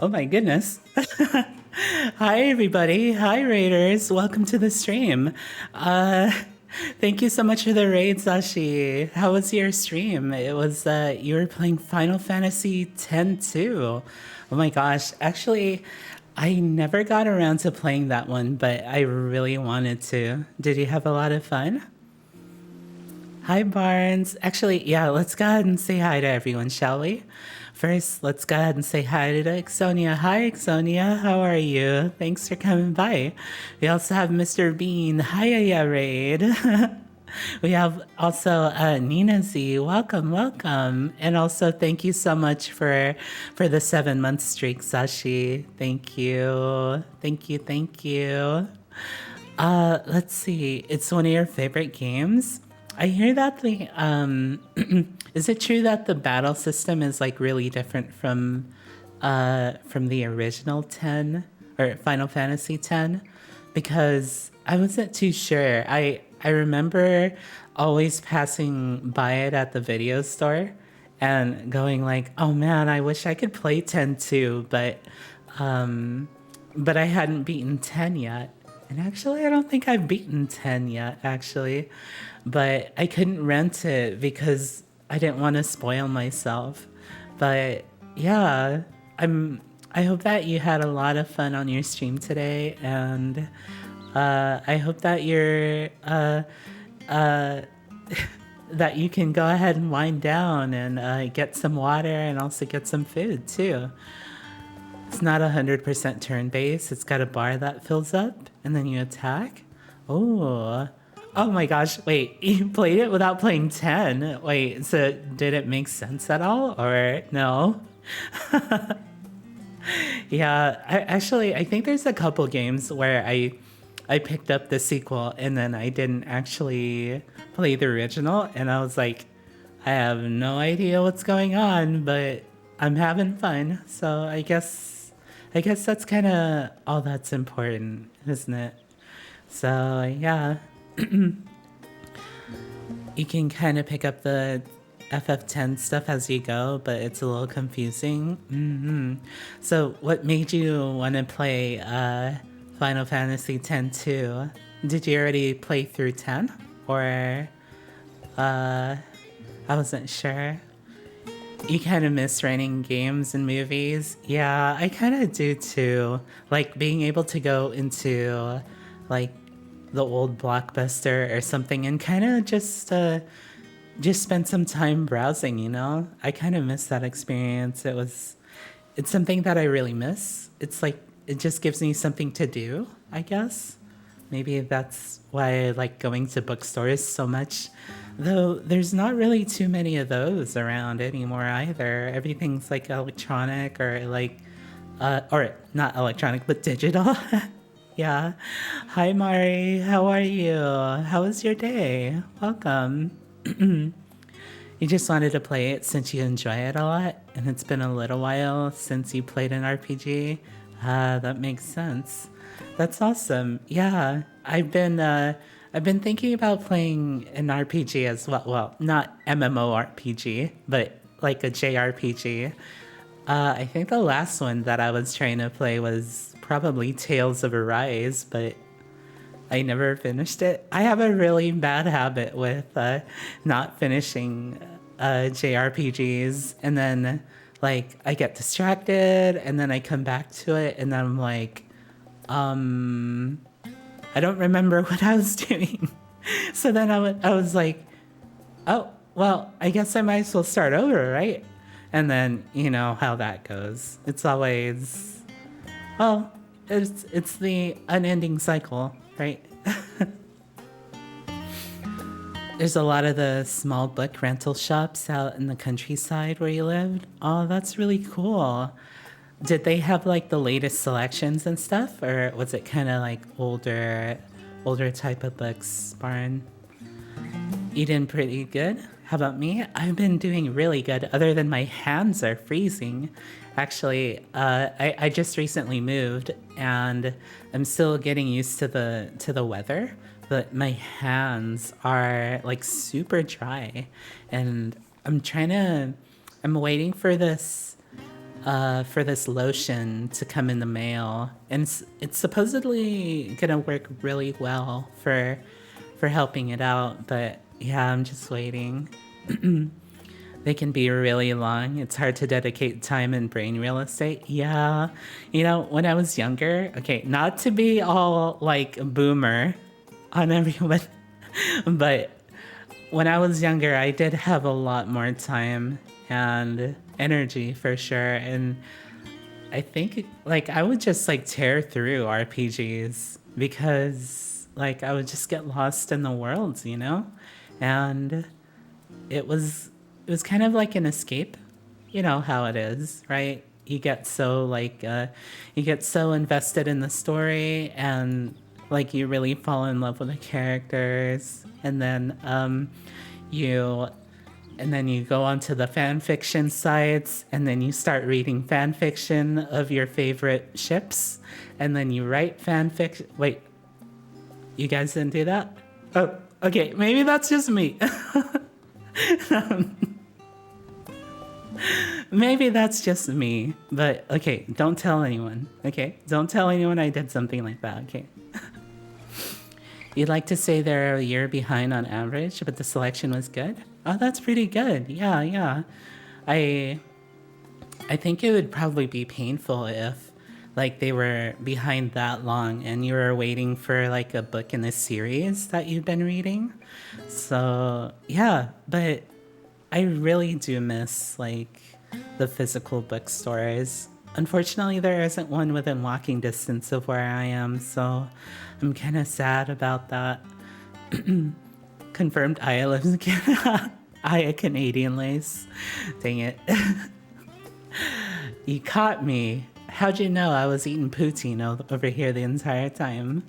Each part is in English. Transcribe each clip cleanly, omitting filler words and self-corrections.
Oh my goodness. Hi everybody. Hi Raiders. Welcome to the stream. Uh Thank you so much for the raid, Sashi. How was your stream? It was you were playing Final Fantasy X too. Oh my gosh. Actually, I never got around to playing that one, but I really wanted to. Did you have a lot of fun? Hi, Barnes. Actually, yeah, let's go ahead and say hi to everyone, shall we? First, let's go ahead and say hi to Ixonia. Hi, Ixonia. How are you? Thanks for coming by. We also have Mr. Bean. Hiya, Raid. We have also Nina Z. Welcome, welcome. And also, thank you so much for the 7 month streak, Sashi. Thank you. Thank you, thank you. Let's see. It's one of your favorite games. I hear that the is it true that the battle system is like really different from the original 10 or Final Fantasy 10? Because I wasn't too sure. I remember always passing by it at the video store and going like, "Oh man, I wish I could play 10 too," but I hadn't beaten 10 yet. And actually, I don't think I've beaten 10 yet, actually. But I couldn't rent it because I didn't want to spoil myself. But yeah, I hope that you had a lot of fun on your stream today, and I hope that you're that you can go ahead and wind down and get some water and also get some food too. It's not 100% turn based. It's got a bar that fills up and then you attack. Oh, oh my gosh! Wait, you played it without playing 10. Wait, so did it make sense at all, or no? Yeah, I think there's a couple games where I picked up the sequel and then I didn't actually play the original, and I was like, I have no idea what's going on, but I'm having fun. So I guess that's kind of all that's important, isn't it? So yeah, you can kind of pick up the FF10 stuff as you go, but it's a little confusing. So, what made you want to play Final Fantasy X too? Did you already play through 10? Or I wasn't sure. You kind of miss renting games and movies? Yeah, I kind of do too. Like being able to go into like the old Blockbuster or something and kind of just spend some time browsing, you know? I kind of miss that experience. It's something that I really miss. It's like it just gives me something to do, I guess. Maybe that's why I like going to bookstores so much. Though there's not really too many of those around anymore either. Everything's like electronic or not electronic, but digital. Yeah. Hi, Mari. How are you? How was your day? Welcome. You just wanted to play it since you enjoy it a lot, and it's been a little while since you played an RPG. That makes sense. That's awesome. Yeah, I've been thinking about playing an RPG as well. Well, not MMORPG, but like a JRPG. I think the last one that I was trying to play was probably Tales of Arise, but I never finished it. I have a really bad habit with not finishing JRPGs, and then like I get distracted, and then I come back to it, and then I'm like, I don't remember what I was doing. So then I was like, oh, well, I guess I might as well start over, right? And then you know how that goes. It's always, well, it's the unending cycle, right? There's a lot of the small book rental shops out in the countryside where you lived. Oh, that's really cool. Did they have like the latest selections and stuff, or was it kind of like older type of books, Barn? You did pretty good. How about me? I've been doing really good, other than my hands are freezing. Actually, I just recently moved, and I'm still getting used to the weather, but my hands are like super dry, and I'm waiting for this for this lotion to come in the mail, and it's supposedly gonna work really well for helping it out. But yeah, I'm just waiting. They can be really long. It's hard to dedicate time and brain real estate. Yeah. You know, when I was younger, okay, not to be all like a boomer on everyone, but when I was younger, I did have a lot more time and energy for sure. And I think like I would just like tear through RPGs because like I would just get lost in the world, you know? And it was it was kind of like an escape. You know how it is, right? You get so like you get so invested in the story, and like you really fall in love with the characters, and then you you go onto the fan fiction sites, and then you start reading fan fiction of your favorite ships, and then you write fan fiction. Wait, you guys didn't do that? Oh, okay, maybe that's just me. Maybe that's just me, but okay, don't tell anyone. Okay, don't tell anyone I did something like that. Okay. You'd like to say they're a year behind on average, but the selection was good? Oh, that's pretty good. Yeah, yeah. I I think it would probably be painful if like they were behind that long and you were waiting for like a book in the series that you've been reading. So, yeah, but I really do miss like the physical bookstores. Unfortunately, there isn't one within walking distance of where I am, so I'm kind of sad about that. Confirmed Aya lives in Canada. Aya Canadian lace. Dang it. You caught me. How'd you know I was eating poutine over here the entire time?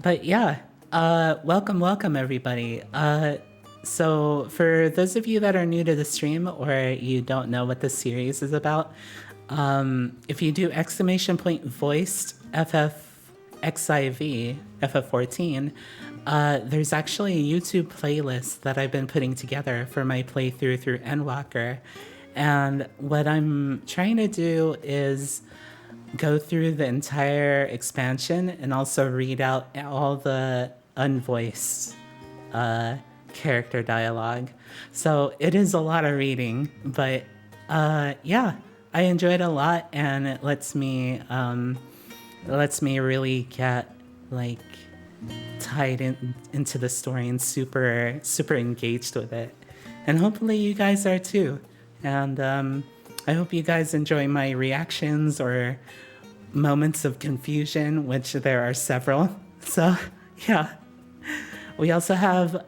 But yeah, welcome everybody. So for those of you that are new to the stream or you don't know what the series is about, if you do exclamation point voiced FFXIV, FF14, there's actually a YouTube playlist that I've been putting together for my playthrough through Endwalker. And what I'm trying to do is go through the entire expansion and also read out all the unvoiced character dialogue. So it is a lot of reading, but yeah, I enjoy it a lot, and it lets me really get like tied into the story and super engaged with it. And hopefully you guys are too. And I hope you guys enjoy my reactions or moments of confusion, which there are several. So yeah. We also have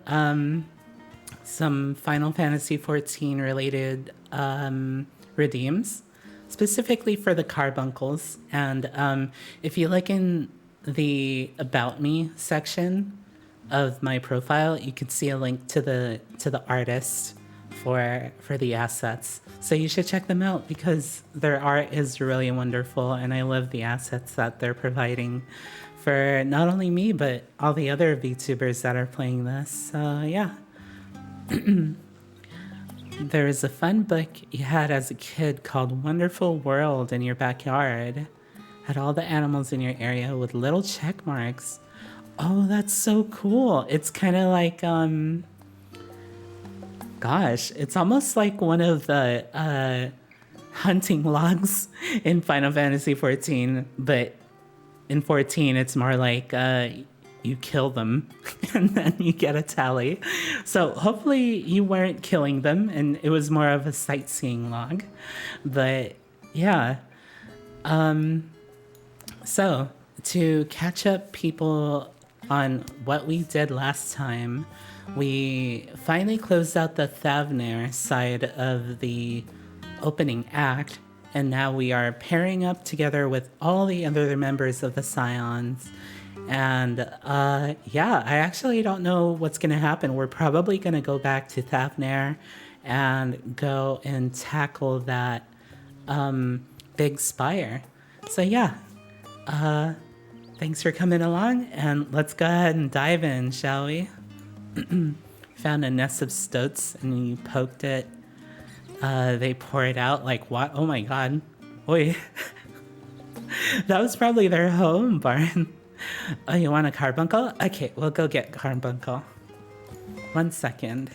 some Final Fantasy XIV related redeems, specifically for the carbuncles. And if you look in the About Me section of my profile, you can see a link to the artist for the assets. So you should check them out because their art is really wonderful, and I love the assets that they're providing for not only me, but all the other VTubers that are playing this. So yeah. There is a fun book you had as a kid called Wonderful World in your backyard. Had all the animals in your area with little check marks. Oh, that's so cool. It's kind of like, gosh, it's almost like one of the hunting logs in Final Fantasy XIV, but in 14, it's more like you kill them and then you get a tally. So hopefully you weren't killing them and it was more of a sightseeing log. But yeah. So to catch up people on what we did last time, we finally closed out the Thavnair side of the opening act. And now we are pairing up together with all the other members of the Scions. And yeah, I actually don't know what's going to happen. We're probably going to go back to Thavnair and go and tackle that big spire. So yeah, thanks for coming along, and let's go ahead and dive in, shall we? Found a nest of stoats and you poked it. they poured out like what? Oh my god. Wait. That was probably their home barn. Oh, you want a carbuncle? Okay, we'll go get carbuncle. 1 second.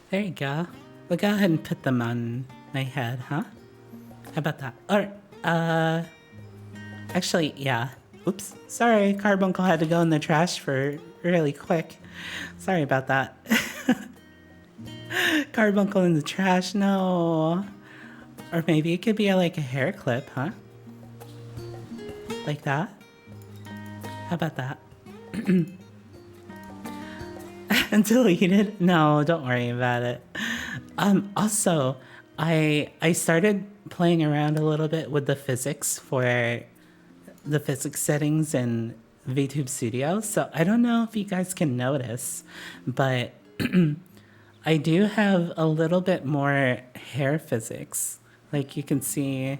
There you go. We'll go ahead and put them on my head, huh? How about that? Or, actually, yeah. Oops. Sorry, carbuncle had to go in the trash for really quick. Sorry about that. Carbuncle in the trash, no. Or maybe it could be like a hair clip, huh? Like that? How about that? And deleted? No, don't worry about it. Also, I started playing around a little bit with the physics for the physics settings in VTube Studio. So I don't know if you guys can notice, but I do have a little bit more hair physics. Like you can see,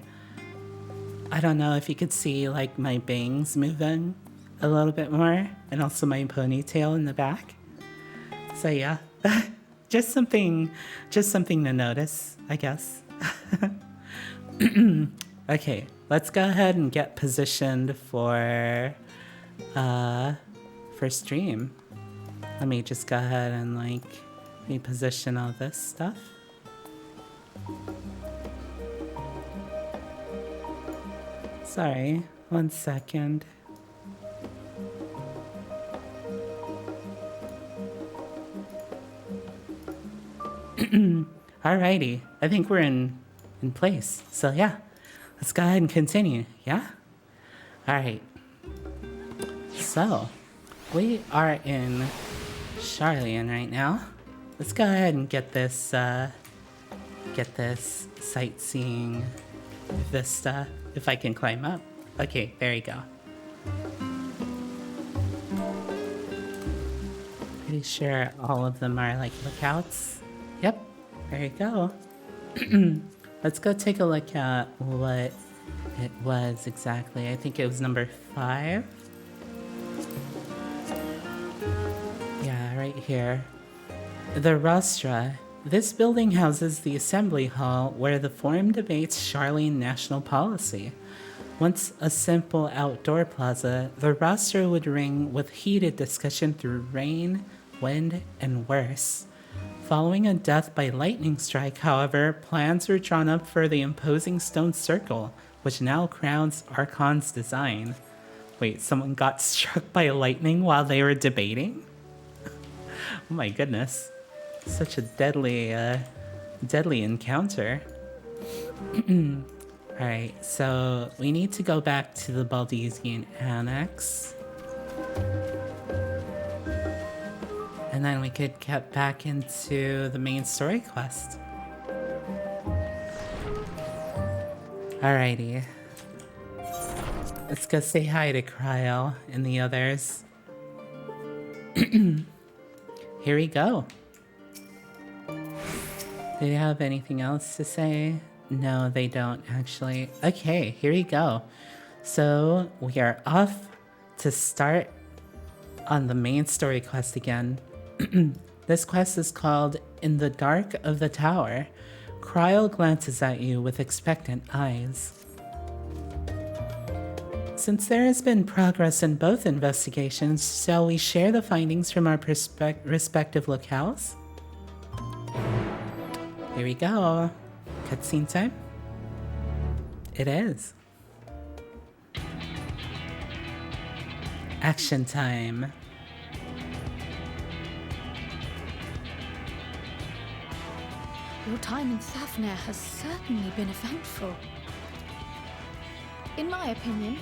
I don't know if you could see like my bangs moving a little bit more, and also my ponytail in the back. So yeah, just something to notice, I guess. Okay, let's go ahead and get positioned for stream. Let me just go ahead and like reposition all this stuff. Sorry, 1 second. Alrighty, I think we're in place. So yeah, let's go ahead and continue, yeah? Alright. So, we are in Sharlayan right now. Let's go ahead and get this sightseeing vista, if I can climb up. Okay, there you go. Pretty sure all of them are like lookouts. Yep, there you go. Let's go take a look at what it was exactly. I think it was number 5. Yeah, right here. The Rostra. This building houses the assembly hall where the forum debates Sharlayan national policy. Once a simple outdoor plaza, the Rostra would ring with heated discussion through rain, wind, and worse. Following a death by lightning strike, however, plans were drawn up for the imposing stone circle, which now crowns Archon's design. Wait, someone got struck by lightning while they were debating? Oh my goodness. Such a deadly encounter. Alright, so we need to go back to the Baldesian Annex. And then we could get back into the main story quest. Alrighty. Let's go say hi to Cryo and the others. Here we go. Do they have anything else to say? No, they don't actually. Okay, here we go. So we are off to start on the main story quest again. This quest is called In the Dark of the Tower. Cryo glances at you with expectant eyes. Since there has been progress in both investigations, shall we share the findings from our respective locales? Here we go. Cutscene time? It is. Action time. Your time in Thavnair has certainly been eventful. In my opinion,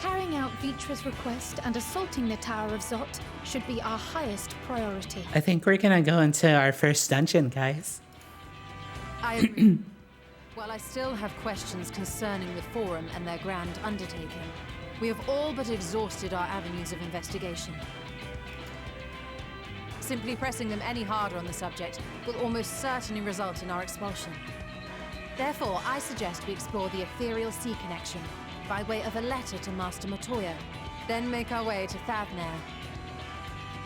carrying out Vitra's request and assaulting the Tower of Zot should be our highest priority. I think we're gonna go into our first dungeon, guys. I agree. While I still have questions concerning the Forum and their grand undertaking, we have all but exhausted our avenues of investigation. Simply pressing them any harder on the subject will almost certainly result in our expulsion. Therefore, I suggest we explore the ethereal sea connection by way of a letter to Master Matoya, then make our way to Thavnair.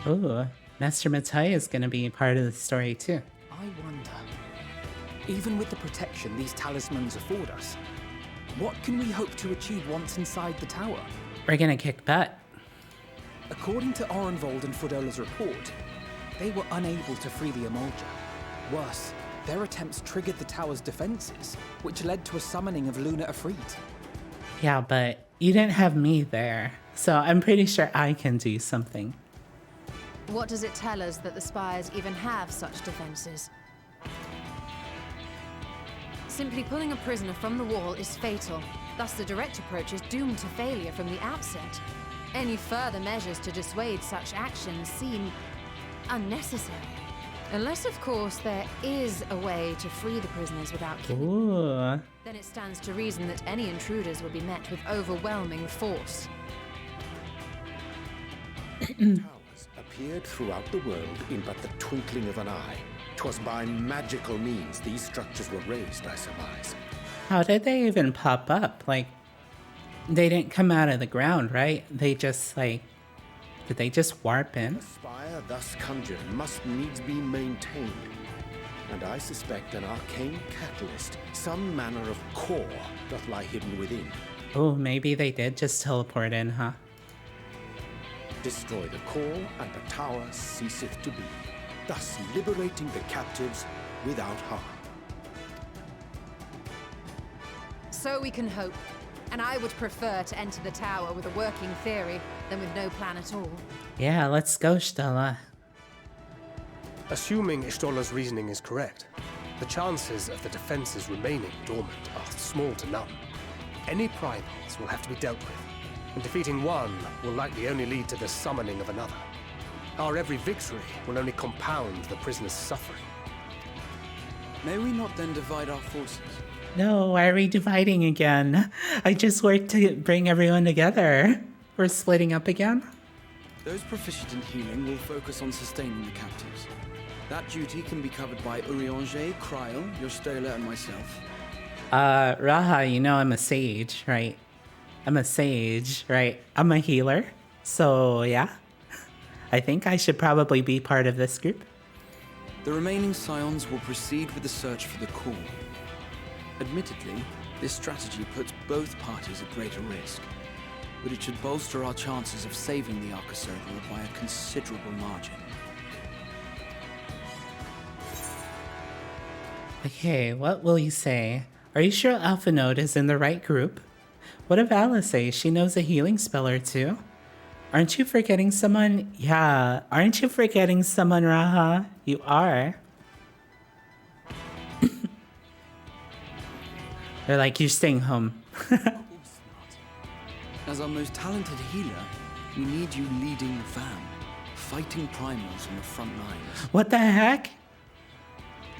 Ooh, Master Matai is going to be part of the story too. I wonder, even with the protection these talismans afford us, what can we hope to achieve once inside the tower? We're going to kick butt. According to Orenvold and Frodola's report, they were unable to free the Emolja. Worse, their attempts triggered the tower's defenses, which led to a summoning of Luna Ifrit. Yeah, but you didn't have me there, so I'm pretty sure I can do something. What does it tell us that the Spires even have such defenses? Simply pulling a prisoner from the wall is fatal. Thus, the direct approach is doomed to failure from the outset. Any further measures to dissuade such actions seem unnecessary. Unless, of course, there is a way to free the prisoners without killing them. Ooh. Then it stands to reason that any intruders will be met with overwhelming force. Towers appeared throughout the world in but the twinkling of an eye. 'Twas by magical means these structures were raised, I surmise. How did they even pop up? Like, they didn't come out of the ground, right? They just, like, did they just warp in? The spire thus conjured must needs be maintained. And I suspect an arcane catalyst, some manner of core, doth lie hidden within. Oh, maybe they did just teleport in, huh? Destroy the core, and the tower ceaseth to be, thus liberating the captives without harm. So we can hope. And I would prefer to enter the tower with a working theory than with no plan at all. Yeah, let's go, Stella. Assuming Ishtola's reasoning is correct, the chances of the defenses remaining dormant are small to none. Any rivals will have to be dealt with, and defeating one will likely only lead to the summoning of another. Our every victory will only compound the prisoner's suffering. May we not then divide our forces? No, why are we dividing again? I just worked to bring everyone together. We're splitting up again? Those proficient in healing will focus on sustaining the captives. That duty can be covered by Urianger, Kryl, Yostola, and myself. Raha, you know I'm a sage, right? I'm a sage, right? I'm a healer. So, yeah. I think I should probably be part of this group. The remaining scions will proceed with the search for the core. Admittedly, this strategy puts both parties at greater risk, but it should bolster our chances of saving the Archosaurus by a considerable margin. Okay, what will you say? Are you sure Alpha Node is in the right group? What if Alice says she knows a healing spell or two? Aren't you forgetting someone? Yeah, aren't you forgetting someone, Raha? You are. They're like, you're staying home. Of course not. As our most talented healer, we need you leading the fam, fighting primals on the front lines. What the heck?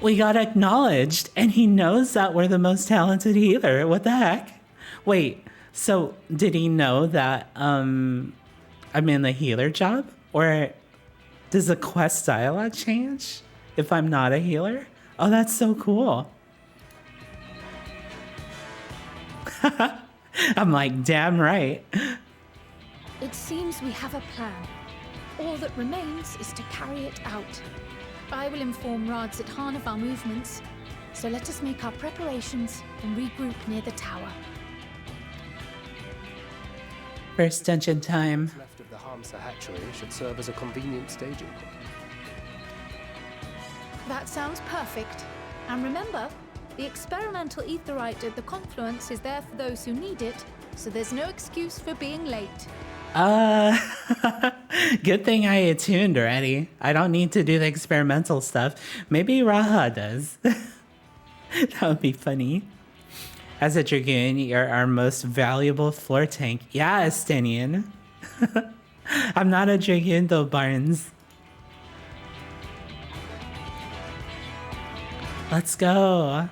We got acknowledged, and he knows that we're the most talented healer. What the heck? Wait, so did he know that I'm in the healer job? Or does the quest dialogue change if I'm not a healer? Oh, that's so cool. I'm like, damn right. It seems we have a plan. All that remains is to carry it out. I will inform Rads at Han of our movements, so let us make our preparations and regroup near the tower. First dungeon time. What's left of the Hamsa hatchery should serve as a convenient staging point. That sounds perfect. And remember, the experimental aetherite at the confluence is there for those who need it, so there's no excuse for being late. Good thing I attuned already. I don't need to do the experimental stuff. Maybe Raha does. That would be funny. As a Dragoon, you're our most valuable floor tank. Yeah, Estinian. I'm not a Dragoon though, Barnes. Let's go.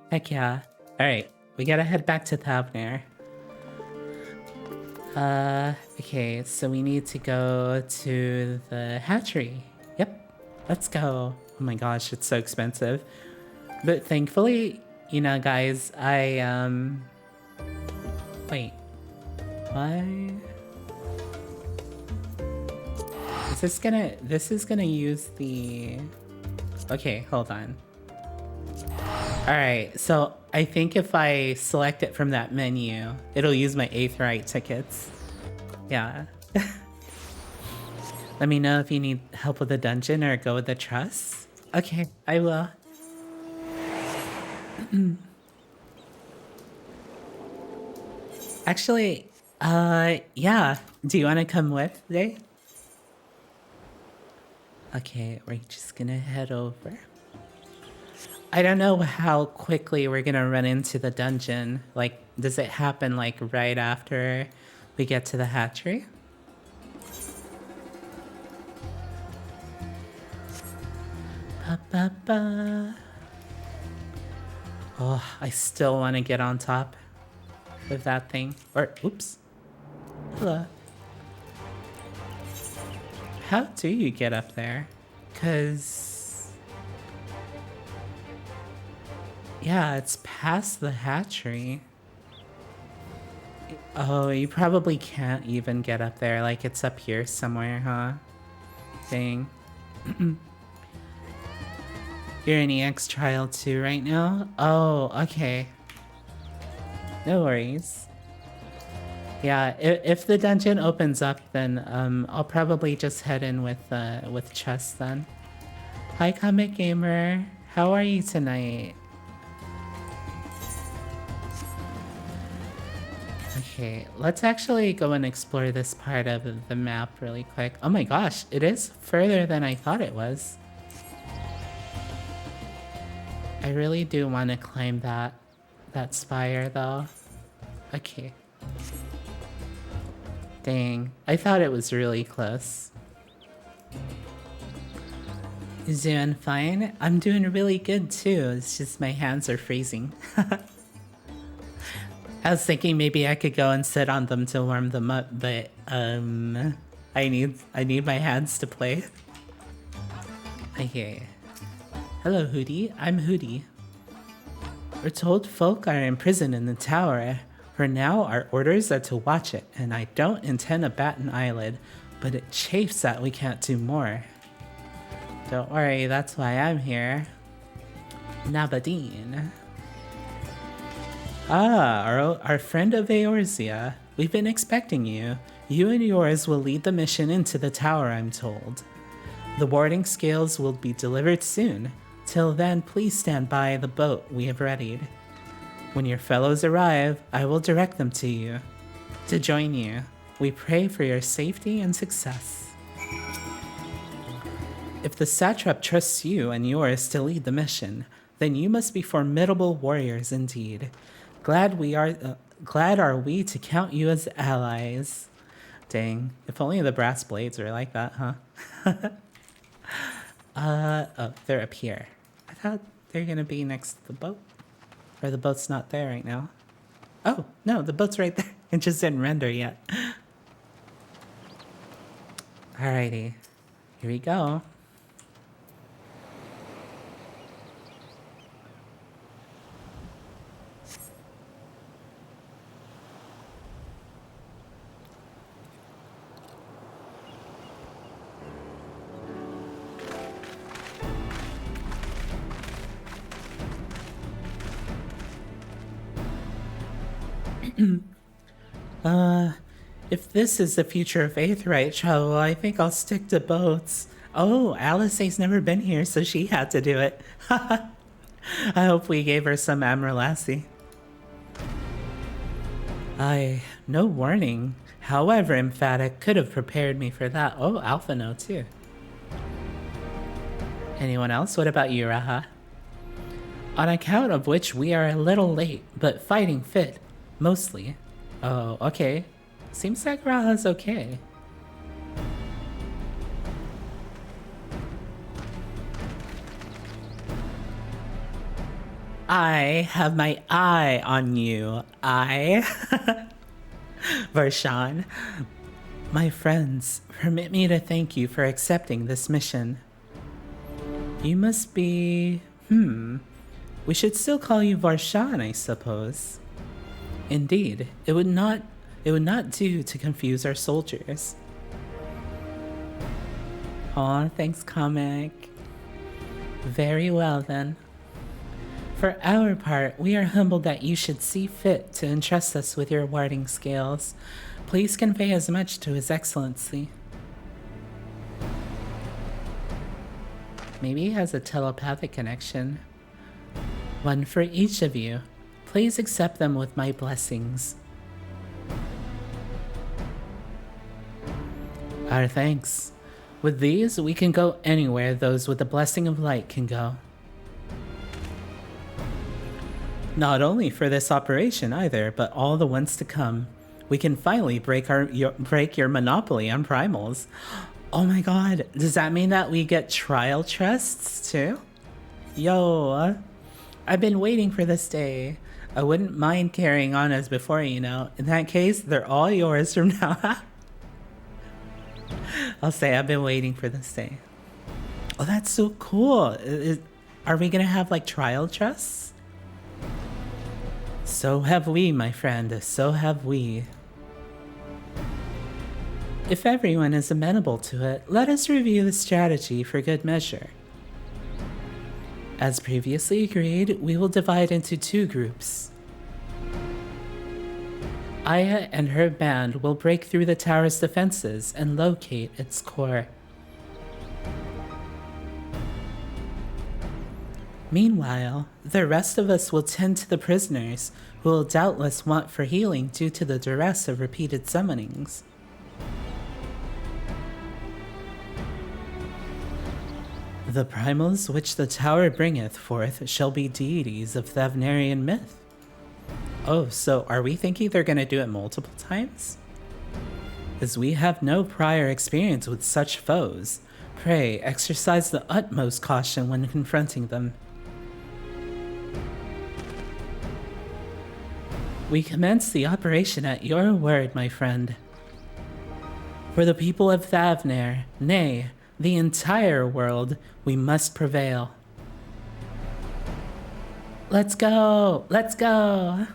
Heck yeah. Alright, we gotta head back to Thavnair. Okay, so we need to go to the hatchery. Yep, let's go. Oh my gosh, it's so expensive. But thankfully, You know, guys, wait. Why? This is gonna use the... Okay, hold on. Alright, so I think if I select it from that menu, it'll use my Aetheryte tickets. Yeah. Let me know if you need help with the dungeon or go with the trust. Okay, I will. Actually, yeah. Do you want to come with, Day? Okay, we're just gonna head over. I don't know how quickly we're gonna run into the dungeon. Like, does it happen like right after we get to the hatchery? Ba, ba, ba. Oh, I still want to get on top of that thing. Or, oops. Hello. How do you get up there? 'Cause... yeah, it's past the hatchery. Oh, you probably can't even get up there. Like, it's up here somewhere, huh? Dang. You're in EX Trial 2 right now? Oh, okay. No worries. Yeah, if the dungeon opens up, then I'll probably just head in with Chess then. Hi, Comic Gamer. How are you tonight? Okay, let's actually go and explore this part of the map really quick. Oh my gosh, it is further than I thought it was. I really do want to climb that spire though. Okay. Dang, I thought it was really close. You doing fine? I'm doing really good too. It's just my hands are freezing. I was thinking maybe I could go and sit on them to warm them up, but I need my hands to play. Okay. Hello, Hootie. I'm Hootie. We're told folk are imprisoned in the tower. For now, our orders are to watch it, and I don't intend to bat an eyelid, but it chafes that we can't do more. Don't worry, that's why I'm here. Nabadine. Ah, our friend of Eorzea. We've been expecting you. You and yours will lead the mission into the tower, I'm told. The warding scales will be delivered soon. Till then, please stand by the boat we have readied. When your fellows arrive, I will direct them to you. To join you, we pray for your safety and success. If the satrap trusts you and yours to lead the mission, then you must be formidable warriors indeed. Glad are we to count you as allies. Dang, if only the brass blades were like that, huh? Oh, they're up here. I thought they're gonna be next to the boat. Or the boat's not there right now. Oh, no, the boat's right there. It just didn't render yet. Alrighty, here we go. If this is the future of Aetheryte travel, I think I'll stick to boats. Oh, Alice's never been here, so she had to do it. I hope we gave her some Amorlassi. No warning. However emphatic could have prepared me for that. Oh, Alphano too. Anyone else? What about you, Raha? On account of which we are a little late, but fighting fit. Mostly. Oh, okay. Seems like Raha's okay. I have my eye on you. Varshan. My friends, permit me to thank you for accepting this mission. You must be... We should still call you Varshan, I suppose. Indeed, it would not do to confuse our soldiers. Aw, thanks, comic. Very well then. For our part, we are humbled that you should see fit to entrust us with your warding scales. Please convey as much to His Excellency. Maybe he has a telepathic connection. One for each of you. Please accept them with my blessings. Our thanks. With these, we can go anywhere those with the blessing of light can go. Not only for this operation either, but all the ones to come. We can finally break your monopoly on primals. Oh my god, does that mean that we get trial trusts too? Yo, I've been waiting for this day. I wouldn't mind carrying on as before, you know. In that case, they're all yours from now on. I'll say I've been waiting for this day. Oh, that's so cool. Are we gonna have like trial trusts? So have we, my friend, so have we. If everyone is amenable to it, let us review the strategy for good measure. As previously agreed, we will divide into 2 groups. Aya and her band will break through the tower's defenses and locate its core. Meanwhile, the rest of us will tend to the prisoners, who will doubtless want for healing due to the duress of repeated summonings. The primals which the tower bringeth forth shall be deities of Thavnairian myth. Oh, so are we thinking they're gonna do it multiple times? As we have no prior experience with such foes, pray exercise the utmost caution when confronting them. We commence the operation at your word, my friend. For the people of Thavnair, nay, the entire world, we must prevail. Let's go! Let's go!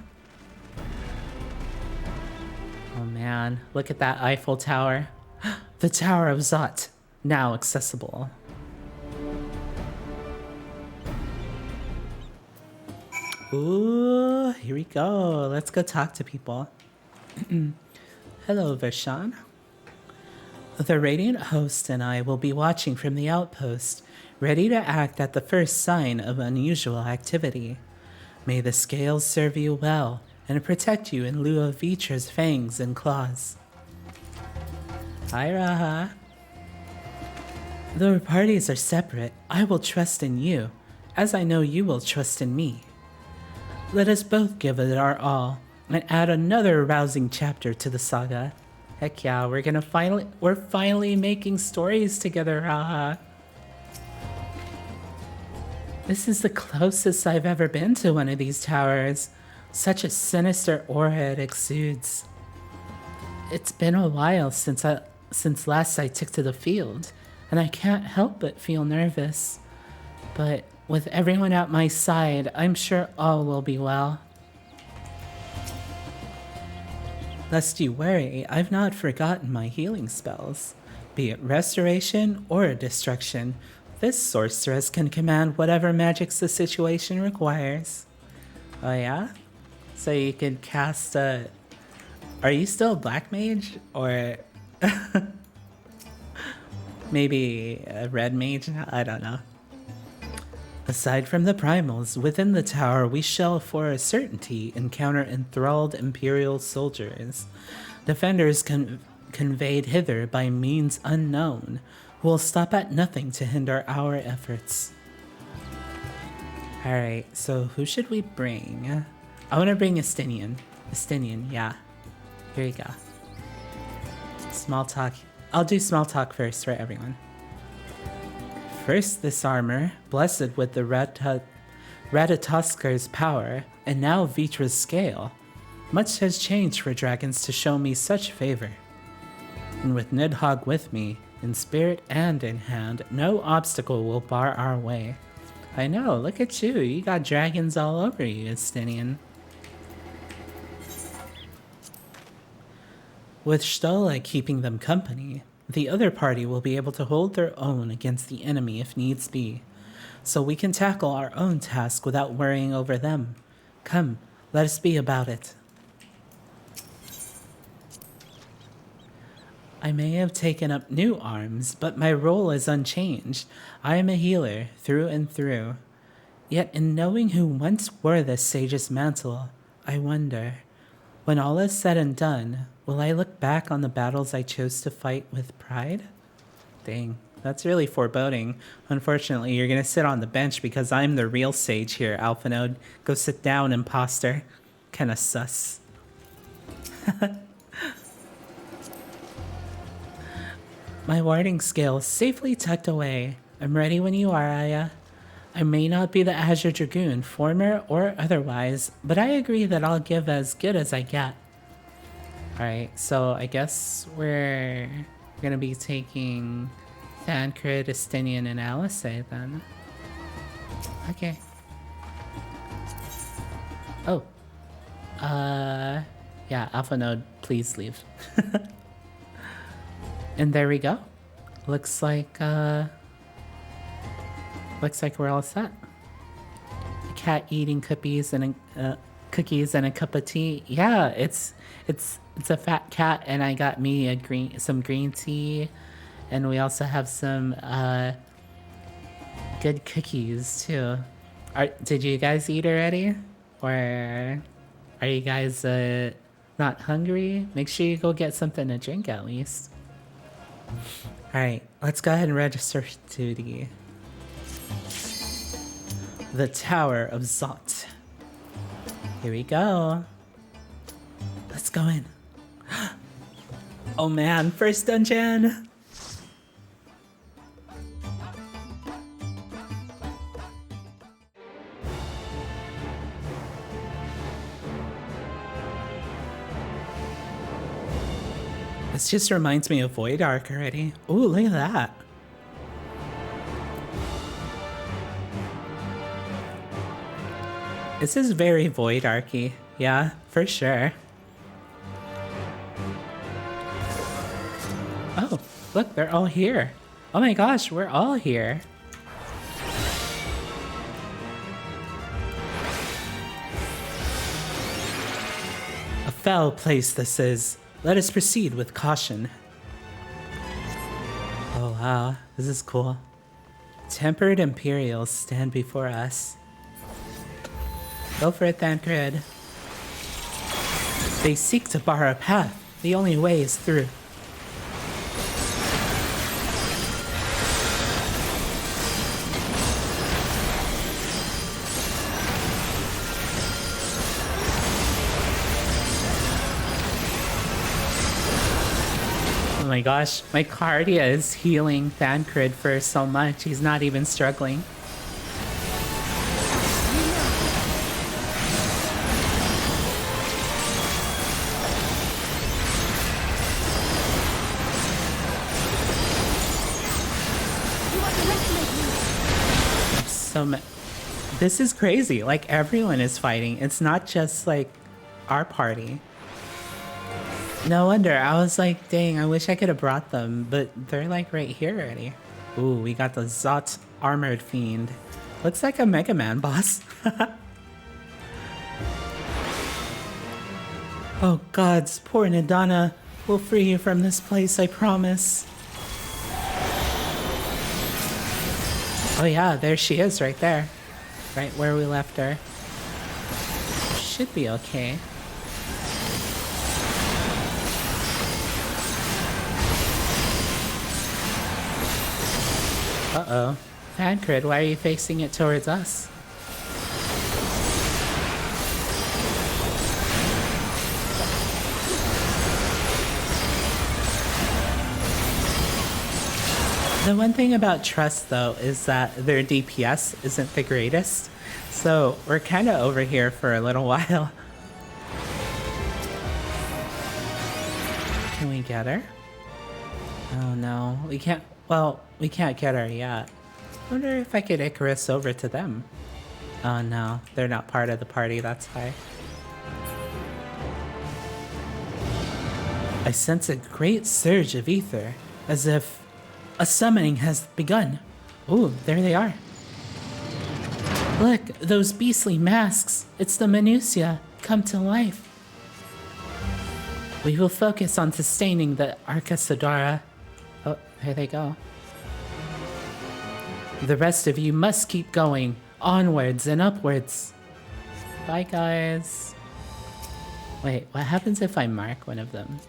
Oh man, look at that Eiffel Tower. The Tower of Zot, now accessible. Ooh, here we go. Let's go talk to people. Hello, Varshan. The Radiant Host and I will be watching from the outpost, ready to act at the first sign of unusual activity. May the scales serve you well and protect you in lieu of Vitra's fangs and claws. Hi, Raha. Though parties are separate, I will trust in you, as I know you will trust in me. Let us both give it our all and add another rousing chapter to the saga. Heck yeah, we're finally making stories together, Raha. This is the closest I've ever been to one of these towers. Such a sinister aura it exudes. It's been a while since last I took to the field, and I can't help but feel nervous. But with everyone at my side, I'm sure all will be well. Lest you worry, I've not forgotten my healing spells. Be it restoration or destruction, this sorceress can command whatever magics the situation requires. Oh yeah? So you can cast a... Are you still a black mage? Or... maybe a red mage? I don't know. Aside from the primals, within the tower we shall for a certainty encounter enthralled Imperial soldiers. Defenders conveyed hither by means unknown, who will stop at nothing to hinder our efforts. Alright, so who should we bring? I want to bring Estinian. Estinian, yeah. Here you go. Small talk. I'll do small talk first for everyone. First this armor, blessed with the Radatuskar's power, and now Vitra's scale. Much has changed for dragons to show me such favor. And with Nidhogg with me, in spirit and in hand, no obstacle will bar our way. I know, look at you. You got dragons all over you, Estinian. With Stola keeping them company, the other party will be able to hold their own against the enemy if needs be, so we can tackle our own task without worrying over them. Come, let us be about it. I may have taken up new arms, but my role is unchanged. I am a healer, through and through. Yet in knowing who once wore this sage's mantle, I wonder, when all is said and done, will I look back on the battles I chose to fight with pride? Dang, that's really foreboding. Unfortunately, you're gonna sit on the bench because I'm the real sage here, Alphanode. Go sit down, imposter. Kinda sus. My warding scale is safely tucked away. I'm ready when you are, Aya. I may not be the Azure Dragoon, former or otherwise, but I agree that I'll give as good as I get. Alright, so I guess we're gonna be taking Thancred, Estinian, and Alice then. Okay. Oh. Yeah, Alpha Node, please leave. And there we go. Looks like we're all set. A cat eating cookies and a cup of tea. Yeah, it's a fat cat, and I got me some green tea, and we also have some good cookies too. Did you guys eat already, or are you guys not hungry? Make sure you go get something to drink at least. Alright, let's go ahead and register to the Tower of Zot. Here we go. Let's go in. Oh man, first dungeon! This just reminds me of Void Ark already. Ooh, look at that. This is very Void Arky. Yeah, for sure. Oh, look, they're all here. Oh my gosh, we're all here. A foul place this is. Let us proceed with caution. Oh wow, this is cool. Tempered Imperials stand before us. Go for it, Thancred. They seek to bar our path. The only way is through. Oh my gosh, my Cardia is healing Thancred for so much, he's not even struggling. This is crazy, like everyone is fighting, it's not just like our party. No wonder, I was like, dang, I wish I could have brought them, but they're like right here already. Ooh, we got the Zot Armored Fiend. Looks like a Mega Man boss. Oh gods, poor Nidana. We'll free you from this place, I promise. Oh yeah, there she is right there. Right where we left her. Should be okay. Uh-oh. Thancred, why are you facing it towards us? The one thing about Trust, though, is that their DPS isn't the greatest, so we're kind of over here for a little while. Can we get her? Oh no, we can't. Well, we can't get her yet. I wonder if I could Icarus over to them. Oh no, they're not part of the party, that's why. I sense a great surge of ether, as if a summoning has begun. Ooh, there they are. Look, those beastly masks. It's the Minutia come to life. We will focus on sustaining the Arca Sodara. Oh, here they go. The rest of you must keep going, onwards and upwards. Bye, guys. Wait, what happens if I mark one of them?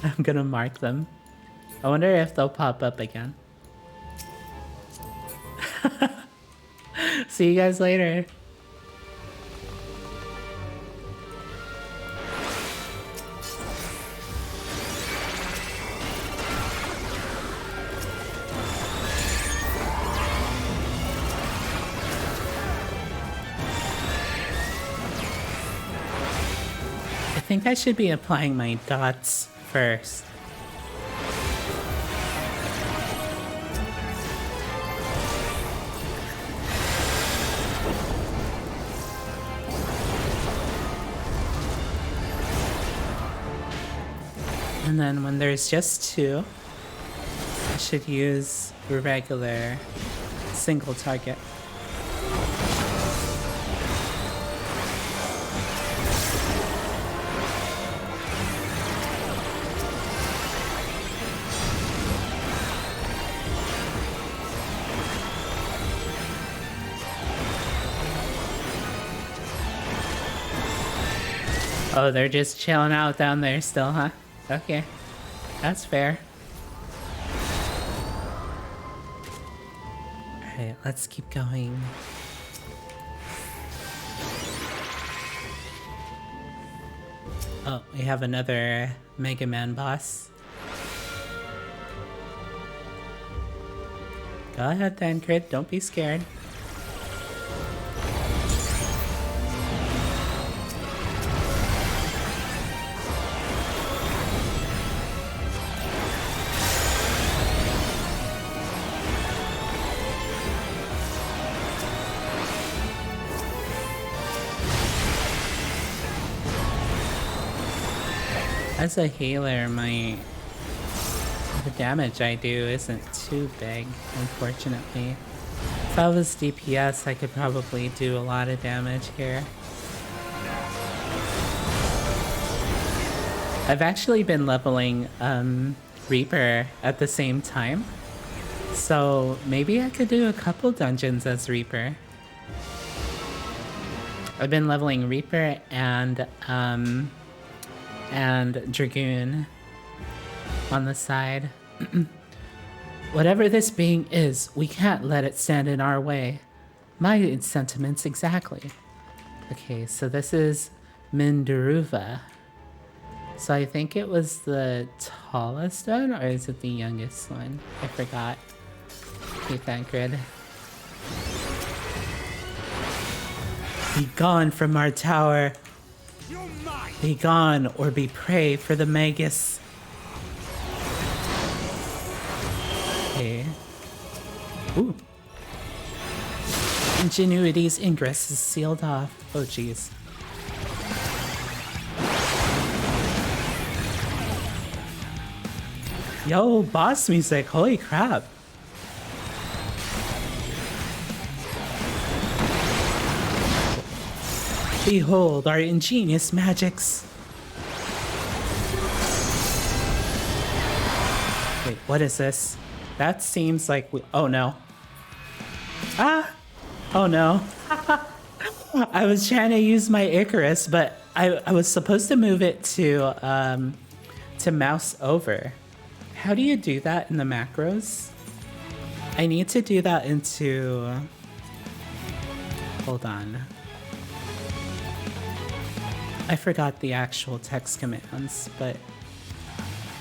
I'm gonna mark them. I wonder if they'll pop up again. See you guys later. I think I should be applying my dots first. And then when there's just two, I should use a regular single target. Oh, they're just chilling out down there still, huh? Okay, that's fair. Alright, let's keep going. Oh, we have another Mega Man boss. Go ahead then, Crit, don't be scared. As a healer, the damage I do isn't too big, unfortunately. If I was DPS, I could probably do a lot of damage here. I've actually been leveling Reaper at the same time, so maybe I could do a couple dungeons as Reaper. I've been leveling Reaper and Dragoon on the side. Whatever this being is, we can't let it stand in our way. My sentiments exactly. Okay, so this is Mindaruva. So I think it was the tallest one, or is it the youngest one? I forgot. Okay, thank grid. Be gone from our tower. Be gone, or be prey for the Magus. Okay. Ooh. Ingenuity's ingress is sealed off. Oh, jeez. Yo, boss music. Holy crap. Behold our ingenious magics. Wait, what is this? That seems like oh no. Ah! Oh no. I was trying to use my Icarus, but I was supposed to move it to mouse over. How do you do that in the macros? I need to do that into... Hold on. I forgot the actual text commands, but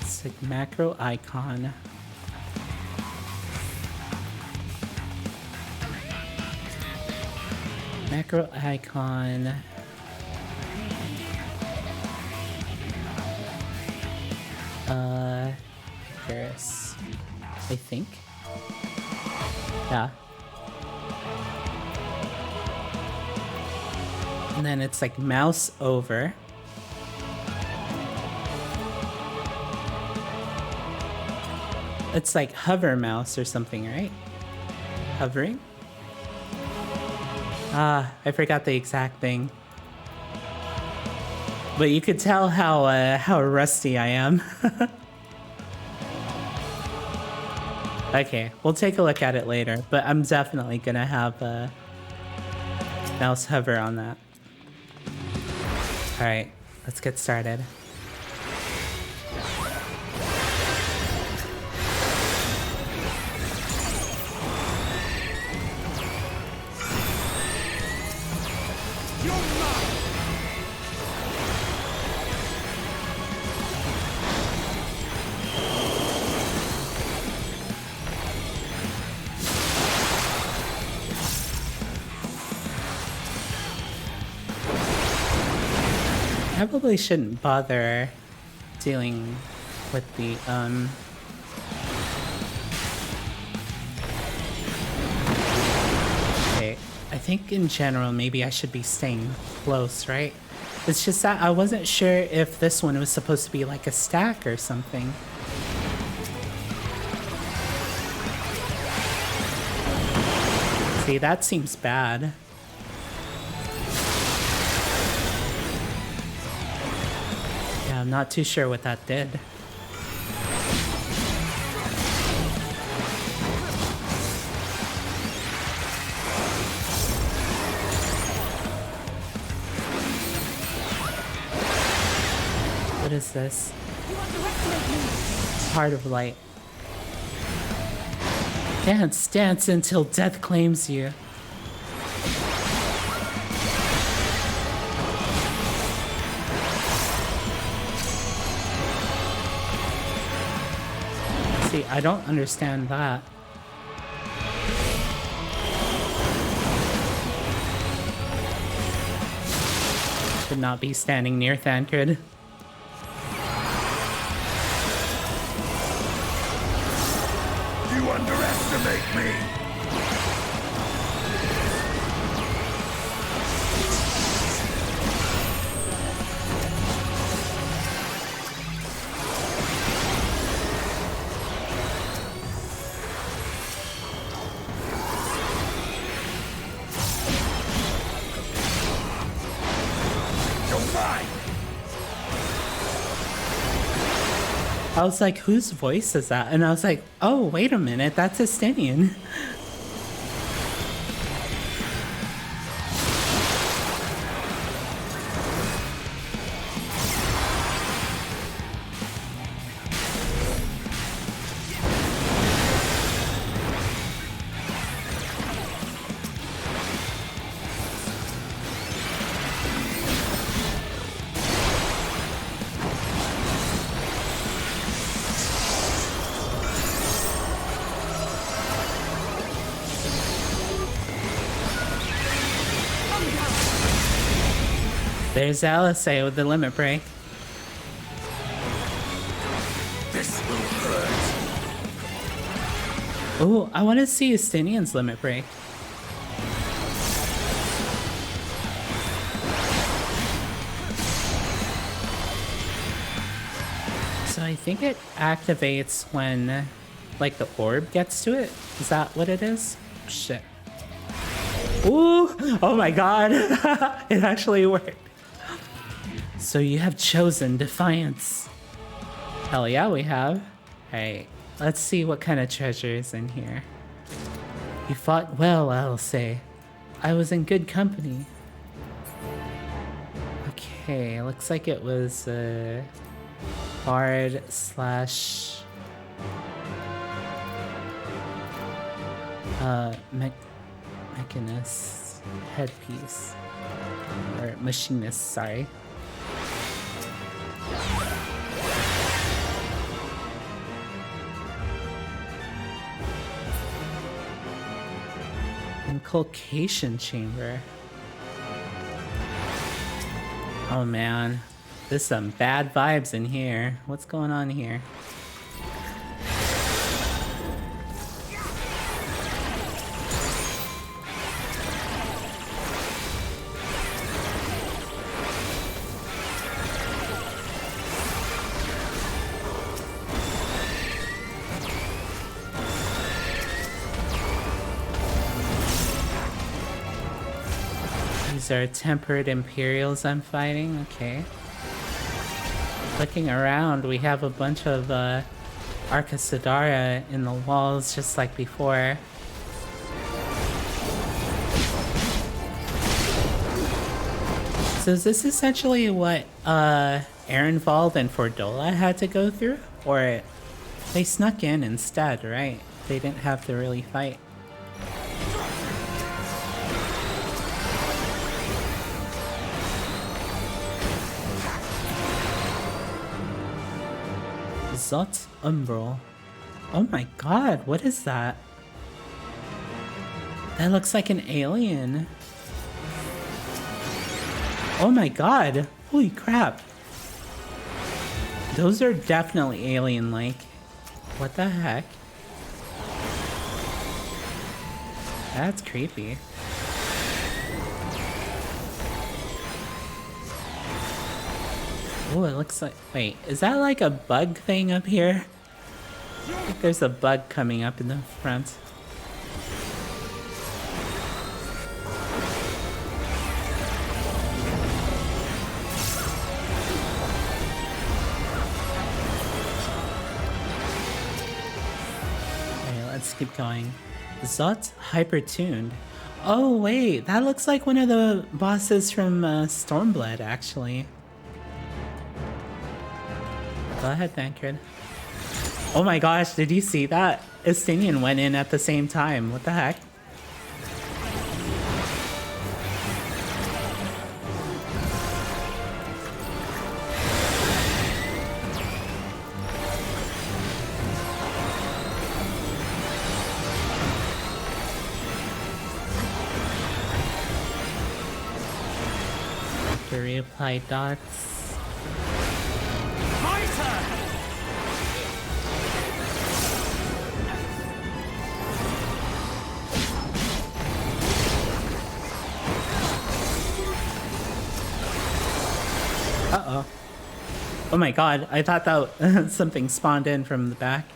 it's like macro icon. Macro icon. Icarus. I think. Yeah. And then it's like mouse over. It's like hover mouse or something, right? Hovering? Ah, I forgot the exact thing. But you could tell how rusty I am. Okay, we'll take a look at it later, but I'm definitely gonna have a mouse hover on that. Alright, let's get started. Probably shouldn't bother dealing with the Okay, I think in general maybe I should be staying close, right? It's just that I wasn't sure if this one was supposed to be like a stack or something. See, that seems bad. I'm not too sure what that did. What is this? Heart of Light. Dance, dance until death claims you. I don't understand that. Should not be standing near Thancred. You underestimate me! I was like, whose voice is that? And I was like, oh, wait a minute, that's Estinian. There's Alice with the limit break. This will hurt. Oh, I want to see Estinian's limit break. So I think it activates when, like, the orb gets to it. Is that what it is? Shit. Ooh! Oh my god! It actually worked. So you have chosen Defiance. Hell yeah, we have. Alright, let's see what kind of treasure is in here. You fought well, I'll say. I was in good company. Okay, looks like it was bard slash mechanist headpiece. Or machinist, sorry. Inculcation chamber. Oh man, there's some bad vibes in here. What's going on here? These are tempered Imperials I'm fighting, okay. Looking around, we have a bunch of Arca Sidara in the walls just like before. So is this essentially what Ehrenwald and Fordola had to go through? Or they snuck in instead, right? They didn't have to really fight. Zot Umbral. Oh my god, what is that? That looks like an alien. Oh my god, holy crap. Those are definitely alien-like. What the heck? That's creepy. Oh, it looks like... Wait, is that like a bug thing up here? I think there's a bug coming up in the front. Okay, let's keep going. Zot Hypertuned. Oh wait, that looks like one of the bosses from Stormblood, actually. Go ahead, Thancred. Oh my gosh, did you see that? Estinian went in at the same time. What the heck? To reapply dots. Uh-oh. Oh my god, I thought that something spawned in from the back.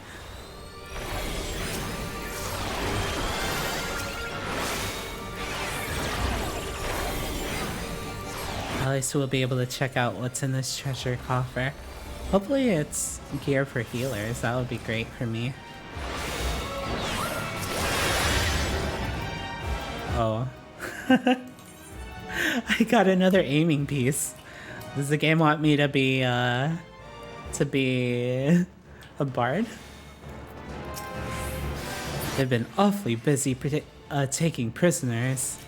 At least we'll be able to check out what's in this treasure coffer. Hopefully it's gear for healers, that would be great for me. Oh. I got another aiming piece. Does the game want me to be a bard? They've been awfully busy taking prisoners.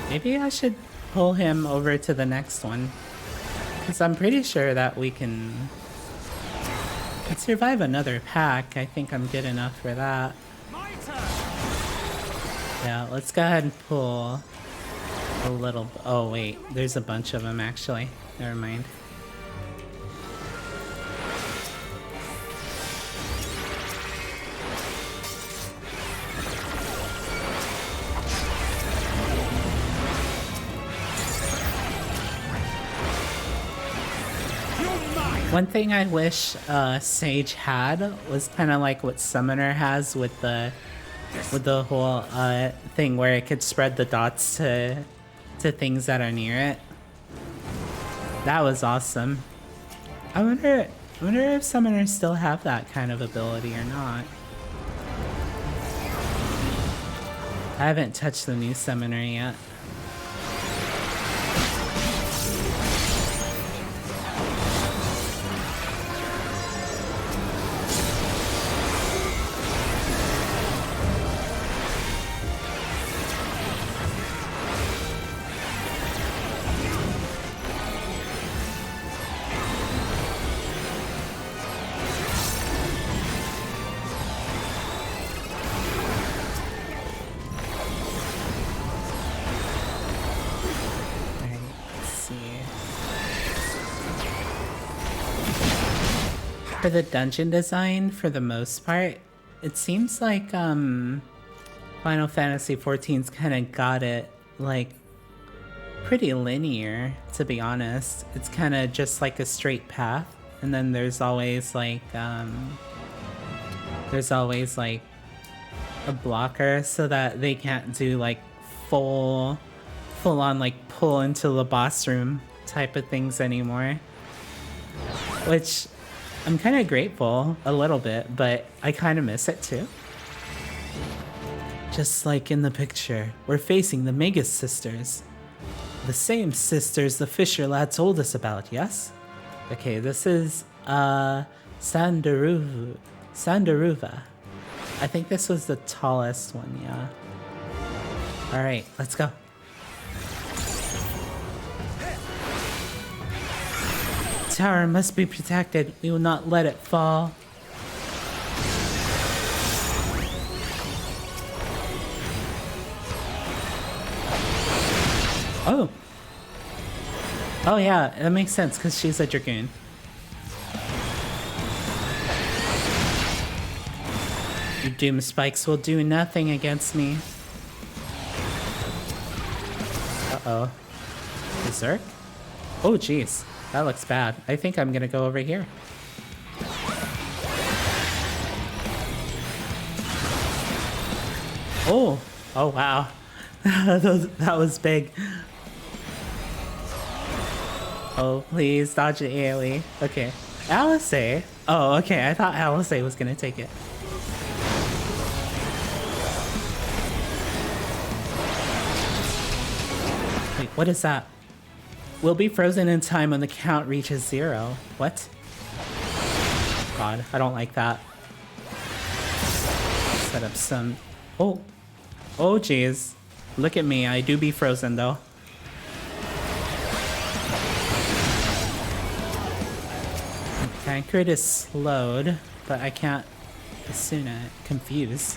Maybe I should pull him over to the next one. Because I'm pretty sure that we can survive another pack. I think I'm good enough for that. Yeah, let's go ahead and pull a little... Oh wait, there's a bunch of them actually. Never mind. One thing I wish Sage had was kind of like what Summoner has with the whole thing where it could spread the dots to things that are near it. That was awesome. I wonder if Summoners still have that kind of ability or not. I haven't touched the new Summoner yet. For the dungeon design, for the most part, it seems like Final Fantasy XIV's kind of got it like pretty linear, to be honest. It's kind of just like a straight path, and then there's always like a blocker so that they can't do like full on like pull into the boss room type of things anymore, which I'm kind of grateful a little bit, but I kind of miss it too. Just like in the picture, we're facing the Magus sisters. The same sisters the Fisher lad told us about, yes? Okay, this is Sandaruva. I think this was the tallest one, yeah. Alright, let's go. Tower must be protected. We will not let it fall. Oh. Oh yeah, that makes sense because she's a dragoon. Your doom spikes will do nothing against me. Uh-oh. Berserk? Oh jeez. That looks bad. I think I'm gonna go over here. Oh! Oh wow. That was big. Oh, please dodge the AoE. Okay. Alice? Oh, okay. I thought Alice was gonna take it. Wait, what is that? We'll be frozen in time when the count reaches 0. What? God, I don't like that. Set up some... Oh. Oh, jeez. Look at me. I do be frozen, though. Tancred is slowed, but I can't Asuna confuse.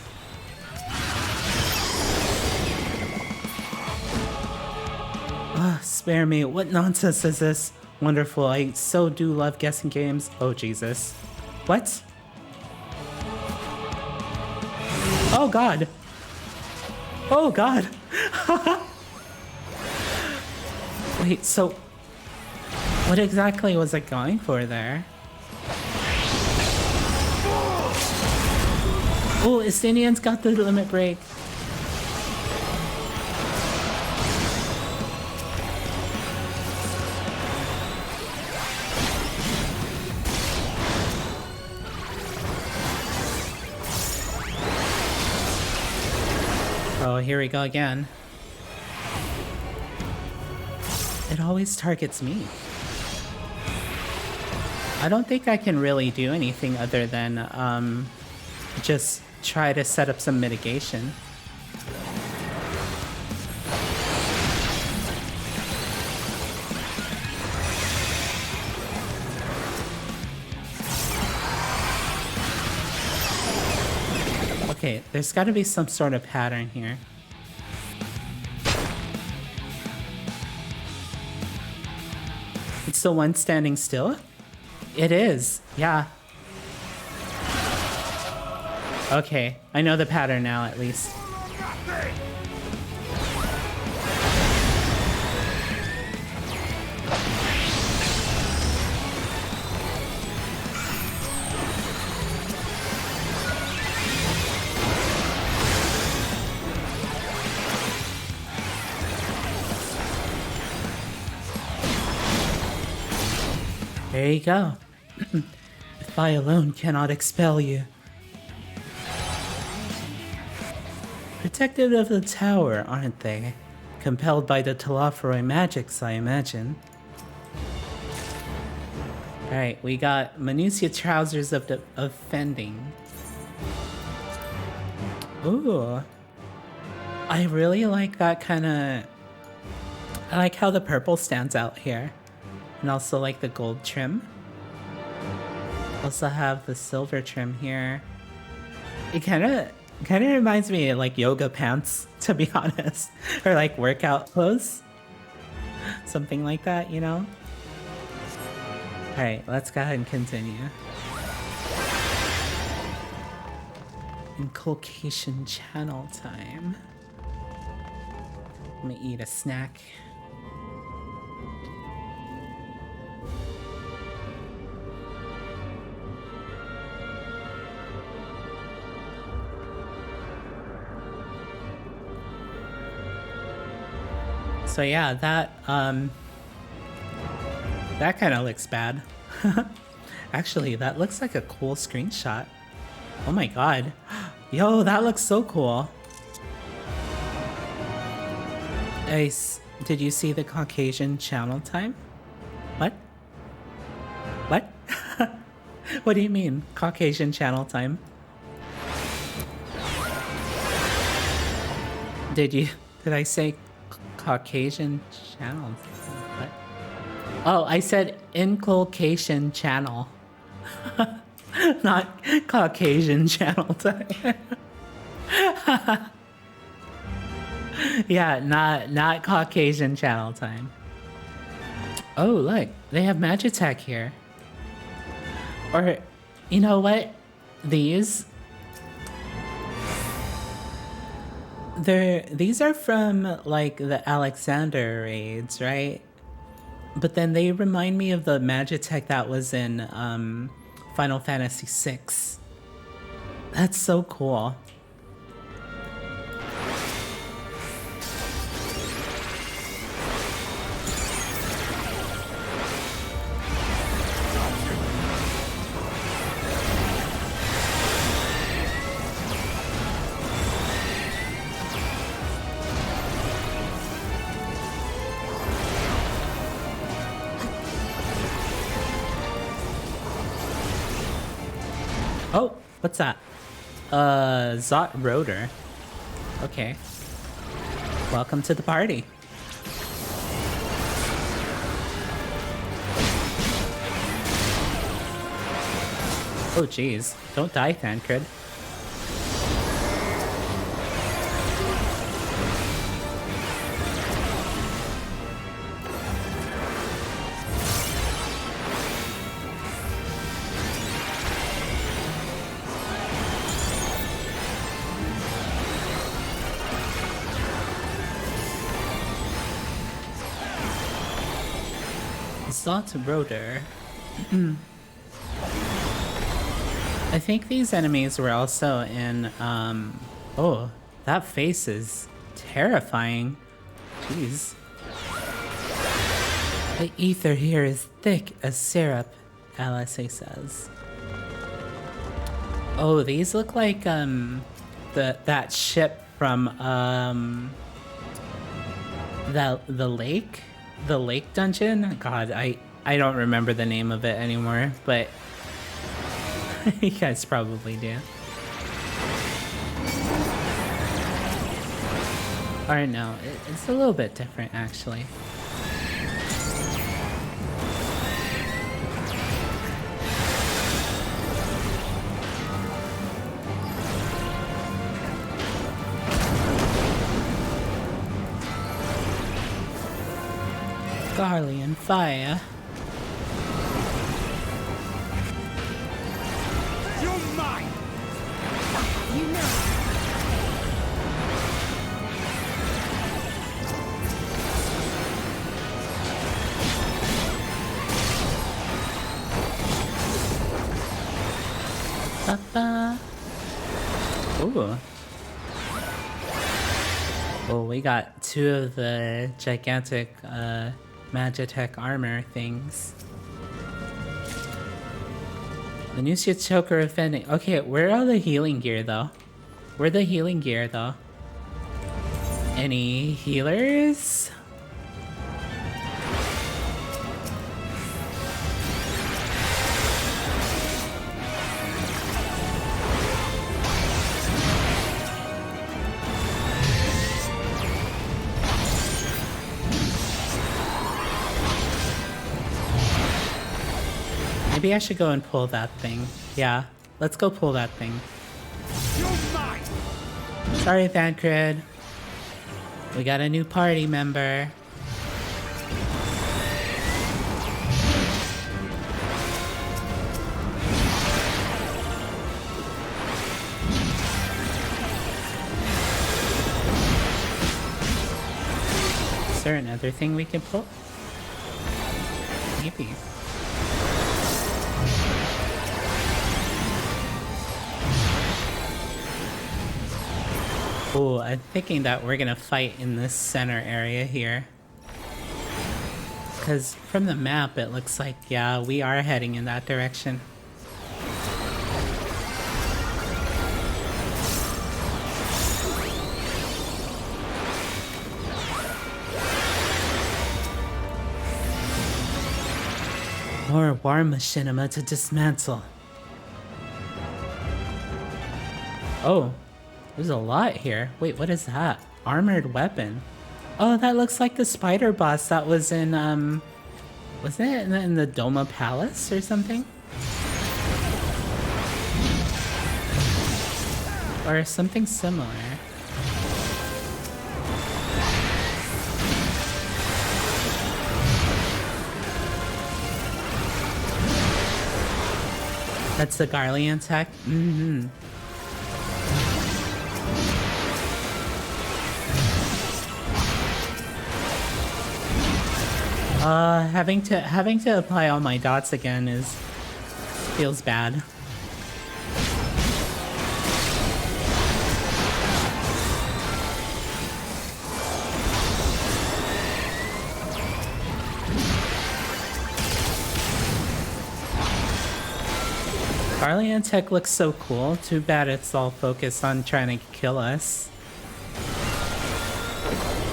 Ah, spare me. What nonsense is this? Wonderful. I so do love guessing games. Oh, Jesus. What? Oh, God. Oh, God. Wait, so... what exactly was it going for there? Oh, Estinian's got the limit break. Oh, here we go again. It always targets me. I don't think I can really do anything other than just try to set up some mitigation. Okay, there's got to be some sort of pattern here. It's the one standing still? It is, yeah. Okay, I know the pattern now at least. There you go. If I alone cannot expel you. Protective of the tower, aren't they? Compelled by the Telophoroi magics, I imagine. Alright, we got Minutia Trousers of Fending. Ooh. I really like that kind of... I like how the purple stands out here. And also like the gold trim. Also have the silver trim here. It kind of reminds me of like yoga pants, to be honest. Or like workout clothes. Something like that, you know? Alright, let's go ahead and continue. Inculcation channel time. Let me eat a snack. So yeah, that kind of looks bad. Actually, that looks like a cool screenshot. Oh my god. Yo, that looks so cool. Did you see the Caucasian channel time? What? What? What do you mean, Caucasian channel time? Did I say Caucasian channel? What? Oh, I said inculcation channel. Not Caucasian channel time. Yeah, not Caucasian channel time. Oh, look, they have Magitech here. Or, you know what? These are from like the Alexander raids, right? But then they remind me of the Magitech that was in Final Fantasy VI. That's so cool. Oh, what's that? Zot Rotor. Okay. Welcome to the party. Oh geez, don't die, Thancred. Zot Rotor. I think these enemies were also in, oh, that face is terrifying. Jeez. The ether here is thick as syrup, LSA says. Oh, these look like, that ship from, the lake? The lake dungeon? God, I don't remember the name of it anymore, but you guys probably do. Or no, it's a little bit different actually. Garlean fire. You're mine. You know. Ba-ba. Ooh. Well, we got two of the gigantic Magitech armor things. The new choker offending. Okay, where are the healing gear though? Where the healing gear though? Any healers? Maybe I should go and pull that thing. Yeah, let's go pull that thing. You're mine. Sorry, Thancred. We got a new party member. there another thing we can pull? Maybe. Oh, I'm thinking that we're gonna fight in this center area here. Because from the map, it looks like, yeah, we are heading in that direction. More war machinima to dismantle. Oh, there's a lot here. Wait, what is that? Armored weapon. Oh, that looks like the spider boss that was in, wasn't it in the Doma Palace or something? Or something similar. That's the Garlean tech? Mm-hmm. Having to apply all my dots again feels bad. Garlean tech looks so cool. Too bad it's all focused on trying to kill us.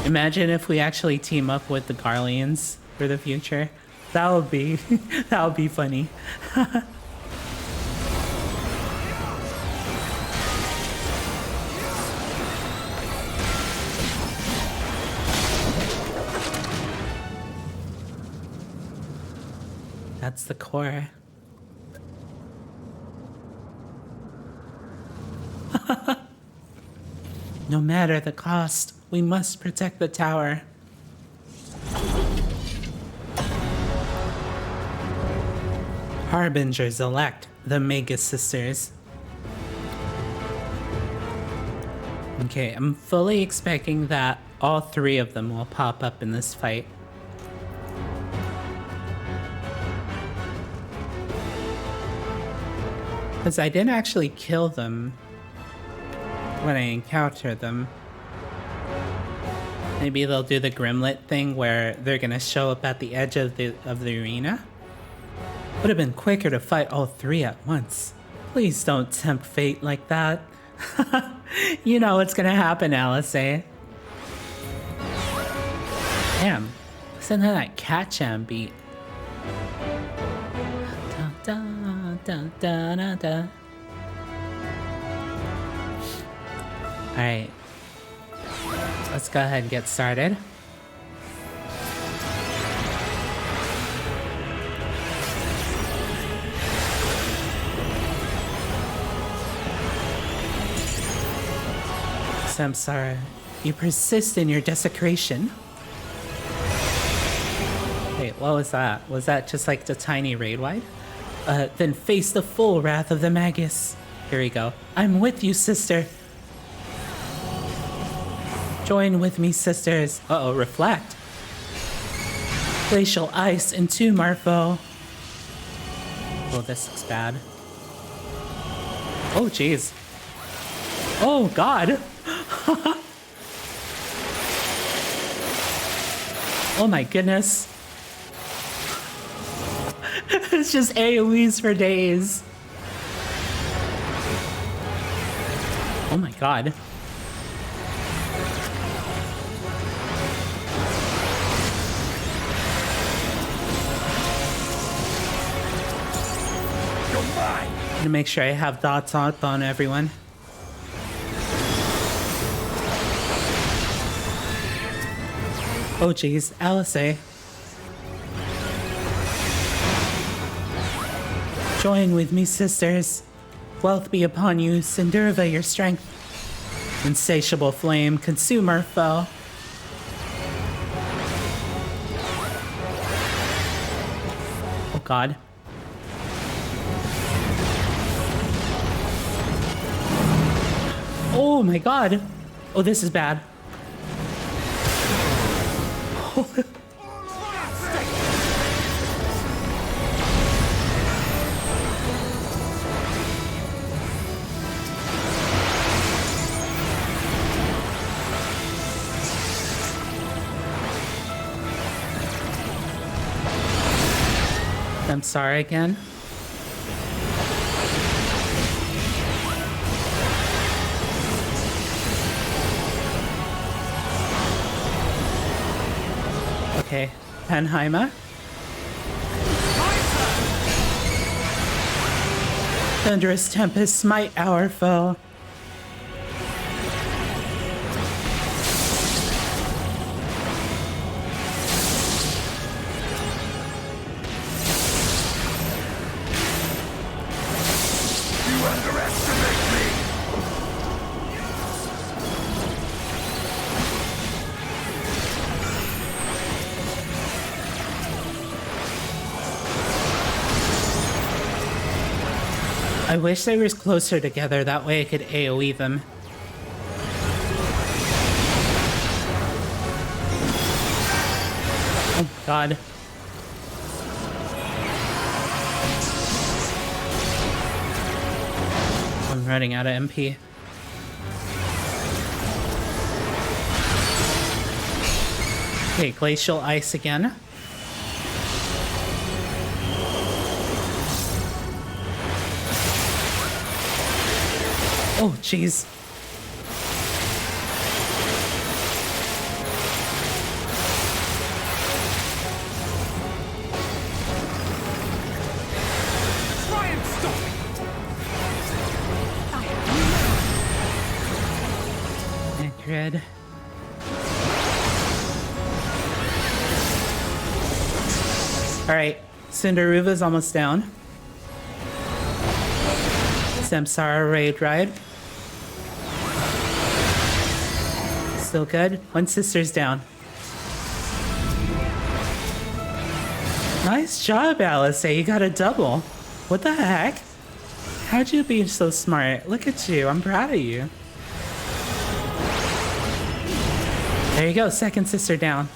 Imagine if we actually team up with the Garleans for the future. That would be that would be funny. That's the core. No matter the cost, we must protect the tower. Harbingers elect, the Mega Sisters. Okay, I'm fully expecting that all three of them will pop up in this fight. Because I didn't actually kill them when I encounter them. Maybe they'll do the Grimlet thing where they're gonna show up at the edge of the arena. Would have been quicker to fight all three at once. Please don't tempt fate like that. You know what's gonna happen, Alice, eh? Damn, listen to that cat jam beat. Da, da, da, da, da. Alright, let's go ahead and get started. Samsara, you persist in your desecration. Wait, what was that? Was that just like the tiny raid wide? Then face the full wrath of the Magus. Here we go. I'm with you, sister. Join with me, sisters. Uh-oh, reflect. Glacial ice into Marfo. Oh, this looks bad. Oh, jeez. Oh, God. Oh, my goodness. It's just AoEs for days. Oh, my God. To make sure I have dots on everyone. Oh geez, Alice. Join with me, sisters. Wealth be upon you, Sindurva your strength. Insatiable flame, consume our foe. Oh God. Oh my God. Oh, this is bad. I'm sorry again. Okay, Penheimer. Thunderous Tempest, smite our foe. I wish they were closer together, that way I could AoE them. Oh god. I'm running out of MP. Okay, Glacial Ice again. Oh, jeez. Try and stop it! Grid. Alright, Cinderuva's almost down. Samsara Raid Ride. Still good. One sister's down. Nice job, Alice. You got a double. What the heck? How'd you be so smart? Look at you. I'm proud of you. There you go. Second sister down.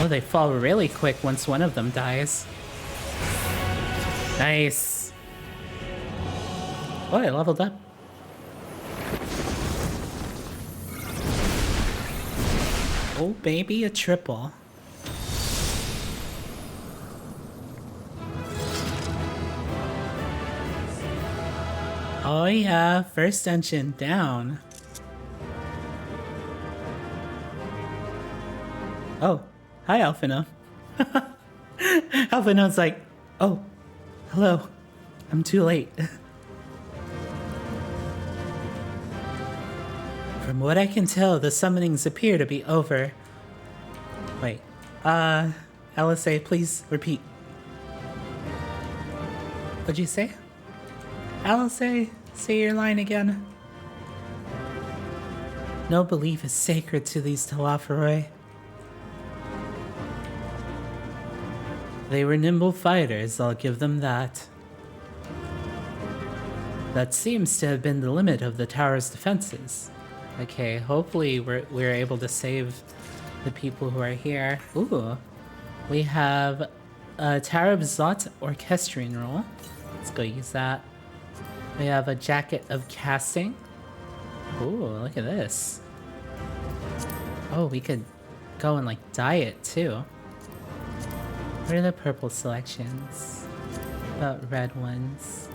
Oh, they fall really quick once one of them dies. Nice. Oh, I leveled up. Oh, baby, a triple. Oh yeah, first dungeon down. Oh, hi Alphino. Alphino's like, oh, hello, I'm too late. From what I can tell, the summonings appear to be over. Wait, LSA, please repeat. What'd you say? LSA, say your line again. No belief is sacred to these Talafaroi. They were nimble fighters, I'll give them that. That seems to have been the limit of the tower's defenses. Okay, hopefully we're able to save the people who are here. Ooh, we have a Tower of Zot Orchestrion roll. Let's go use that. We have a Jacket of Casting. Ooh, look at this. Oh, we could go and like dye it too. What are the purple selections? About red ones.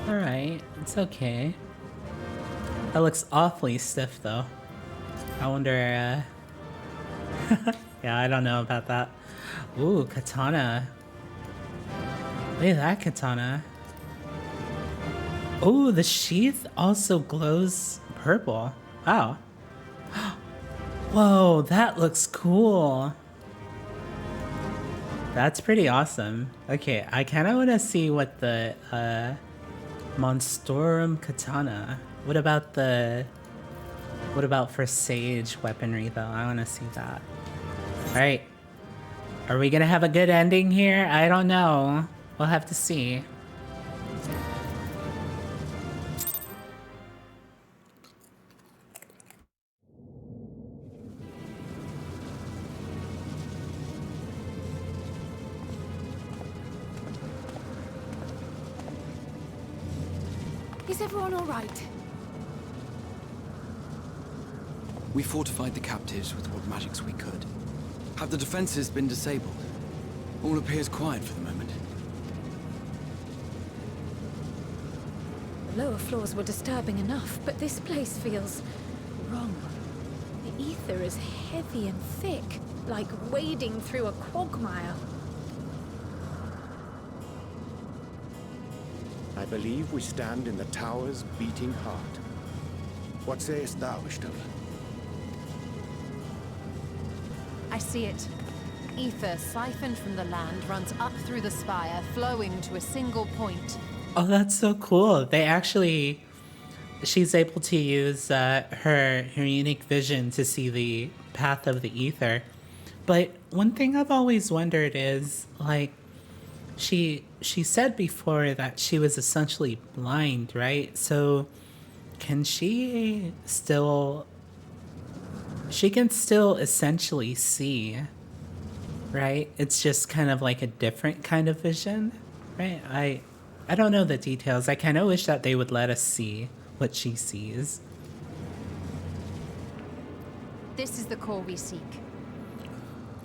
Alright, it's okay. That looks awfully stiff though. I wonder, yeah, I don't know about that. Ooh, katana. Look at that katana. Ooh, the sheath also glows purple. Wow. Whoa, that looks cool. That's pretty awesome. Okay, I kind of want to see what the Monstorum Katana. What about for Sage weaponry though? I want to see that. Alright. Are we gonna have a good ending here? I don't know. We'll have to see. Is everyone all right? We fortified the captives with what magics we could. Have the defenses been disabled? All appears quiet for the moment. The lower floors were disturbing enough, but this place feels wrong. The ether is heavy and thick, like wading through a quagmire. I believe we stand in the tower's beating heart. What sayest thou, Ishtal? I see it. Ether siphoned from the land runs up through the spire, flowing to a single point. Oh, that's so cool. She's able to use her unique vision to see the path of the ether. But one thing I've always wondered is, like, she said before that she was essentially blind, right? So can she can still essentially see, right? It's just kind of like a different kind of vision, right? I don't know the details. I kind of wish that they would let us see what she sees. This is the core we seek.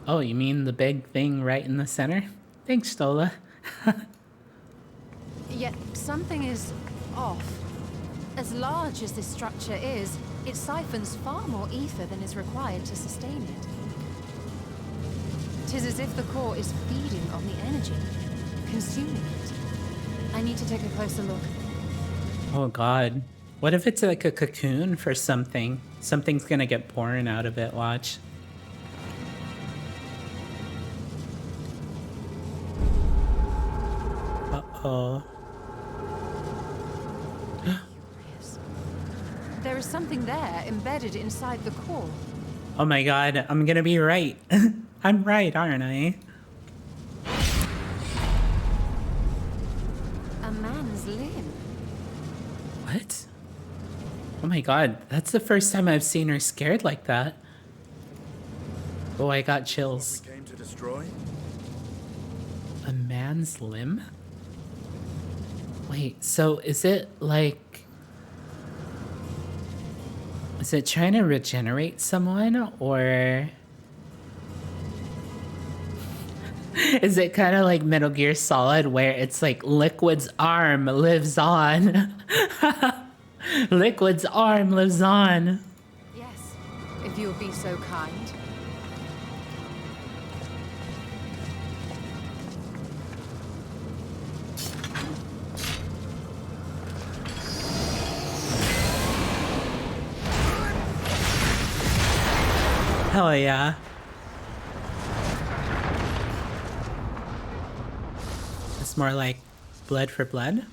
Oh, you mean the big thing right in the center? Thanks, Stola. Yet something is off. As large as this structure is, it siphons far more ether than is required to sustain it. 'Tis as if the core is feeding on the energy, consuming it. I need to take a closer look. Oh god. What if it's like a cocoon for something? Something's gonna get born out of it, watch. Uh-oh. There is something there embedded inside the core. Oh my god, I'm gonna be right. I'm right, aren't I? A man's limb. What? Oh my god, that's the first time I've seen her scared like that. Oh, I got chills. We came to destroy? A man's limb? Wait, so is it like... Is it trying to regenerate someone, or... Is it kind of like Metal Gear Solid, where it's like Liquid's arm lives on? Liquid's arm lives on. Yes, if you would be so kind. Hell yeah. It's more like blood for blood?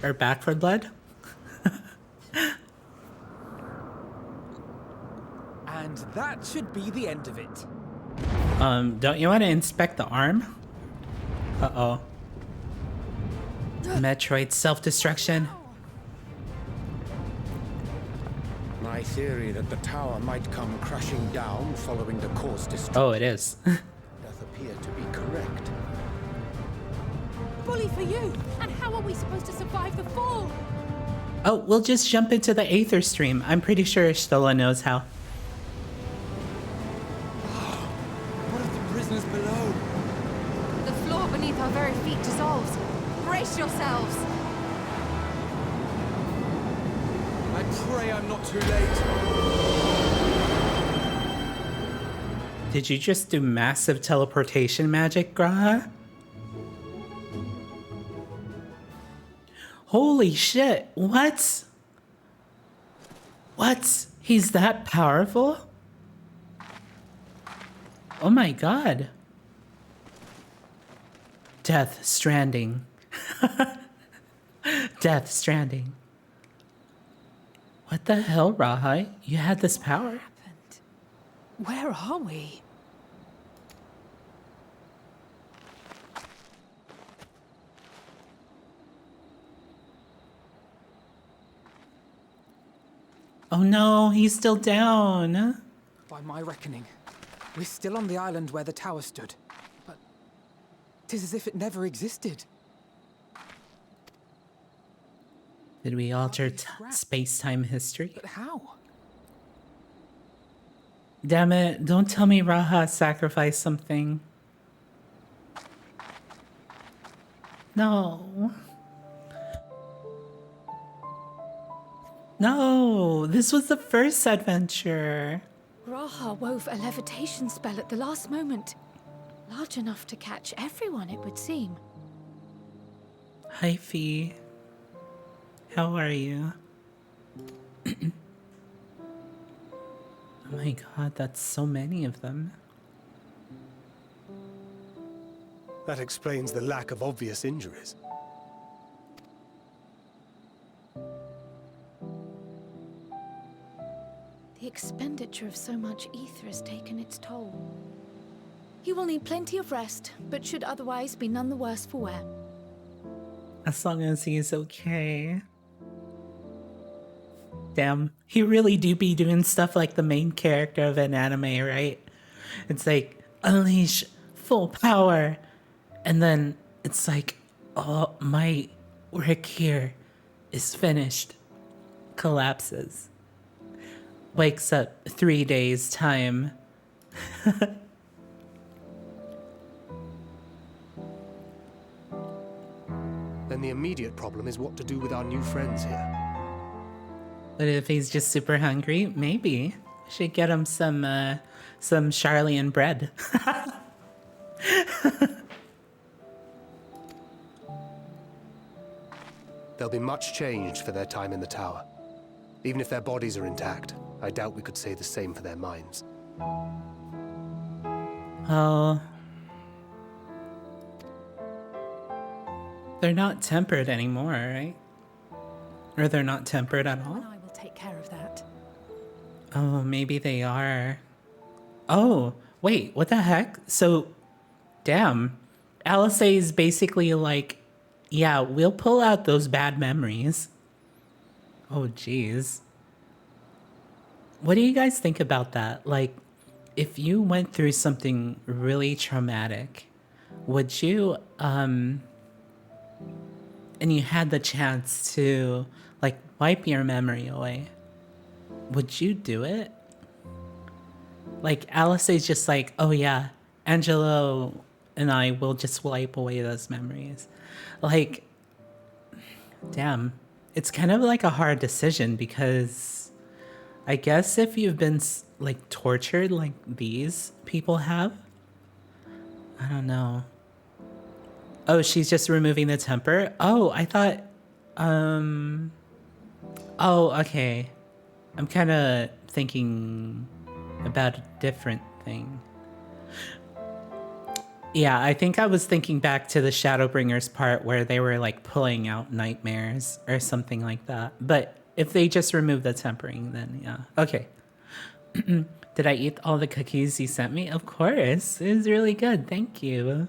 Or back for blood? And that should be the end of it. Don't you want to inspect the arm? Uh-oh. Metroid self-destruction. My theory that the tower might come crashing down following the core's destruction Oh, it is. doth appear to be correct. Bully for you! And how are we supposed to survive the fall? Oh, we'll just jump into the Aether stream. I'm pretty sure Stola knows how. What of the prisoners below? The floor beneath our very feet dissolves. Brace yourselves! I pray I'm not too late. Did you just do massive teleportation magic, Graha? Holy shit, what? What? He's that powerful? Oh my god. Death Stranding. Death Stranding. What the hell, Raha? You had this power? Where are we? Oh no, he's still down. By my reckoning, we're still on the island where the tower stood. But 'tis as if it never existed. Did we alter Scrapped. space-time history? But how? Damn it, don't tell me Raha sacrificed something. No. No, this was the first adventure. Raha wove a levitation spell at the last moment. Large enough to catch everyone, it would seem. Hi, Fee. How are you? Oh my god, that's so many of them. That explains the lack of obvious injuries. The expenditure of so much ether has taken its toll. He will need plenty of rest, but should otherwise be none the worse for wear. As long as he's okay. Damn, he really do be doing stuff like the main character of an anime, right? It's like, unleash full power. And then it's like, oh, my work here is finished. Collapses. Wakes up 3 days time. Then the immediate problem is what to do with our new friends here. But if he's just super hungry, maybe. Should get him some Charlian bread. They'll be much changed for their time in the tower. Even if their bodies are intact, I doubt we could say the same for their minds. Oh. They're not tempered anymore, right? Or they're not tempered at all? I will take care of that. Oh, maybe they are. Oh, wait, what the heck? So, damn. Alice is basically like, yeah, we'll pull out those bad memories. Oh, jeez. What do you guys think about that? Like, if you went through something really traumatic, would you, and you had the chance to, like, wipe your memory away, would you do it? Like, Alice is just like, oh yeah, Angelo and I will just wipe away those memories. Like, damn. It's kind of like a hard decision because I guess if you've been, like, tortured like these people have, I don't know. Oh, she's just removing the temper? Oh, I thought, oh, okay. I'm kind of thinking about a different thing. Yeah, I think I was thinking back to the Shadowbringers part where they were like pulling out nightmares or something like that. But if they just remove the tempering, then yeah. Okay. Did I eat all the cookies you sent me? Of course. It was really good. Thank you.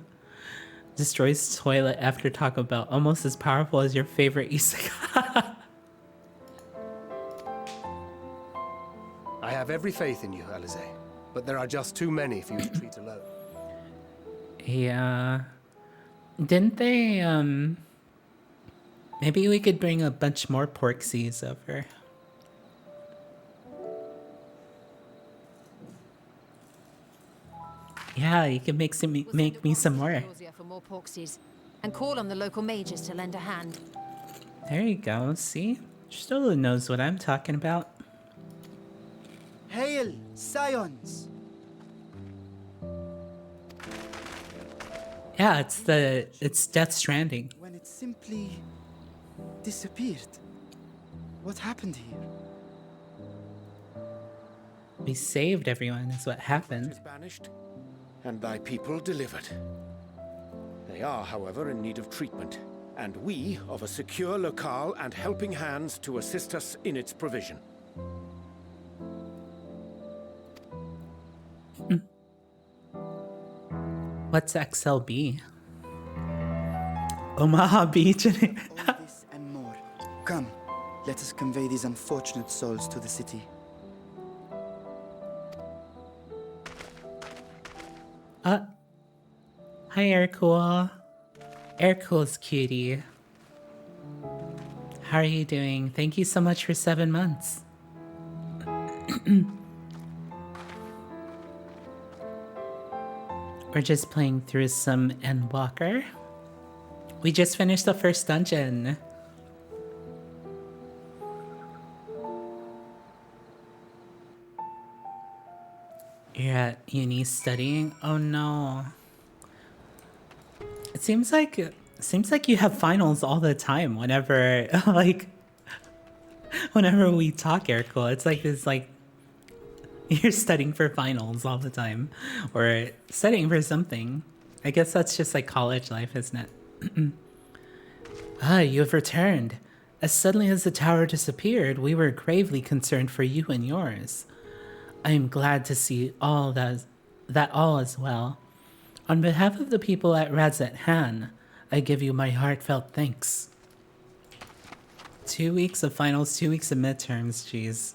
Destroys toilet after Taco Bell. Almost as powerful as your favorite isekai. I have every faith in you, Alize, but there are just too many for you to treat alone. Yeah. Didn't they, maybe we could bring a bunch more porksies over. Yeah, you can make me some more. Eorzea for more porksies, and call on the local mages to lend a hand. There you go, see? Stola knows what I'm talking about. Hail, scions! Yeah, it's Death Stranding. When it simply disappeared. What happened here? We saved everyone, is what happened. Is banished, and thy people delivered. They are, however, in need of treatment, and we of a secure locale and helping hands to assist us in its provision. What's XLB? Omaha Beach. All this and more. Come, let us convey these unfortunate souls to the city. Hi, Aircool. Aircool's cutie. How are you doing? Thank you so much for 7 months. We're just playing through some Endwalker. We just finished the first dungeon. You're at uni studying? Oh no. It seems like you have finals all the time whenever whenever we talk, Erico. It's like you're studying for finals all the time or studying for something. I guess that's just like college life, isn't it? Ah, you have returned. As suddenly as the tower disappeared, we were gravely concerned for you and yours. I am glad to see all that all is well. On behalf of the people at Radzat Han, I give you my heartfelt thanks. 2 weeks of finals, 2 weeks of midterms, jeez.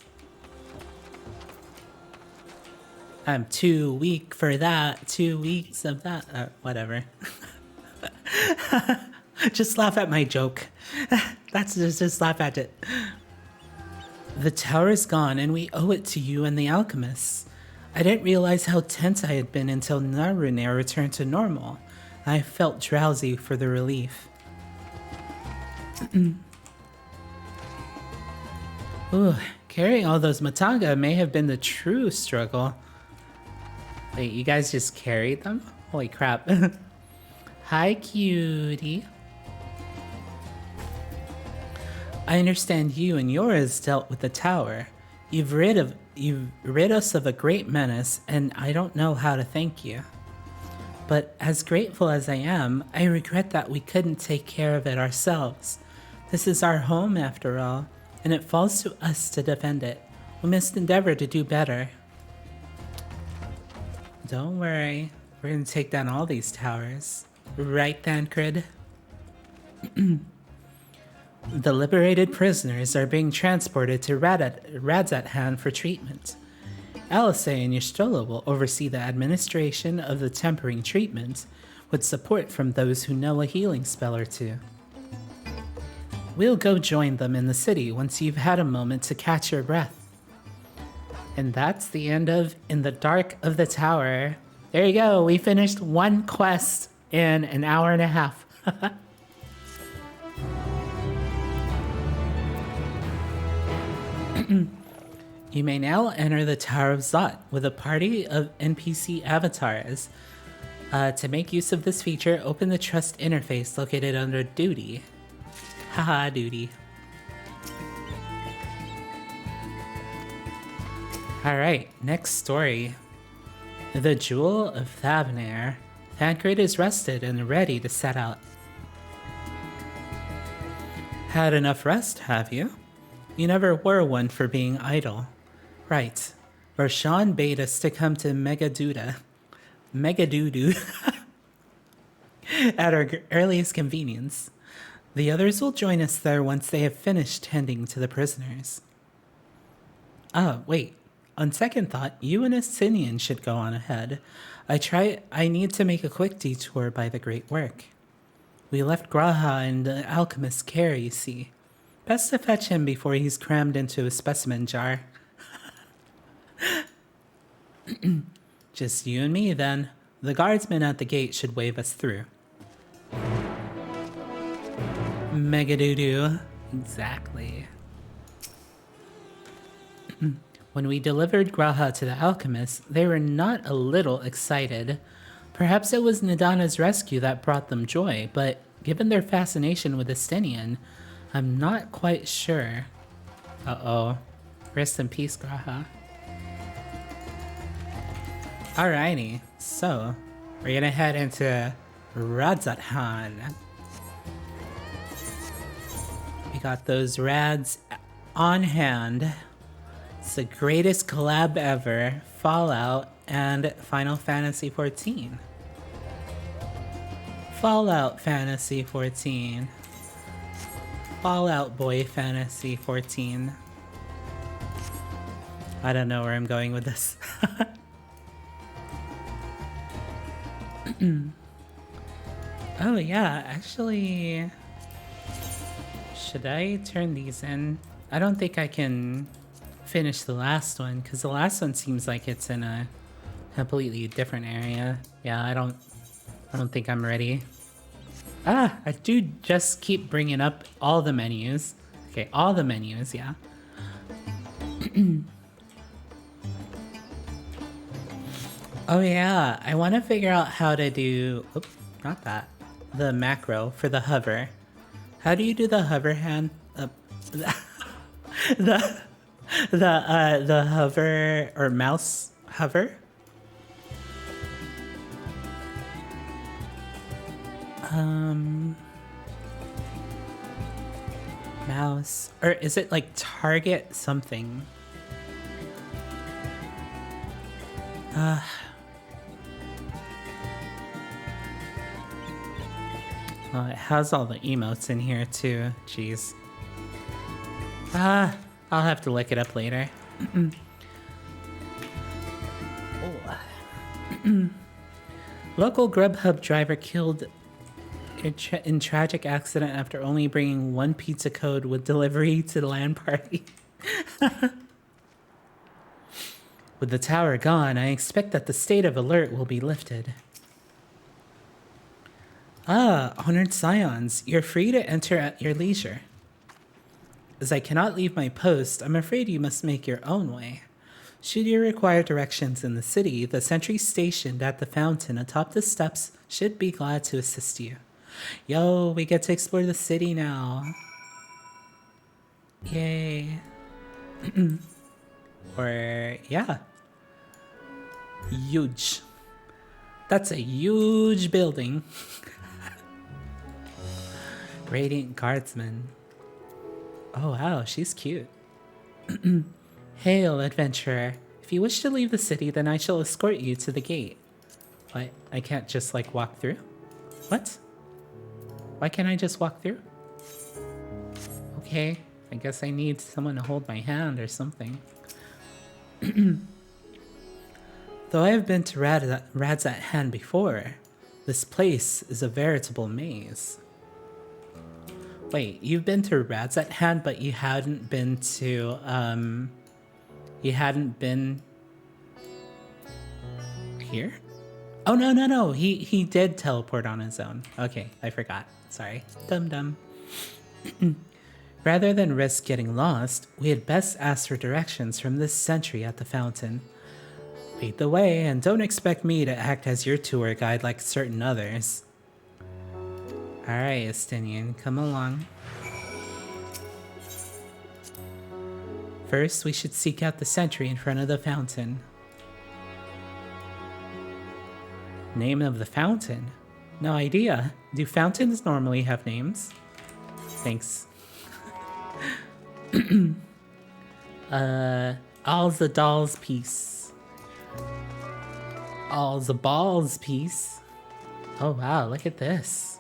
I'm too weak for that, 2 weeks of that, whatever. Just laugh at my joke. That's just laugh at it. The tower is gone and we owe it to you and the alchemists. I didn't realize how tense I had been until Thavnair returned to normal. I felt drowsy for the relief. Ooh, carrying all those matanga may have been the true struggle. Wait, you guys just carried them? Holy crap. Hi, cutie. I understand you and yours dealt with the tower. You've rid us of a great menace, and I don't know how to thank you. But as grateful as I am, I regret that we couldn't take care of it ourselves. This is our home after all, and it falls to us to defend it. We must endeavor to do better. Don't worry, we're gonna take down all these towers. Right, Thancred? The liberated prisoners are being transported to Radzat Han for treatment. Alice and Yashtola will oversee the administration of the tempering treatment, with support from those who know a healing spell or two. We'll go join them in the city once you've had a moment to catch your breath. And that's the end of In the Dark of the Tower. There you go, we finished one quest in an hour and a half. You may now enter the Tower of Zot with a party of NPC avatars. To make use of this feature, open the Trust interface located under Duty. Haha, Duty. Alright, next story. The Jewel of Thavnair. Thancred is rested and ready to set out. Had enough rest, have you? You never were one for being idle. Right. Roshan bade us to come to Megadudu at our earliest convenience. The others will join us there once they have finished tending to the prisoners. Ah, wait. On second thought, you and Asinian should go on ahead. I need to make a quick detour by the great work. We left Graha in the alchemist's care, you see. Best to fetch him before he's crammed into a specimen jar. Just you and me, then. The guardsmen at the gate should wave us through. Megadudu. Exactly. When we delivered Graha to the alchemists, they were not a little excited. Perhaps it was Nidana's rescue that brought them joy, but given their fascination with Estinian, I'm not quite sure. Uh-oh. Rest in peace, Graha. Alrighty, so we're gonna head into Radzat Han. We got those rads on hand. It's the greatest collab ever. Fallout and Final Fantasy XIV. Fallout Fantasy XIV. Fallout Boy Fantasy XIV. I don't know where I'm going with this. Oh yeah, actually... Should I turn these in? I don't think I can finish the last one because the last one seems like it's in a completely different area. Yeah, I don't think I'm ready. Ah, I do just keep bringing up all the menus. Okay, all the menus, yeah. Oh yeah, I want to figure out how to do, oops, not that, the macro for the hover. How do you do the hover hand? The hover or mouse hover? Mouse, or is it like target something? Well, it has all the emotes in here too. Jeez. I'll have to look it up later. Local Grubhub driver killed in tragic accident after only bringing one pizza code with delivery to the LAN party. With the tower gone, I expect that the state of alert will be lifted. Ah, honored scions, you're free to enter at your leisure. As I cannot leave my post, I'm afraid you must make your own way. Should you require directions in the city, the sentry stationed at the fountain atop the steps should be glad to assist you. Yo, we get to explore the city now. Yay. Or, yeah. Huge. That's a huge building. Radiant Guardsman. Oh wow, she's cute. Hail, adventurer. If you wish to leave the city, then I shall escort you to the gate. What? I can't just like walk through? What? Why can't I just walk through? Okay, I guess I need someone to hold my hand or something. Though I have been to Radzat Hand before, this place is a veritable maze. Wait, you've been to Radzat Hand, but you hadn't been to, you hadn't been here? Oh, no, he did teleport on his own. Okay, I forgot. Sorry. Dum-dum. Rather than risk getting lost, we had best ask for directions from this sentry at the fountain. Lead the way, and don't expect me to act as your tour guide like certain others. Alright, Estinian, come along. First, we should seek out the sentry in front of the fountain. Name of the fountain? No idea. Do fountains normally have names? Thanks. All's the doll's piece. All's the ball's piece. Oh wow, look at this.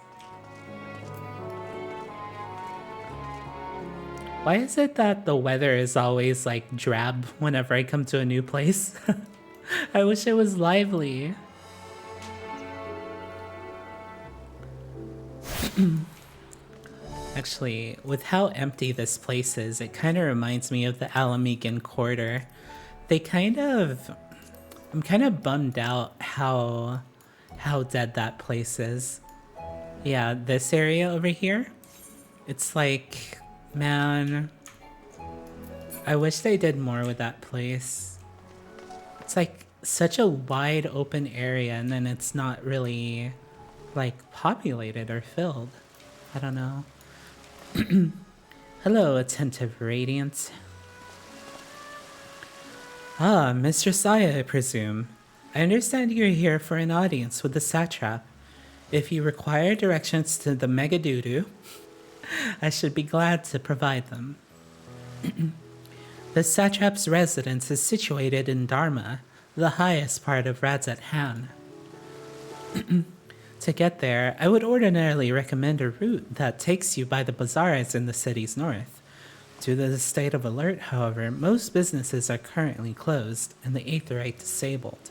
Why is it that the weather is always like drab whenever I come to a new place? I wish it was lively. Actually, with how empty this place is, it kind of reminds me of the Alamegan Quarter. I'm kind of bummed out how dead that place is. Yeah, this area over here, it's like, man, I wish they did more with that place. It's like such a wide open area, and then it's not really like populated or filled. I don't know. Hello, attentive Radiant. Ah, Mr. Saya, I presume. I understand you're here for an audience with the satrap. If you require directions to the Megadoodoo, I should be glad to provide them. The satrap's residence is situated in Dharma, the highest part of Radzat Han. To get there, I would ordinarily recommend a route that takes you by the bazaars in the city's north. Due to the state of alert, however, most businesses are currently closed and the Aetherite disabled.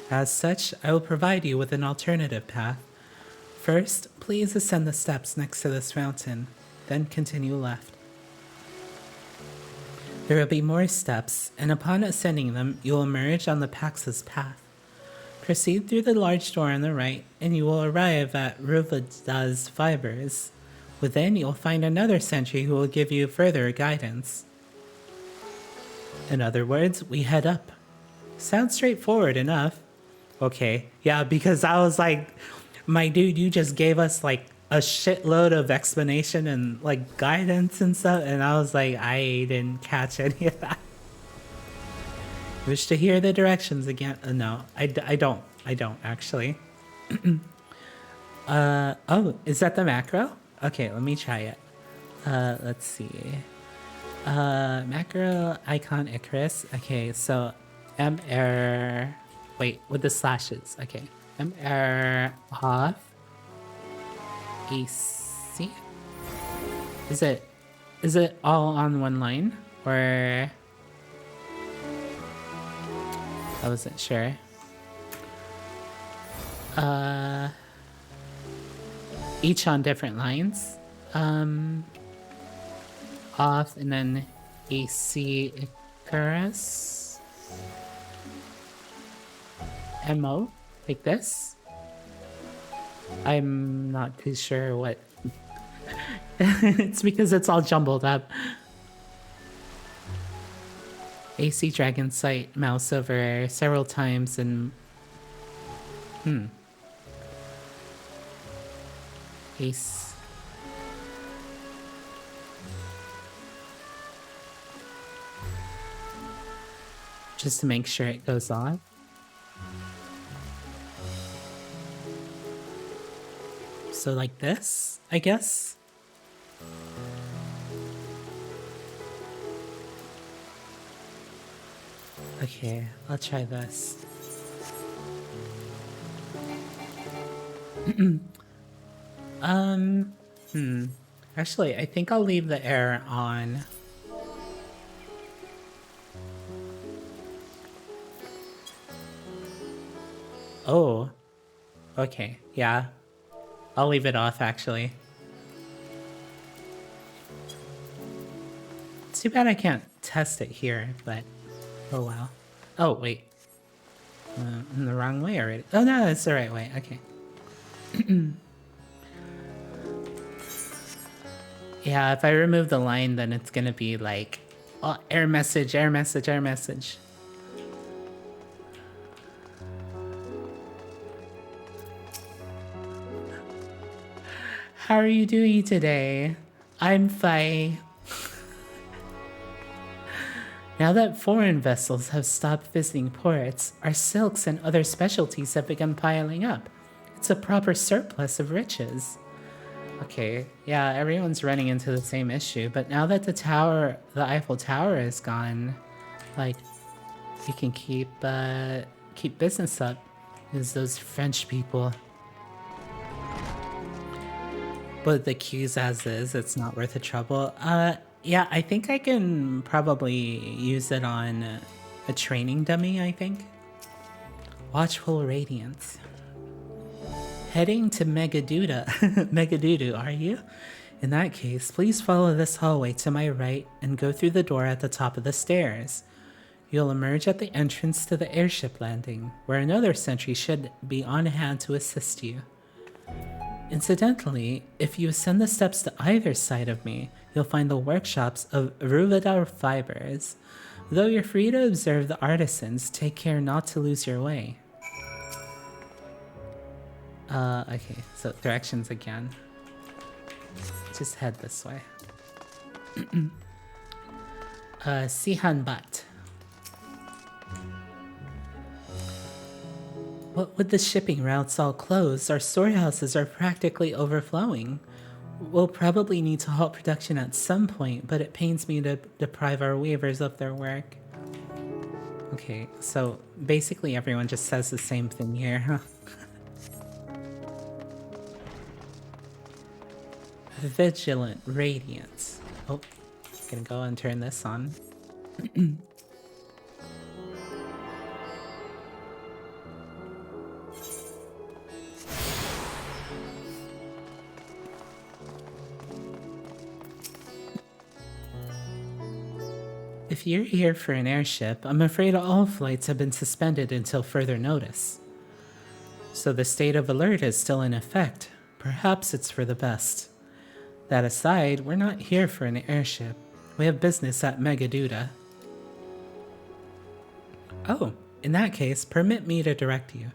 As such, I will provide you with an alternative path. First, please ascend the steps next to this fountain. then continue left. There will be more steps, and upon ascending them, you will emerge on the Pax's path. Proceed through the large door on the right, and you will arrive at Ruvada's Fibers. Within, you'll find another sentry who will give you further guidance. In other words, we head up. Sounds straightforward enough. Okay, yeah, because I was like, my dude, you just gave us like a shitload of explanation and like guidance and stuff, and I was like, I didn't catch any of that. Wish to hear the directions again? No, I don't actually. Oh, is that the macro? Okay, let me try it. Let's see. Macro icon Icarus. Okay, so MR. Wait, with the slashes. Okay, MR off. AC. Is it all on one line, or? I wasn't sure. Each on different lines. Off and then AC Icarus. MO, like this. I'm not too sure what. It's because it's all jumbled up. AC Dragon Sight, mouse over several times and... Ace... Just to make sure it goes on. So like this, I guess? Okay, I'll try this. Actually, I think I'll leave the air on. Oh. Okay, yeah. I'll leave it off, actually. Too bad I can't test it here, but... Oh, wow. Oh, wait. In the wrong way already. Oh, no, it's the right way. Okay. Yeah, if I remove the line, then it's gonna be like... Oh, error message, error message, error message. How are you doing today? I'm fine. Now that foreign vessels have stopped visiting ports, our silks and other specialties have begun piling up. It's a proper surplus of riches. Okay, yeah, everyone's running into the same issue, but now that the Eiffel Tower is gone, like, you can keep business up. Is those French people. But the queues as is, it's not worth the trouble. Yeah, I think I can probably use it on a training dummy, I think. Watchful Radiance. Heading to Megaduda. Megadudu, are you? In that case, please follow this hallway to my right and go through the door at the top of the stairs. You'll emerge at the entrance to the airship landing, where another sentry should be on hand to assist you. Incidentally, if you ascend the steps to either side of me, you'll find the workshops of Ruvadar Fibers. Though you're free to observe the artisans, take care not to lose your way. Okay, so directions again. Just head this way. Sihanbat. What with the shipping routes all closed, our storehouses are practically overflowing. We'll probably need to halt production at some point, but it pains me to deprive our weavers of their work. Okay, so basically everyone just says the same thing here, huh? Vigilant Radiance. Oh, gonna go and turn this on. If you're here for an airship, I'm afraid all flights have been suspended until further notice. So the state of alert is still in effect. Perhaps it's for the best. That aside, we're not here for an airship. We have business at Megaduda. Oh, in that case, permit me to direct you.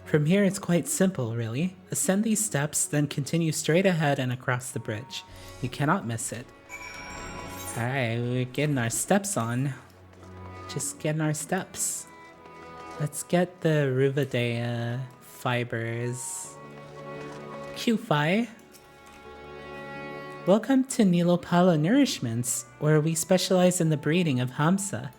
From here it's quite simple, really. Ascend these steps, then continue straight ahead and across the bridge. You cannot miss it. Alright, we're getting our steps on. Just getting our steps. Let's get the Ruvadea fibers. Q-Fi. Welcome to Nilopala Nourishments, where we specialize in the breeding of Hamsa,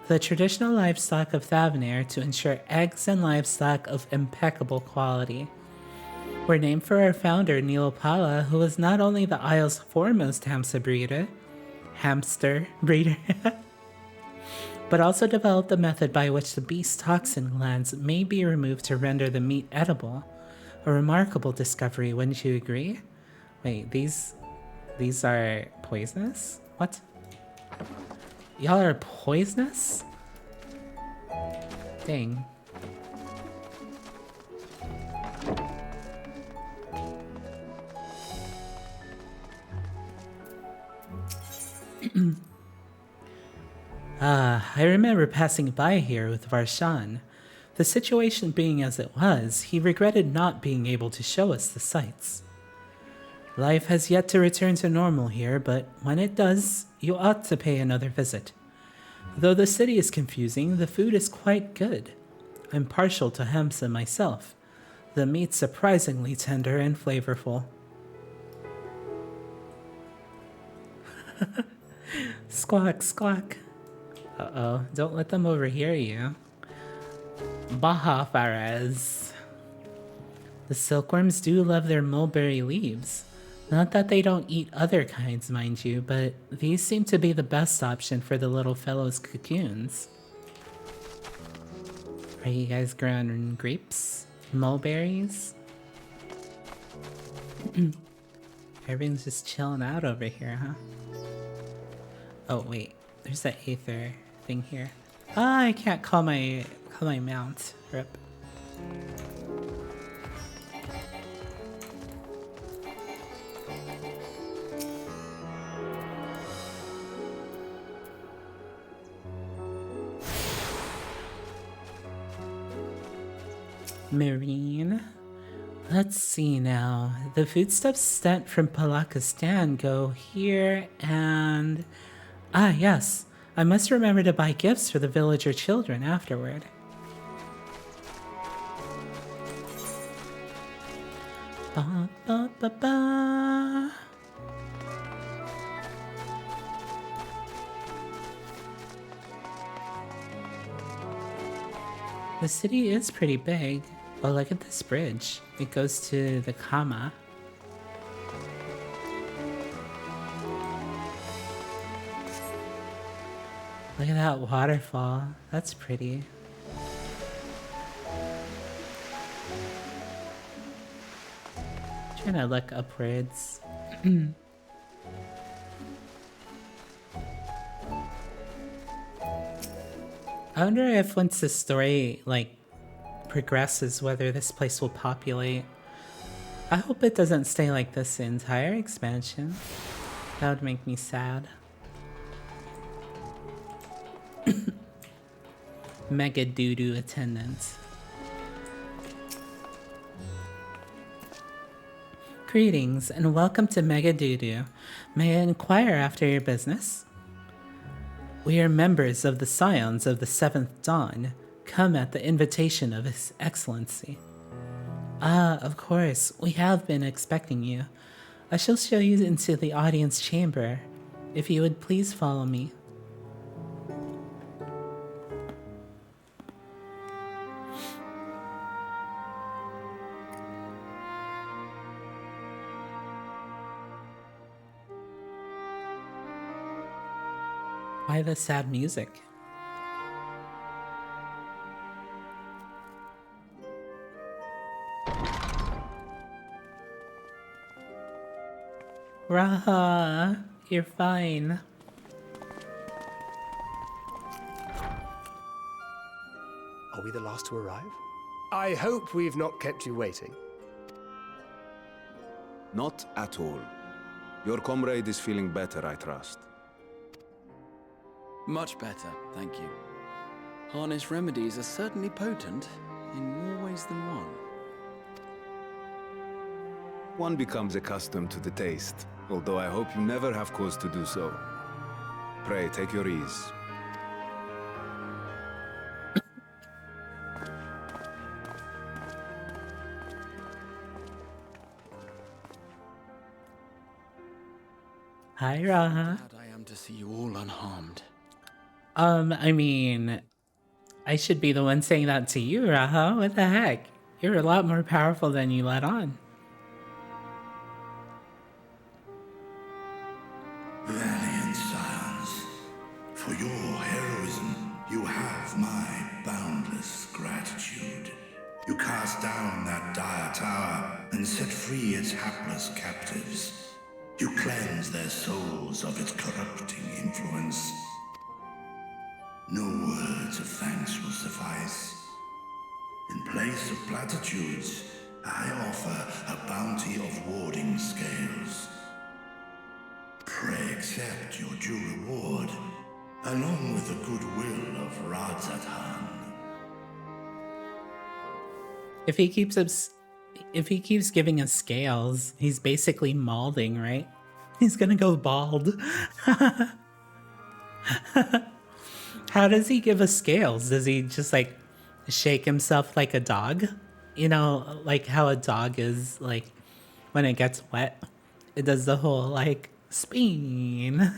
the traditional livestock of Thavnair, to ensure eggs and livestock of impeccable quality. We're named for our founder, Nilopala, who was not only the Isle's foremost hamster breeder, but also developed the method by which the beast's toxin glands may be removed to render the meat edible. A remarkable discovery, wouldn't you agree? Wait, these are poisonous? What? Y'all are poisonous? Dang. I remember passing by here with Varshan. The situation being as it was, he regretted not being able to show us the sights. Life has yet to return to normal here, but when it does, you ought to pay another visit. Though the city is confusing, the food is quite good. I'm partial to Hamsa myself. The meat's surprisingly tender and flavorful. Squawk, squawk. Uh-oh, don't let them overhear you. Baha Faraz. The silkworms do love their mulberry leaves. Not that they don't eat other kinds, mind you, but these seem to be the best option for the little fellow's cocoons. Are you guys growing grapes? Mulberries? Everything's just chilling out over here, huh? Oh wait, there's that Aether thing here. Ah, I can't call my mount. Rip. Marine. Let's see now. The foodstuffs sent from Palakistan go here and... Ah, yes. I must remember to buy gifts for the villager children afterward. Ba, ba, ba, ba. The city is pretty big. Oh, look at this bridge. It goes to the Kama. Look at that waterfall. That's pretty. Trying to look upwards. I wonder if once the story, like, progresses, whether this place will populate. I hope it doesn't stay like this the entire expansion. That would make me sad. Mega doo-doo attendant. Greetings and welcome to Mega Doo-doo. May I inquire after your business? We are members of the Scions of the Seventh Dawn, come at the invitation of His Excellency. Ah, of course, we have been expecting you. I shall show you into the audience chamber. If you would please follow me. Why the sad music? Raha, you're fine. Are we the last to arrive? I hope we've not kept you waiting. Not at all. Your comrade is feeling better, I trust. Much better, thank you. Harness remedies are certainly potent, in more ways than one. One becomes accustomed to the taste, although I hope you never have cause to do so. Pray, take your ease. Hi, Raha. Glad I am to see you all unharmed. I mean, I should be the one saying that to you, Raha. What the heck? You're a lot more powerful than you let on. Valiant scions, for your heroism, you have my boundless gratitude. You cast down that dire tower and set free its hapless captives. You cleanse their souls of its corrupting influence. No words of thanks will suffice. In place of platitudes, I offer a bounty of warding scales. Pray accept your due reward, along with the goodwill of Radzatan. If he keeps giving us scales, he's basically malding, right? He's gonna go bald. How does he give us scales? Does he just like shake himself like a dog? You know, like how a dog is like when it gets wet, it does the whole like spin.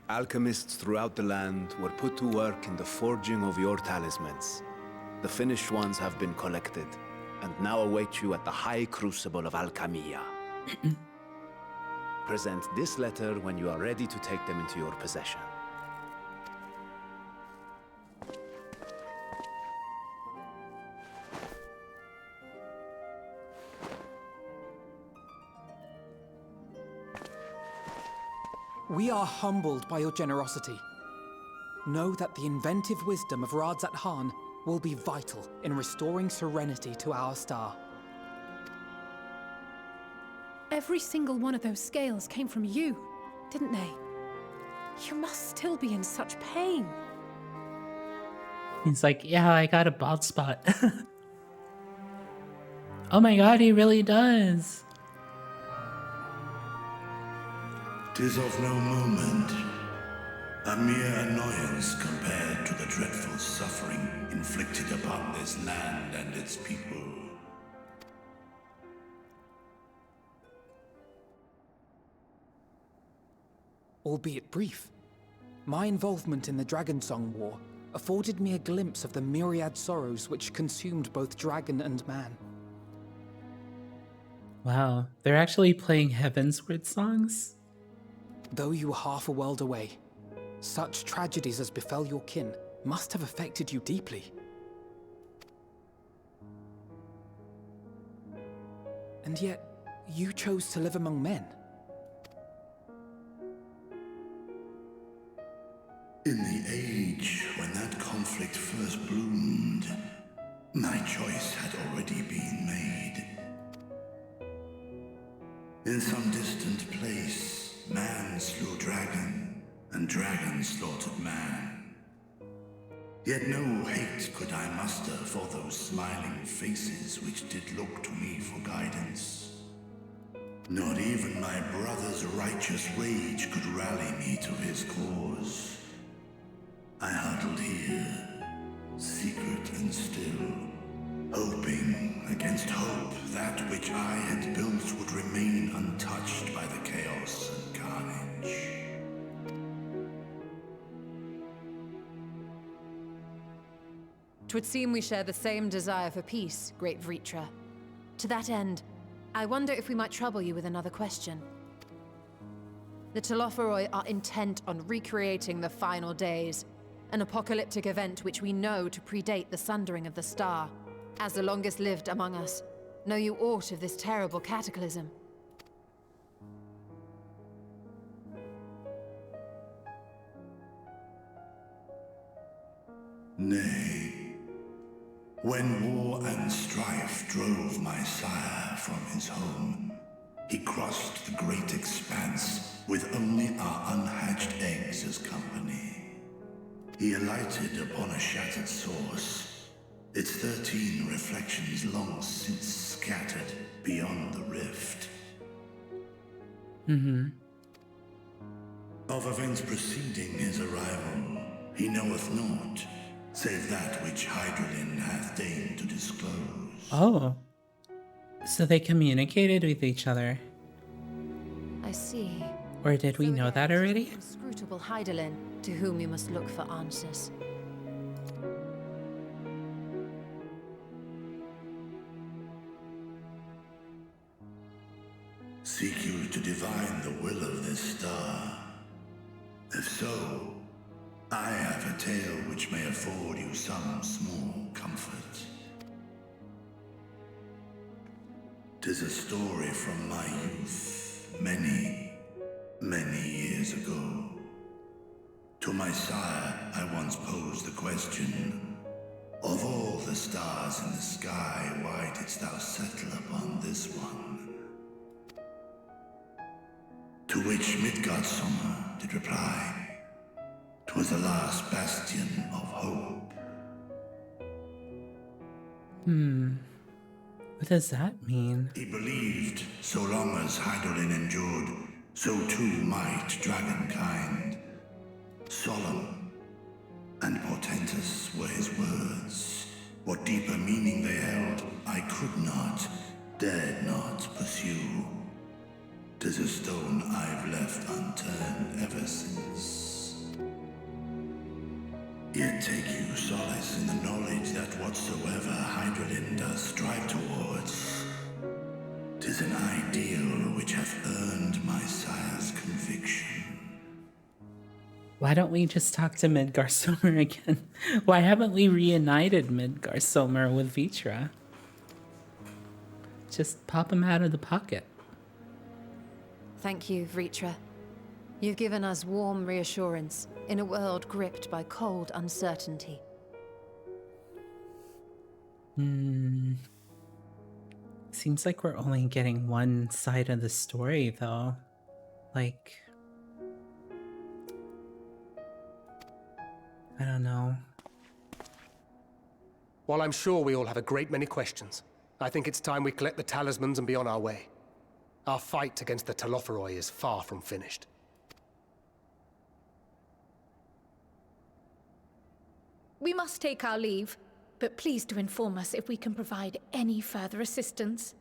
Alchemists throughout the land were put to work in the forging of your talismans. The finished ones have been collected, and now await you at the High Crucible of Alchemia. Present this letter when you are ready to take them into your possession. We are humbled by your generosity. Know that the inventive wisdom of Radzatan will be vital in restoring serenity to our star. Every single one of those scales came from you, didn't they? You must still be in such pain. He's like, yeah, I got a bald spot. Oh my god, he really does. 'Tis of no moment, a mere annoyance compared to the dreadful suffering inflicted upon this land and its people. Albeit brief, my involvement in the Dragonsong War afforded me a glimpse of the myriad sorrows which consumed both dragon and man. Wow, they're actually playing Heavensward songs? Though you were half a world away, such tragedies as befell your kin must have affected you deeply. And yet, you chose to live among men. In the age when that conflict first bloomed, my choice had already been made. In some distant place, man slew dragon, and dragon slaughtered man. Yet no hate could I muster for those smiling faces which did look to me for guidance. Not even my brother's righteous rage could rally me to his cause. I huddled here, secret and still, hoping against hope that which I had built would remain untouched by the chaos and carnage. Twould seem we share the same desire for peace, great Vritra. To that end, I wonder if we might trouble you with another question. The Telophoroi are intent on recreating the final days, an apocalyptic event which we know to predate the sundering of the star. As the longest lived among us, know you aught of this terrible cataclysm? Nay. When war and strife drove my sire from his home, he crossed the great expanse with only our unhatched eggs as company. He alighted upon a shattered source, its 13 reflections long since scattered beyond the rift. Of events preceding his arrival, he knoweth naught, save that which Hydralin hath deigned to disclose. Oh. So they communicated with each other. I see. Or did we So know it that is already? the inscrutable Hydaelyn to whom you must look for answers. Seek you to divine the will of this star? If so, I have a tale which may afford you some small comfort. 'Tis a story from my youth, many, many years ago. To my sire, I once posed the question, of all the stars in the sky, why didst thou settle upon this one? To which Midgardsummer did reply, 'twas the last bastion of hope. What does that mean? He believed so long as Hydaelyn endured, so too might dragonkind. Solemn and portentous were his words. What deeper meaning they held, I could not, dared not pursue. 'Tis a stone I've left unturned ever since. Yet take you solace in the knowledge that whatsoever Hydralyn does strive towards, 'tis an ideal which hath earned my sire's conviction. Why don't we just talk to Midgardsummer again? Why haven't we reunited Midgardsummer with Vitra? Just pop him out of the pocket. Thank you, Vritra. You've given us warm reassurance in a world gripped by cold uncertainty. Seems like we're only getting one side of the story, though. Like, I don't know. While I'm sure we all have a great many questions, I think it's time we collect the talismans and be on our way. Our fight against the Telophoroi is far from finished. We must take our leave, but please do inform us if we can provide any further assistance.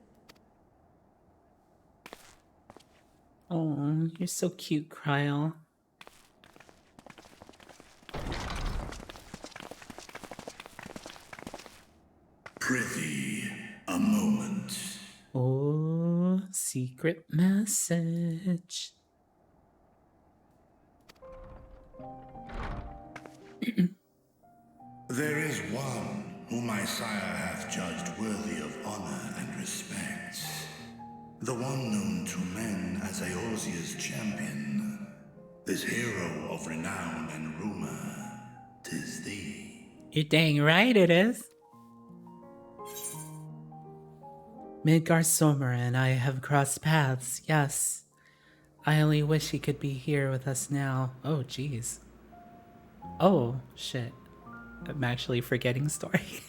Oh, you're so cute, Kryl. Prithee, a moment. Oh, secret message. There is one whom my sire hath judged worthy of honor and respect. The one known to men as Eorzeans' champion. This hero of renown and rumor, 'tis thee. You're dang right it is. Midgardsummer and I have crossed paths, yes. I only wish he could be here with us now. Oh, jeez. Oh, shit. I'm actually forgetting story.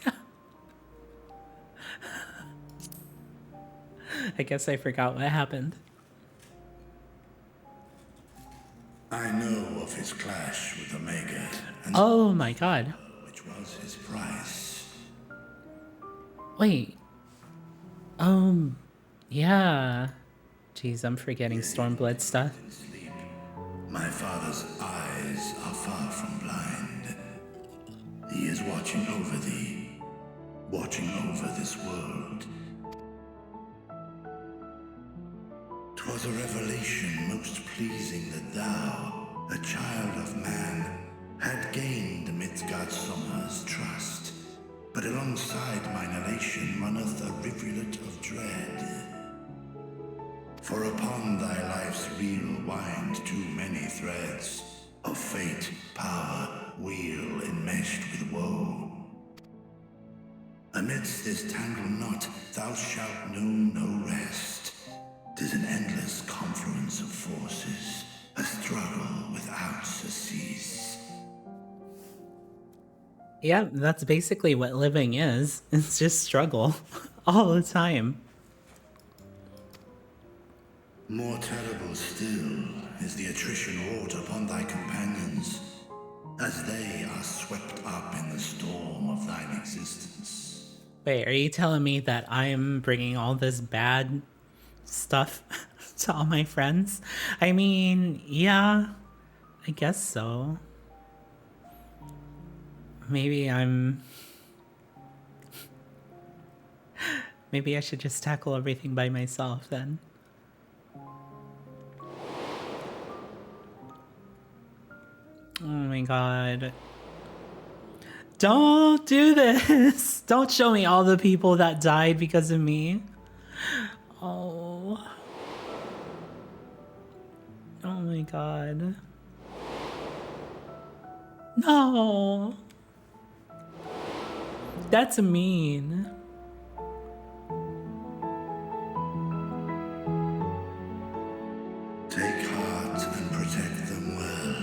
I guess I forgot what happened. I know of his clash with Omega, and Oh my god. which was his price. Wait. Yeah. Jeez, I'm forgetting Stormblood stuff. In sleep, my father's eyes are far from blind. He is watching over thee, watching over this world. 'Twas a revelation most pleasing that thou, a child of man, had gained Midgardsummer's trust. But alongside mine elation runneth a rivulet of dread. For upon thy life's reel wind too many threads, of fate, power, weal enmeshed with woe. Amidst this tangled knot, thou shalt know no rest. 'Tis an endless confluence of forces, a struggle without surcease. Yeah, that's basically what living is. It's just struggle all the time. More terrible still is the attrition wrought upon thy companions, as they are swept up in the storm of thine existence. Wait, are you telling me that I'm bringing all this bad stuff to all my friends? I mean, yeah, I guess so. Maybe maybe I should just tackle everything by myself then. Oh my god. Don't do this! Don't show me all the people that died because of me. Oh. Oh my god. No! That's mean. Take heart and protect them well.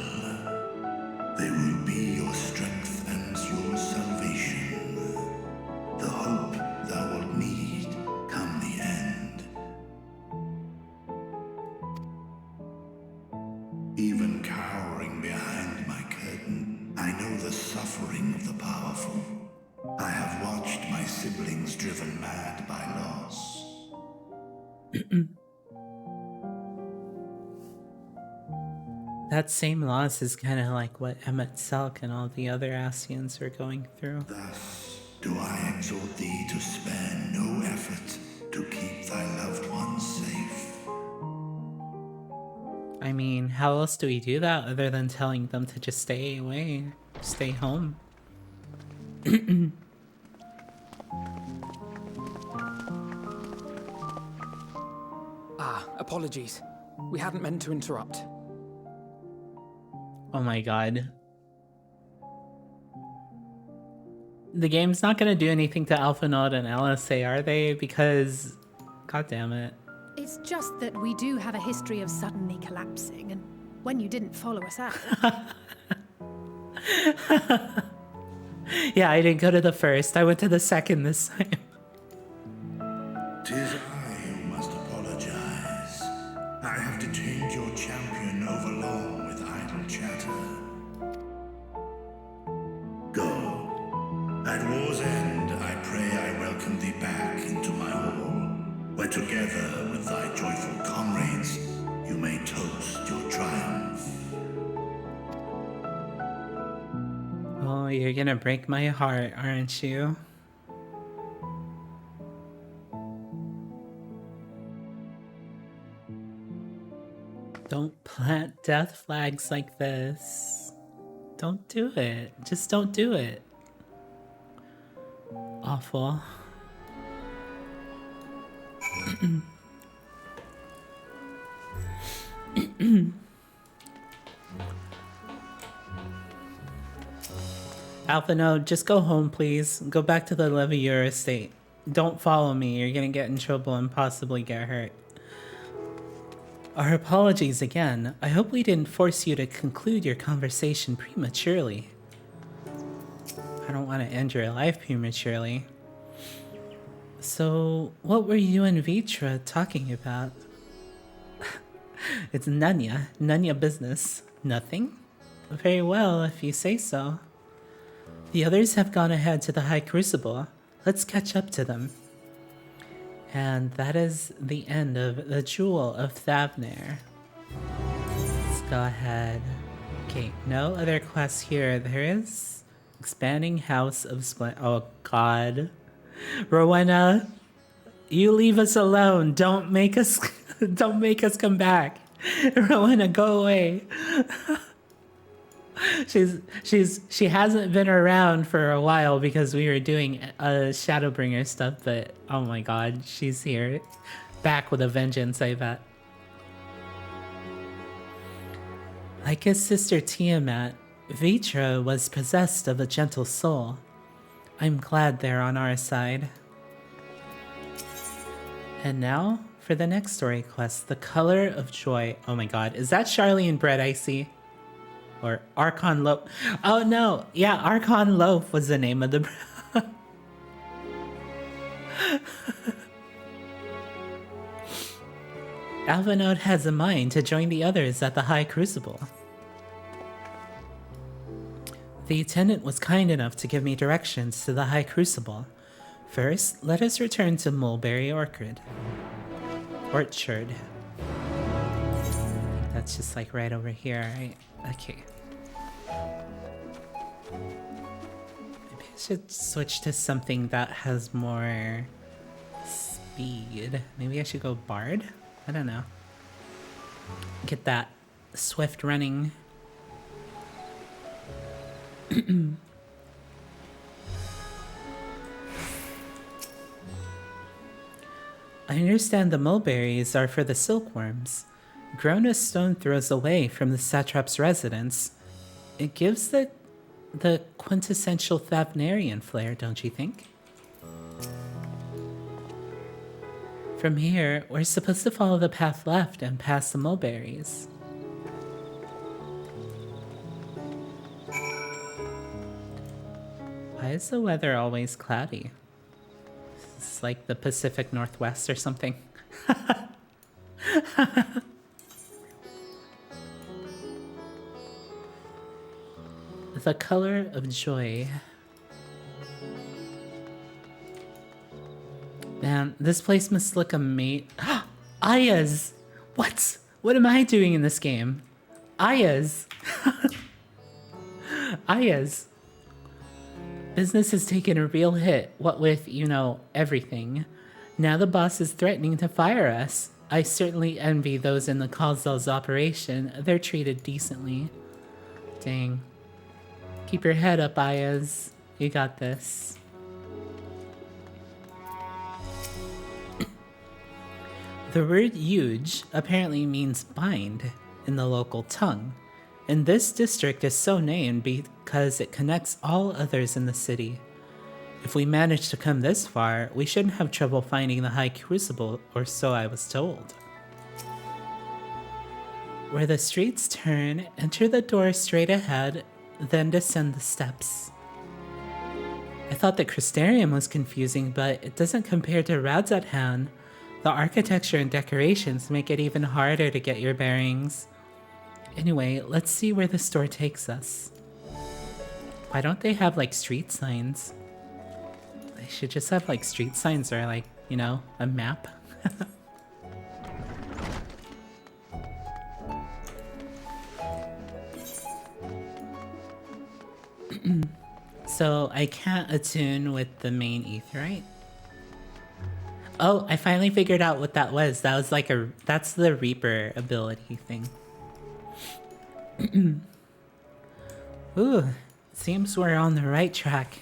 They will be your strength and your salvation. The hope thou wilt need come the end. Even cowering behind my curtain, I know the suffering of the powerful. I have watched my siblings driven mad by loss. That same loss is kind of like what Emmett Selk and all the other Ascians were going through. Thus do I exhort thee to spare no effort to keep thy loved ones safe. I mean, how else do we do that other than telling them to just stay away, stay home? Apologies. We hadn't meant to interrupt. Oh my god. The game's not gonna do anything to Alpha Node and LSA, are they? Because, god damn it. It's just that we do have a history of suddenly collapsing, and when you didn't follow us out... Yeah, I didn't go to the first. I went to the second this time. 'Tis I who must apologize. I have detained your champion overlong with idle chatter. Go. At war's end, I pray I welcome thee back into my hall, where together with thy joyful comrades, you may toast your triumph. Oh, you're gonna break my heart, aren't you? Don't plant death flags like this. Don't do it. Just don't do it. Awful. Alpha Node, just go home, please. Go back to the Levier estate. Don't follow me. You're gonna get in trouble and possibly get hurt. Our apologies again. I hope we didn't force you to conclude your conversation prematurely. I don't want to end your life prematurely. So, what were you and Vitra talking about? It's Nanya business. Nothing? Very well, if you say so. The others have gone ahead to the High Crucible. Let's catch up to them. And that is the end of the Jewel of Thavnair. Let's go ahead. Okay, no other quests here. There is Expanding House of Splendor. Oh god. Rowena, you leave us alone. Don't make us come back. Rowena, go away. She hasn't been around for a while because we were doing Shadowbringer stuff, but oh my god, she's here. Back with a vengeance, I bet. Like his sister Tiamat, Vitra was possessed of a gentle soul. I'm glad they're on our side. And now for the next story quest, The Color of Joy. Oh my god, is that Charlie and Bread I see? Or Archon Loaf? Oh no, yeah, Archon Loaf was the name of the... Alvanode has a mind to join the others at the High Crucible. The attendant was kind enough to give me directions to the High Crucible. First, let us return to Mulberry Orchard. That's just like right over here, right? Okay. Maybe I should switch to something that has more speed. Maybe I should go Bard? I don't know. Get that swift running. I understand the mulberries are for the silkworms. Grown a stone throws away from the satrap's residence. It gives the quintessential Thavnairian flair, don't you think? From here, we're supposed to follow the path left and past the mulberries. Why is the weather always cloudy? It's like the Pacific Northwest or something. The Color of Joy. Man, this place must look amazing. Ayas! What? What am I doing in this game? Ayas! Ayas! Business has taken a real hit, what with, you know, everything. Now the boss is threatening to fire us. I certainly envy those in the Causel's operation. They're treated decently. Dang. Keep your head up, Ayas. You got this. The word huge apparently means bind in the local tongue. And this district is so named because it connects all others in the city. If we manage to come this far, we shouldn't have trouble finding the High Crucible, or so I was told. Where the streets turn, enter the door straight ahead, then descend the steps. I thought that Crystarium was confusing, but it doesn't compare to Radzathan. The architecture and decorations make it even harder to get your bearings. Anyway, let's see where the store takes us. Why don't they have like street signs? They should just have like street signs or like, you know, a map. So I can't attune with the main aetheryte. Oh, I finally figured out what that was. That was like that's the Reaper ability thing. Ooh, seems we're on the right track.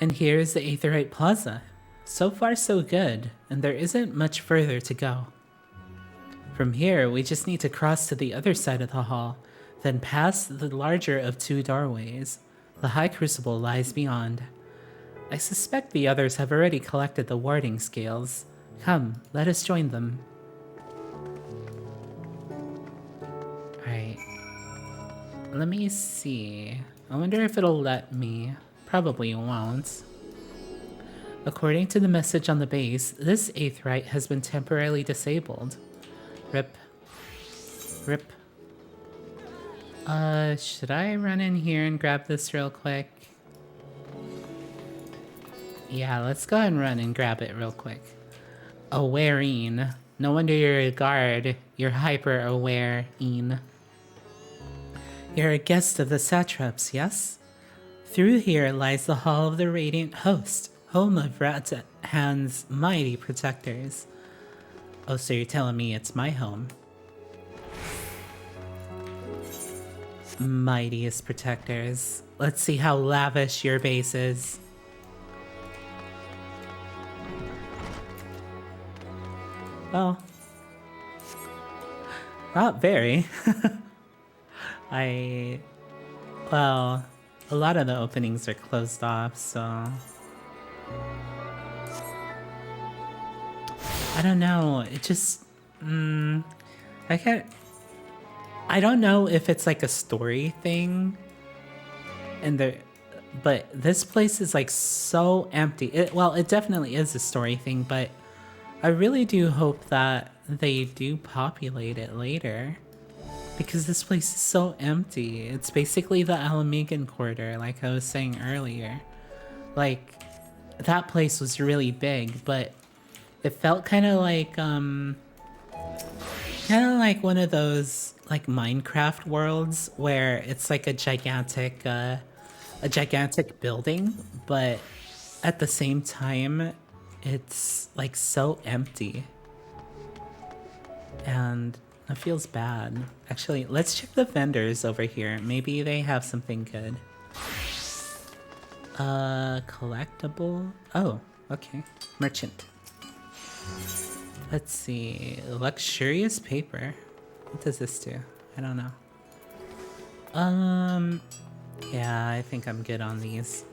And here's the Aetheryte Plaza. So far so good, and there isn't much further to go. From here, we just need to cross to the other side of the hall, then pass the larger of two doorways. The High Crucible lies beyond. I suspect the others have already collected the warding scales. Come, let us join them. Alright. Let me see. I wonder if it'll let me. Probably won't. According to the message on the base, this aetheryte has been temporarily disabled. Rip. Rip. Should I run in here and grab this real quick? Yeah, let's go ahead and run and grab it real quick. Awareen. No wonder you're a guard. You're hyper-aware-een. You're a guest of the satraps, yes? Through here lies the Hall of the Radiant Host, home of Radzathan's mighty protectors. Oh, so you're telling me it's my home? Mightiest protectors. Let's see how lavish your base is. Well, Not very. Well, a lot of the openings are closed off, so... I don't know, it just... I don't know if it's like a story thing, but this place is like so empty. Well, it definitely is a story thing, but I really do hope that they do populate it later, because this place is so empty. It's basically the Alamegan quarter, like I was saying earlier. Like, that place was really big, but it felt kind of like one of those like Minecraft worlds where it's like a gigantic building, but at the same time it's like so empty, and it feels bad. Actually, let's check the vendors over here. Maybe they have something good. Collectible. Oh, okay. Merchant. Let's see. Luxurious paper. What does this do? I don't know. Yeah, I think I'm good on these.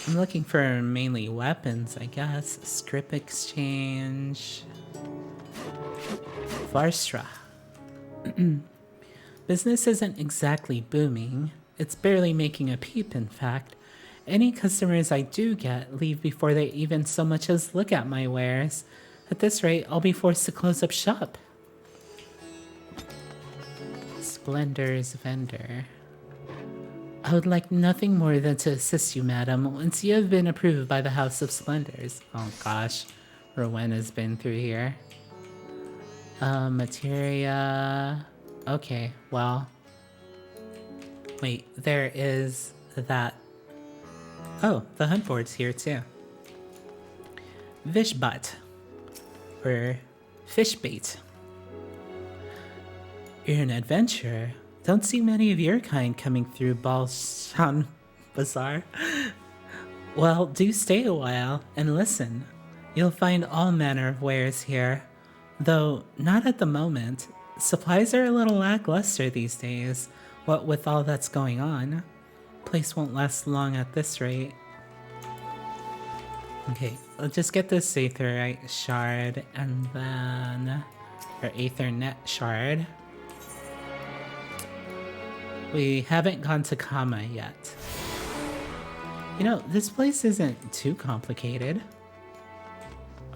I'm looking for mainly weapons, I guess. Script exchange. Varstra. Business isn't exactly booming. It's barely making a peep, in fact. Any customers I do get leave before they even so much as look at my wares. At this rate, I'll be forced to close up shop. Splendor's vendor. I would like nothing more than to assist you, madam, once you have been approved by the House of Splendors. Oh gosh, Rowena's been through here. Materia... Okay, well... Wait, there is that... Oh, the hunt board's here too. Vishbat. Or fish bait. You're an adventurer. Don't see many of your kind coming through Balshan Bazaar. Well, do stay a while and listen. You'll find all manner of wares here. Though, not at the moment. Supplies are a little lackluster these days, what with all that's going on. Place won't last long at this rate. Okay, I'll just get this Aetherite shard and then... or Aethernet shard. We haven't gone to Kama yet. You know, this place isn't too complicated.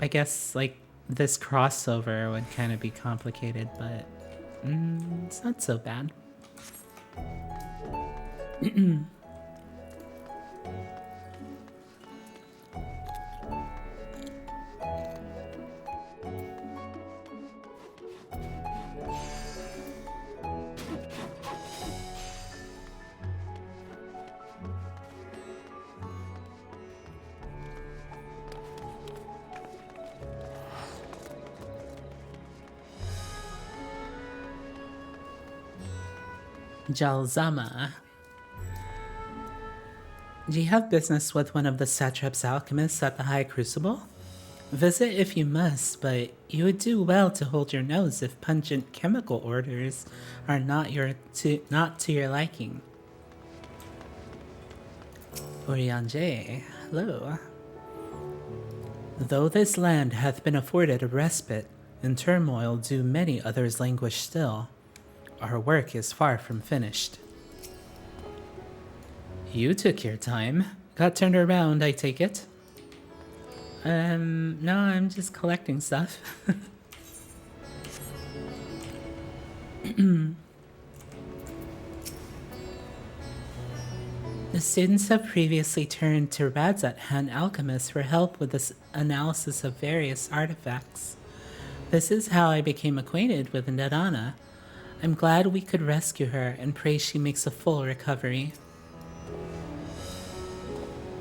I guess, like, this crossover would kind of be complicated, but it's not so bad. Jalzama. Do you have business with one of the satrap's alchemists at the High Crucible? Visit if you must, but you would do well to hold your nose if pungent chemical orders are not to your liking. Orianje, hello. Though this land hath been afforded a respite, in turmoil do many others languish still. Our work is far from finished. You took your time. Got turned around, I take it? No, I'm just collecting stuff. The students have previously turned to Radzat Han Alchemist for help with this analysis of various artifacts. This is how I became acquainted with Nadana. I'm glad we could rescue her and pray she makes a full recovery.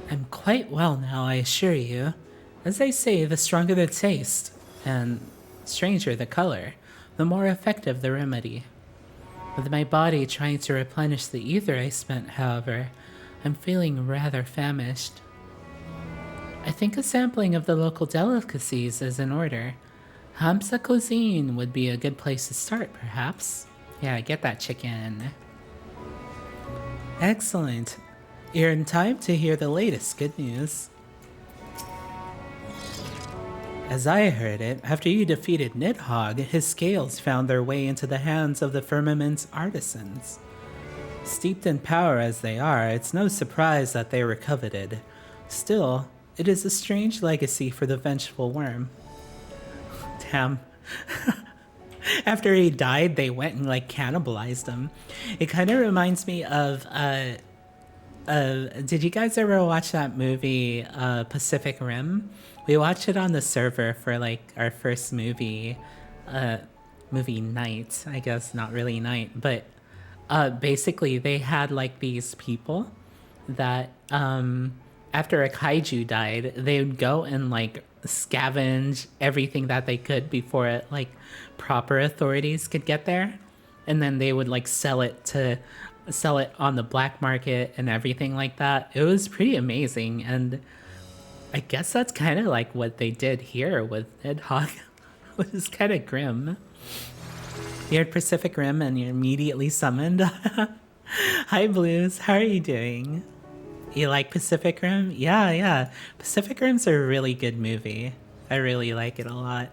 I'm quite well now, I assure you. As they say, the stronger the taste, and stranger the color, the more effective the remedy. With my body trying to replenish the ether I spent, however, I'm feeling rather famished. I think a sampling of the local delicacies is in order. Hamsa Cuisine would be a good place to start, perhaps. Yeah, get that chicken. Excellent. You're in time to hear the latest good news. As I heard it, after you defeated Nidhogg, his scales found their way into the hands of the firmament's artisans. Steeped in power as they are, it's no surprise that they were coveted. Still, it is a strange legacy for the vengeful worm. Damn. After he died, they went and like cannibalized him. It kind of reminds me of did you guys ever watch that movie Pacific Rim? We watched it on the server for like our first movie night, I guess. Not really night, but basically they had like these people that after a kaiju died, they would go and like scavenge everything that they could before like proper authorities could get there, and then they would like sell it on the black market and everything like that. It was pretty amazing, and I guess that's kind of like what they did here with Nidhogg, which is kind of grim. You're at Pacific Rim and you're immediately summoned. Hi Blues, how are you doing? You like Pacific Rim? Yeah. Pacific Rim's a really good movie. I really like it a lot.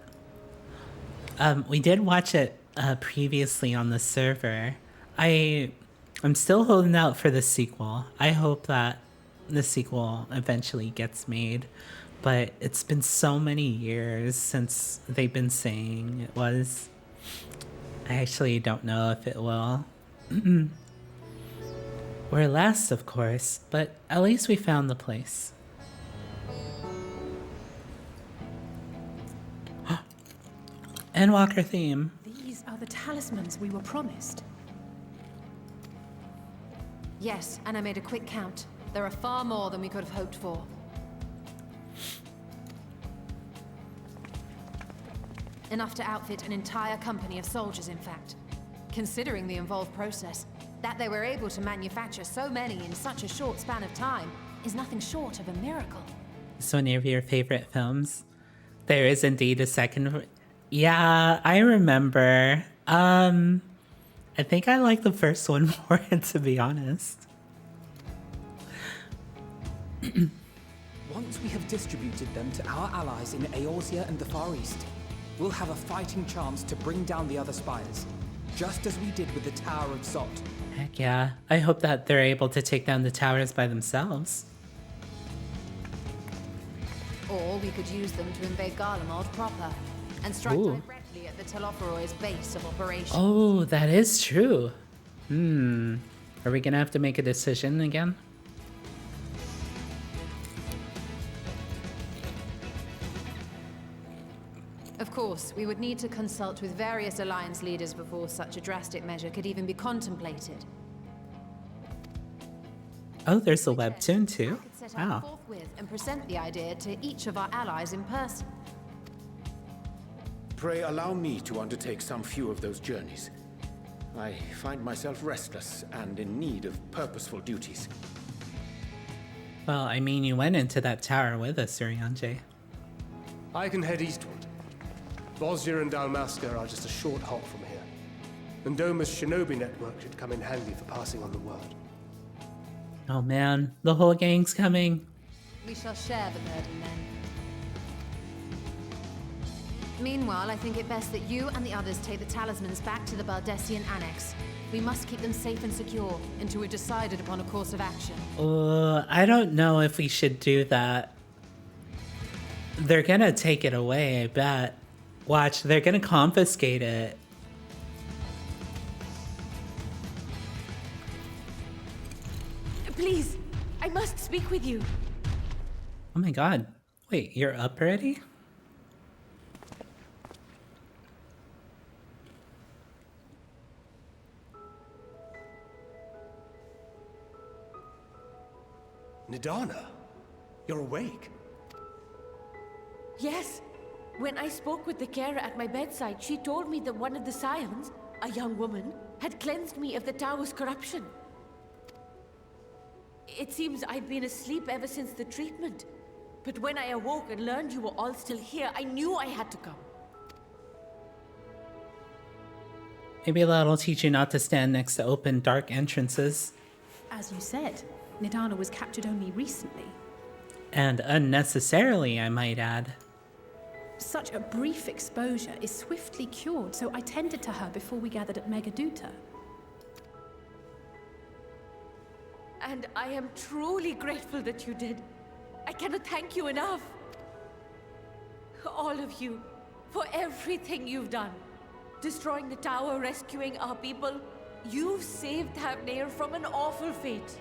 We did watch it previously on the server. I'm still holding out for the sequel. I hope that the sequel eventually gets made, but it's been so many years since they've been saying it was. I actually don't know if it will. We're last, of course, but at least we found the place. Endwalker theme. These are the talismans we were promised. Yes, and I made a quick count. There are far more than we could have hoped for. Enough to outfit an entire company of soldiers, in fact. Considering the involved process, that they were able to manufacture so many in such a short span of time is nothing short of a miracle. It's one of your favorite films. There is indeed a second. Yeah, I remember. I think I like the first one more, to be honest. Once we have distributed them to our allies in Eorzea and the Far East, we'll have a fighting chance to bring down the other spires, just as we did with the Tower of Zot. Heck yeah. I hope that they're able to take down the towers by themselves. Or we could use them to invade Garlemald proper and strike directly at the Telophoroid's base of operations. Oh, that is true. Are we gonna have to make a decision again? Of course, we would need to consult with various alliance leaders before such a drastic measure could even be contemplated. Oh, there's a webtoon too. Wow. Forthwith and present the idea to each of our allies in person. Pray allow me to undertake some few of those journeys. I find myself restless and in need of purposeful duties. Well, I mean, you went into that tower with us, Urianger. I can head eastward. Bosnia and Dalmasca are just a short hop from here. And Doma's shinobi network should come in handy for passing on the word. Oh man, the whole gang's coming. We shall share the burden then. Meanwhile, I think it best that you and the others take the talismans back to the Baldessian Annex. We must keep them safe and secure until we've decided upon a course of action. I don't know if we should do that. They're gonna take it away, I bet. Watch, they're gonna confiscate it. Please, I must speak with you. Oh my god. Wait, you're up already? Nidana, you're awake. Yes. When I spoke with the carer at my bedside, she told me that one of the scions, a young woman, had cleansed me of the tower's corruption. It seems I'd been asleep ever since the treatment. But when I awoke and learned you were all still here, I knew I had to come. Maybe that'll teach you not to stand next to open, dark entrances. As you said, Nidana was captured only recently. And unnecessarily, I might add. Such a brief exposure is swiftly cured, so I tended to her before we gathered at Megaduta. And I am truly grateful that you did. I cannot thank you enough. All of you, for everything you've done. Destroying the tower, rescuing our people. You've saved Thavnair from an awful fate.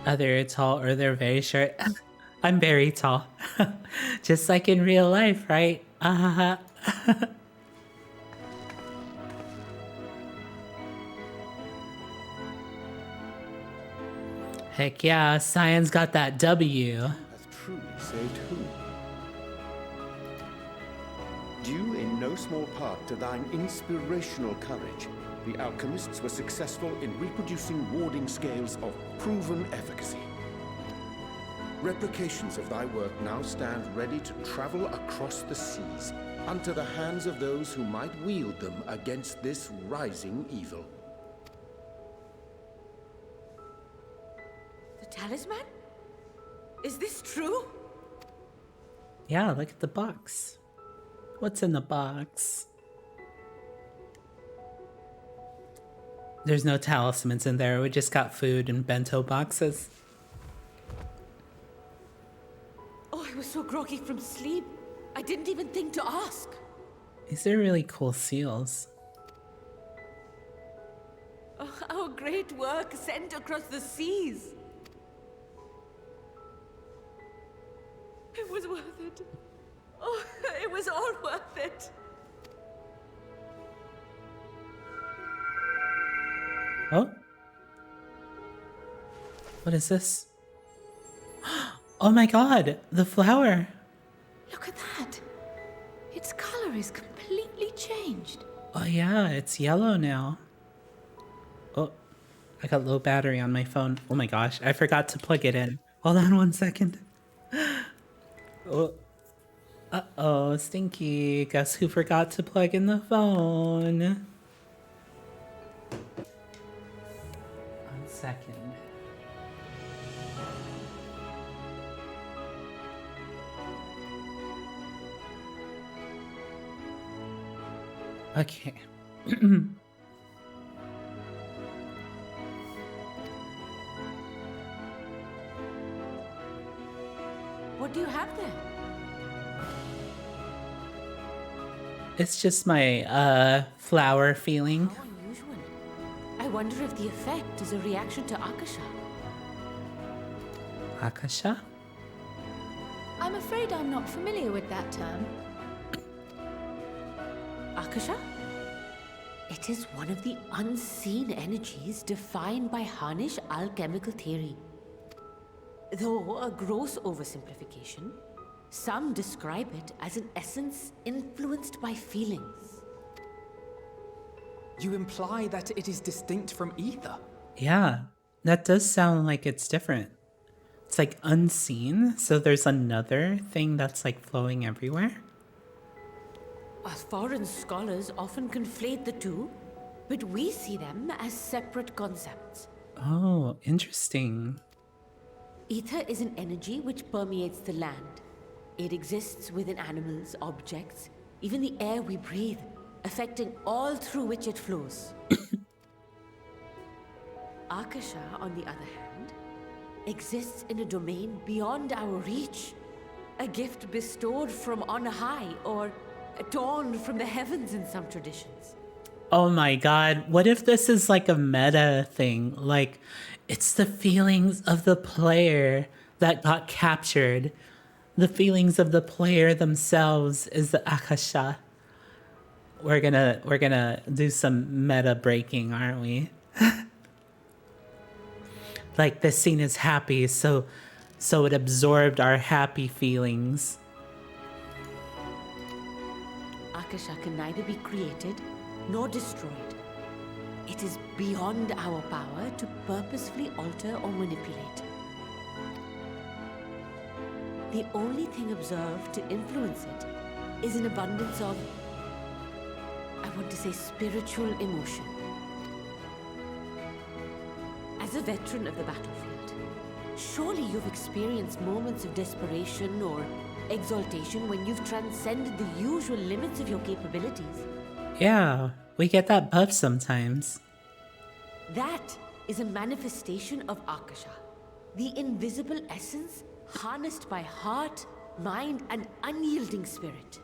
Either tall or they're very short. I'm very tall. Just like in real life, right? Heck yeah, Scion's got that W. Has truly saved who? Due in no small part to thine inspirational courage, the alchemists were successful in reproducing warding scales of proven efficacy. Replications of thy work now stand ready to travel across the seas, unto the hands of those who might wield them against this rising evil. The talisman? Is this true? Yeah, look at the box. What's in the box? There's no talismans in there. We just got food and bento boxes. Oh, I was so groggy from sleep. I didn't even think to ask. These are really cool seals. Oh, our great work sent across the seas. It was worth it. Oh, it was all worth it. Oh? What is this? Oh my god, the flower. Look at that. Its color is completely changed. Oh yeah, it's yellow now. Oh, I got low battery on my phone. Oh my gosh, I forgot to plug it in. Hold on 1 second. Oh. Uh-oh, Stinky. Guess who forgot to plug in the phone? 1 second. Okay. What do you have there? It's just my flower feeling. How unusual. I wonder if the effect is a reaction to Akasha. Akasha? I'm afraid I'm not familiar with that term. Akasha? It is one of the unseen energies defined by Harnish alchemical theory. Though a gross oversimplification, some describe it as an essence influenced by feelings. You imply that it is distinct from ether? Yeah, that does sound like it's different. It's like unseen, so there's another thing that's like flowing everywhere. As foreign scholars often conflate the two, but we see them as separate concepts. Oh, interesting. Ether is an energy which permeates the land. It exists within animals, objects, even the air we breathe, affecting all through which it flows. Akasha, on the other hand, exists in a domain beyond our reach. A gift bestowed from on high, or torn from the heavens in some traditions. Oh my god, what if this is like a meta thing? Like, it's the feelings of the player that got captured. The feelings of the player themselves is the Akasha. We're gonna do some meta breaking, aren't we? Like, this scene is happy, so it absorbed our happy feelings. Akasha can neither be created nor destroyed. It is beyond our power to purposefully alter or manipulate. The only thing observed to influence it is an abundance of, I want to say spiritual emotion. As a veteran of the battlefield, surely you've experienced moments of desperation or exaltation when you've transcended the usual limits of your capabilities. Yeah, we get that buff sometimes. That is a manifestation of Akasha, the invisible essence harnessed by heart, mind, and unyielding spirit.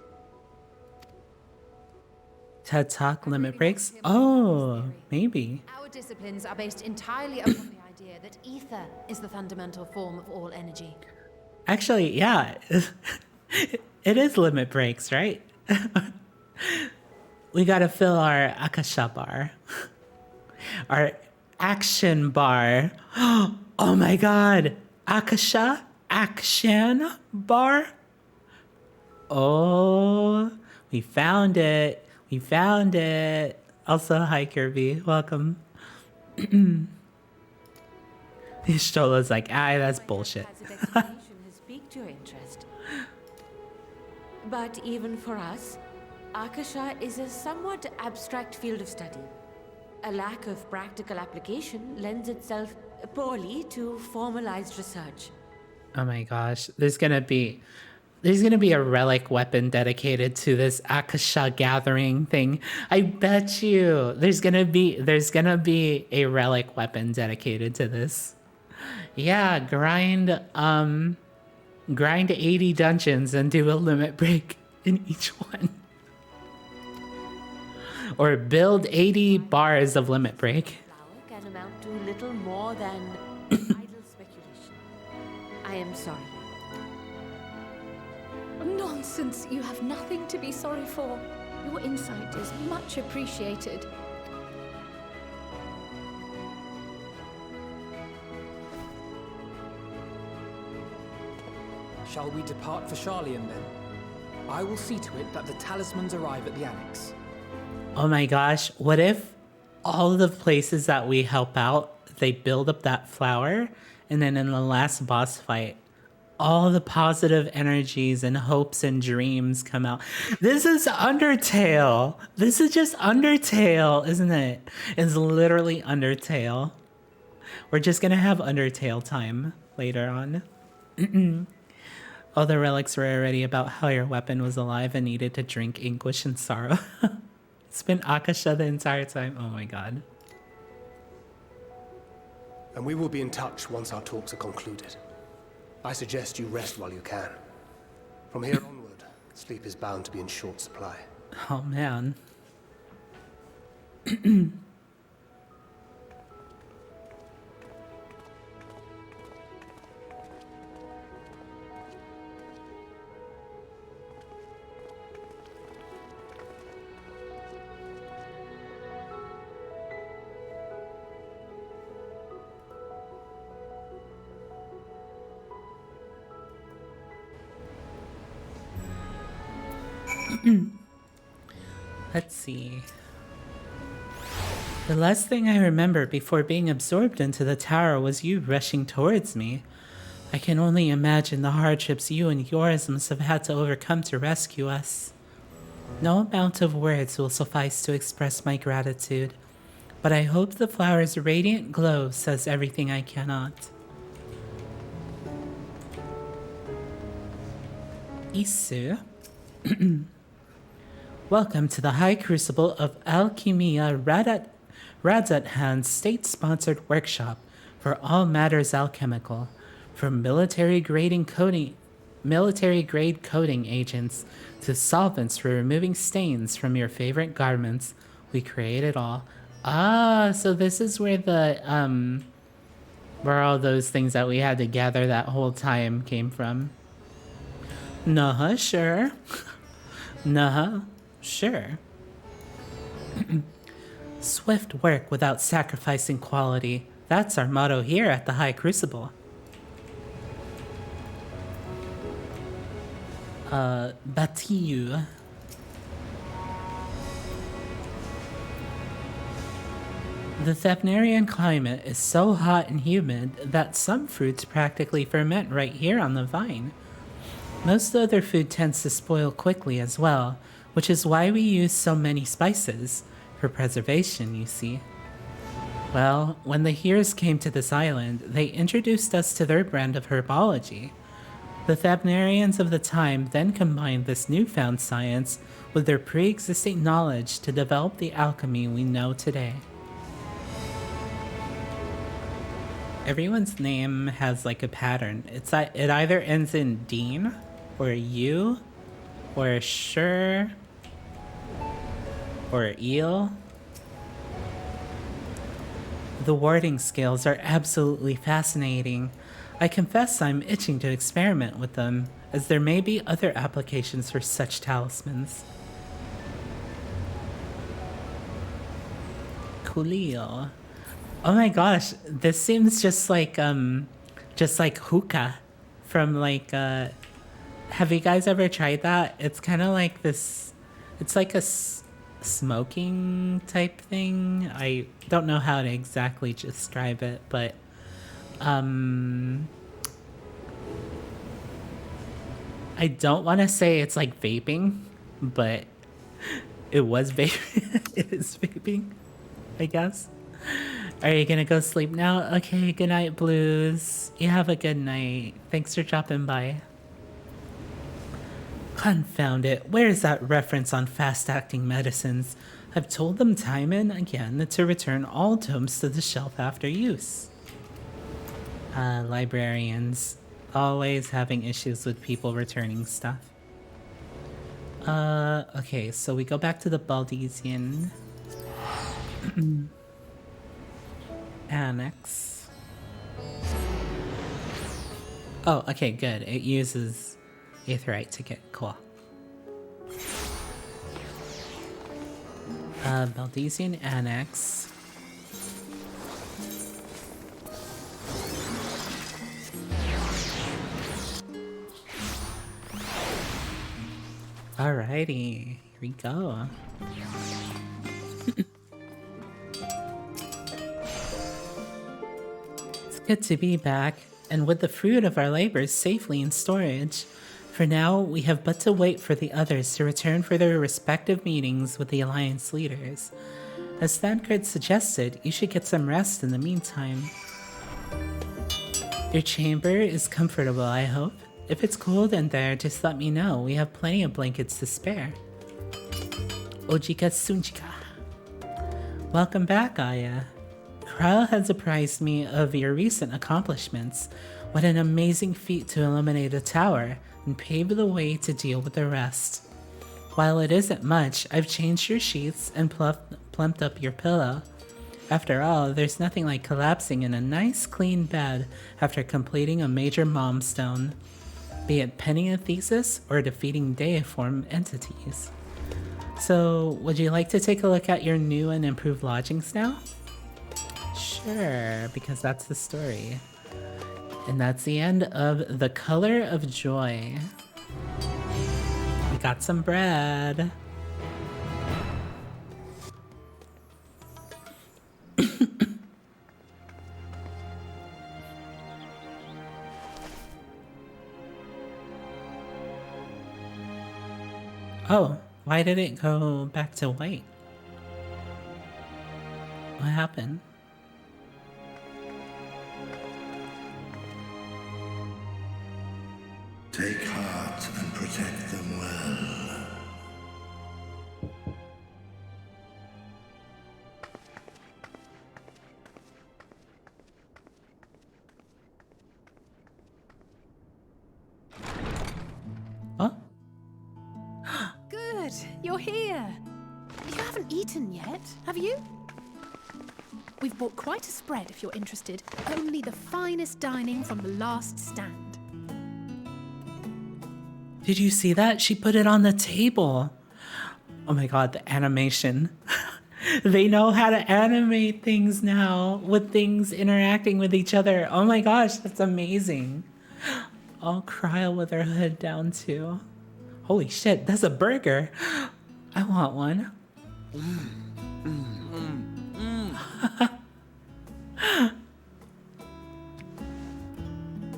TED Talk limit breaks? Oh, maybe. Our disciplines are based entirely upon the idea that ether is the fundamental form of all energy. Actually, yeah. It is limit breaks, right? We gotta fill our Akasha bar. Our action bar. Oh my god! Akasha action bar? Oh, we found it. We found it. Also, hi Kirby. Welcome. Shtola's like, that's bullshit. Has piqued your interest. But even for us, Akasha is a somewhat abstract field of study. A lack of practical application lends itself poorly to formalized research. Oh my gosh, there's gonna be a relic weapon dedicated to this Akasha gathering thing. I bet you there's gonna be a relic weapon dedicated to this. Yeah, grind 80 dungeons and do a limit break in each one. Or build 80 bars of limit break. Flower can amount to little more than idle speculation. I am sorry. Nonsense! You have nothing to be sorry for. Your insight is much appreciated. Shall we depart for Sharlayan then? I will see to it that the talismans arrive at the annex. Oh my gosh, what if all the places that we help out, they build up that flower, and then in the last boss fight, all the positive energies and hopes and dreams come out. This is Undertale. This is just Undertale, isn't it? It's literally Undertale. We're just gonna have Undertale time later on. All the relics were already about how your weapon was alive and needed to drink anguish and sorrow. It's been Akasha the entire time. Oh my god. And we will be in touch once our talks are concluded. I suggest you rest while you can. From here onward, sleep is bound to be in short supply. Oh man. Let's see. The last thing I remember before being absorbed into the tower was you rushing towards me. I can only imagine the hardships you and Eorzeans have had to overcome to rescue us. No amount of words will suffice to express my gratitude, but I hope the flower's radiant glow says everything I cannot. Isu. Welcome to the High Crucible of Alchemia Radzathan's state-sponsored workshop for all matters alchemical. From military-grade coating agents to solvents for removing stains from your favorite garments, we create it all. Ah, so this is where where all those things that we had to gather that whole time came from. Nuh-huh, sure. Nuh-huh. Sure. Swift work without sacrificing quality. That's our motto here at the High Crucible. Batiu. The Thavnarian climate is so hot and humid that some fruits practically ferment right here on the vine. Most other food tends to spoil quickly as well, which is why we use so many spices, for preservation, you see. Well, when the Heers came to this island, they introduced us to their brand of herbology. The Thavnairians of the time then combined this newfound science with their pre-existing knowledge to develop the alchemy we know today. Everyone's name has like a pattern. It either ends in Dean, or U, or Sure, or Eel. The warding skills are absolutely fascinating. I confess I'm itching to experiment with them, as there may be other applications for such talismans. Coolio. Oh my gosh, this seems just like hookah from like, have you guys ever tried that? It's kind of like this, it's like a smoking type thing. I don't know how to exactly describe it, but I don't want to say it's like vaping, but it was vaping. It is vaping, I guess. Are you gonna go sleep now? Okay, good night, Blues. You have a good night. Thanks for dropping by. Confound it, where's that reference on fast-acting medicines? I've told them time and again to return all tomes to the shelf after use. Librarians. Always having issues with people returning stuff. Okay, so we go back to the Baldesian Annex. Oh, okay, good. It uses Aetheryte ticket. Cool. Baldesian Annex. Alrighty, here we go. It's good to be back, and with the fruit of our labors safely in storage. For now, we have but to wait for the others to return for their respective meetings with the Alliance leaders. As Thancred suggested, you should get some rest in the meantime. Your chamber is comfortable, I hope. If it's cold in there, just let me know. We have plenty of blankets to spare. Ojika Sunchika. Welcome back, Aya. Kryle has apprised me of your recent accomplishments. What an amazing feat to eliminate a tower and pave the way to deal with the rest. While it isn't much, I've changed your sheets and plumped up your pillow. After all, there's nothing like collapsing in a nice clean bed after completing a major milestone, be it penning a thesis or defeating deiform entities. So, would you like to take a look at your new and improved lodgings now? Sure, because that's the story. And that's the end of The Color of Joy. We got some bread. Oh, why did it go back to white? What happened? Take heart and protect them well. Huh? Good, you're here. You haven't eaten yet, have you? We've bought quite a spread if you're interested. Only the finest dining from the last stand. Did you see that? She put it on the table. Oh my god, the animation. They know how to animate things now with things interacting with each other. Oh my gosh, that's amazing. I'll cry with her hood down too. Holy shit, that's a burger. I want one.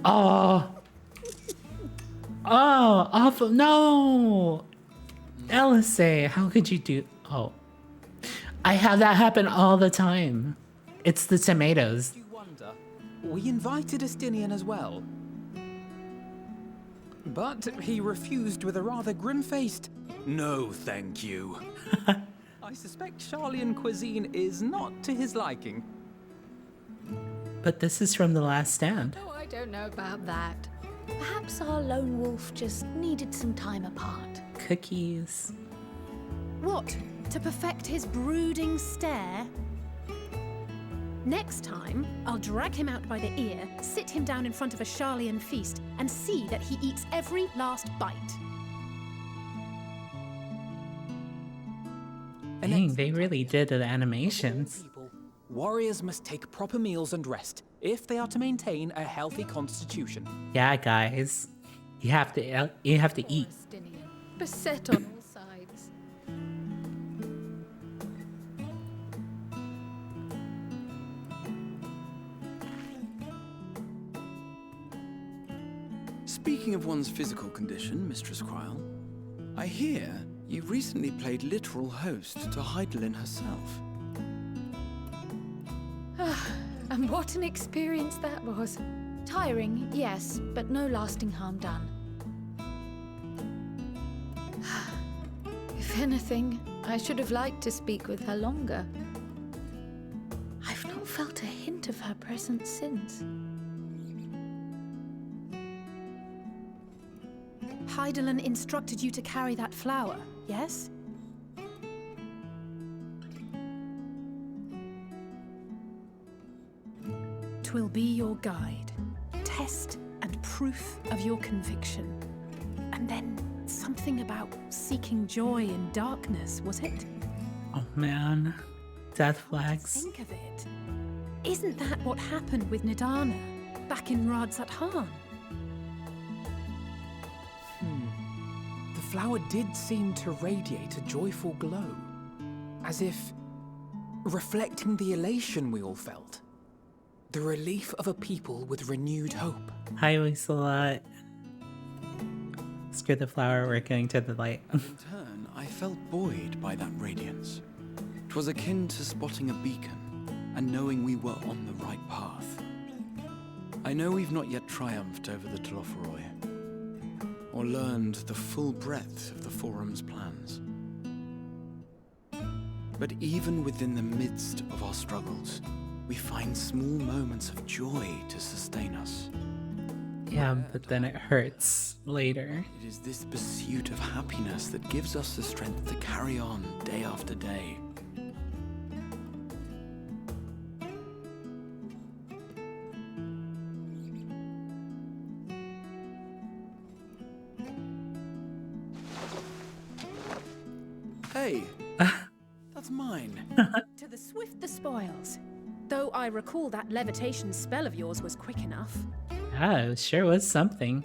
Oh. Oh, awful. No. Alice, how could you do... Oh. I have that happen all the time. It's the tomatoes. You wonder, we invited Estinian as well. But he refused with a rather grim-faced, "No, thank you." I suspect Charlian cuisine is not to his liking. But this is from The Last Stand. Oh, I don't know about that. Perhaps our lone wolf just needed some time apart. Cookies. What? To perfect his brooding stare? Next time, I'll drag him out by the ear, sit him down in front of a Charlian feast, and see that he eats every last bite. Dang, they really did the animations. Warriors must take proper meals and rest if they are to maintain a healthy constitution. Yeah, guys. You have to eat. Beset on all sides. Speaking of one's physical condition, Mistress Cryle, I hear you recently played literal host to Heidelin herself. And what an experience that was. Tiring, yes, but no lasting harm done. If anything, I should have liked to speak with her longer. I've not felt a hint of her presence since. Heidelin instructed you to carry that flower, yes? Twill be your guide, test and proof of your conviction. And then something about seeking joy in darkness, was it? Oh man. Death flags. Think of it. Isn't that what happened with Nidana back in Radzat Han? The flower did seem to radiate a joyful glow, as if reflecting the elation we all felt. The relief of a people with renewed hope. Hi, Weaselot. Screw the flower, we're going to the light. In turn, I felt buoyed by that radiance. 'Twas akin to spotting a beacon and knowing we were on the right path. I know we've not yet triumphed over the Telophoroi, or learned the full breadth of the Forum's plans. But even within the midst of our struggles, we find small moments of joy to sustain us. Yeah, but then it hurts later. It is this pursuit of happiness that gives us the strength to carry on day after day. Hey, that's mine. To the swift the spoils. Though I recall that levitation spell of yours was quick enough. Yeah, it sure was something.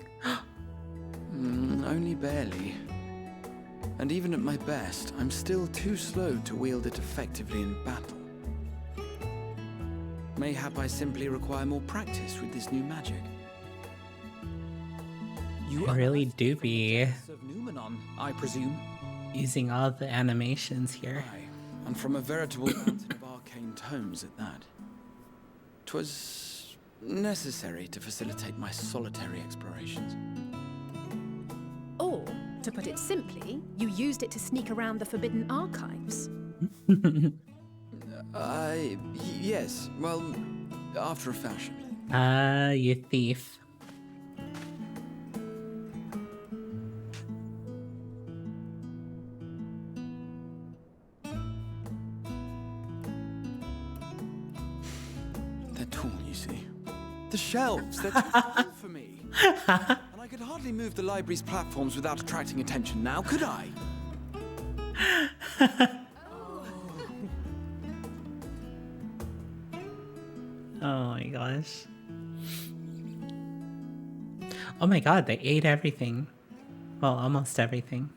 Only barely. And even at my best, I'm still too slow to wield it effectively in battle. Mayhap I simply require more practice with this new magic. I really do be Of Numenon, I presume. using all the animations here. Aye, and from a veritable mountain of arcane tomes at that. 'Twas necessary to facilitate my solitary explorations. Or, to put it simply, you used it to sneak around the Forbidden Archives. Yes, well, after a fashion. Ah, you thief. They're tall, you see. The shelves, they're too tall for me. And I could hardly move the library's platforms without attracting attention now, could I? Oh my gosh. Oh my god, they ate everything. Well, almost everything.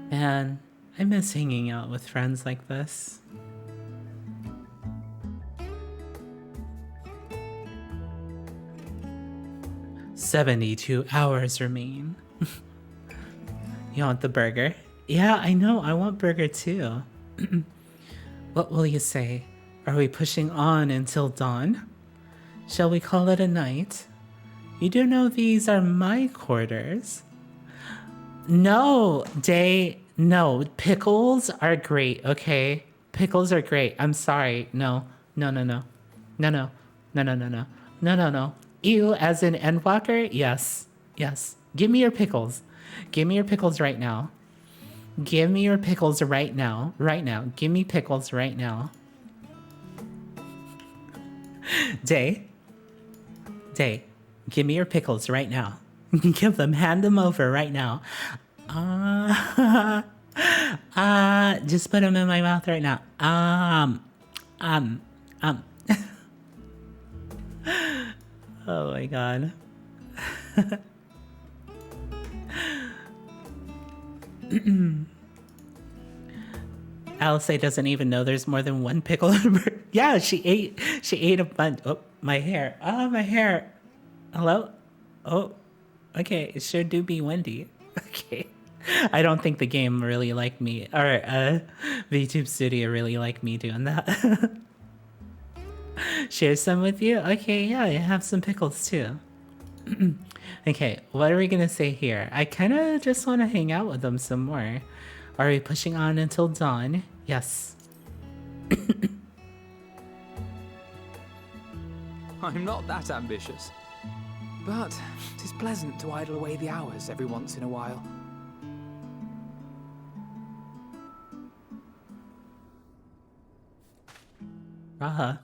Man, I miss hanging out with friends like this. 72 hours remain. You want the burger? Yeah, I know. I want burger too. What will you say? Are we pushing on until dawn? Shall we call it a night? You do know these are my quarters. No, no. Pickles are great, okay? Pickles are great. I'm sorry. No. No. You as in Endwalker? Yes. Give me your pickles. Give me your pickles right now. Give me your pickles right now. Right now. Give me pickles right now. Day. Give me your pickles right now. Hand them over right now. Just put them in my mouth right now. Oh my god. Alice doesn't even know there's more than one pickle. Yeah, she ate a bunch. Oh, my hair. Oh, my hair. Hello? Oh, okay. It sure do be windy. Okay. I don't think the game really liked me, or VTube Studio really liked me doing that. Share some with you? Okay, yeah, I have some pickles too. Okay, what are we gonna say here? I kind of just want to hang out with them some more. Are we pushing on until dawn? Yes. I'm not that ambitious. But 'tis pleasant to idle away the hours every once in a while. Raha.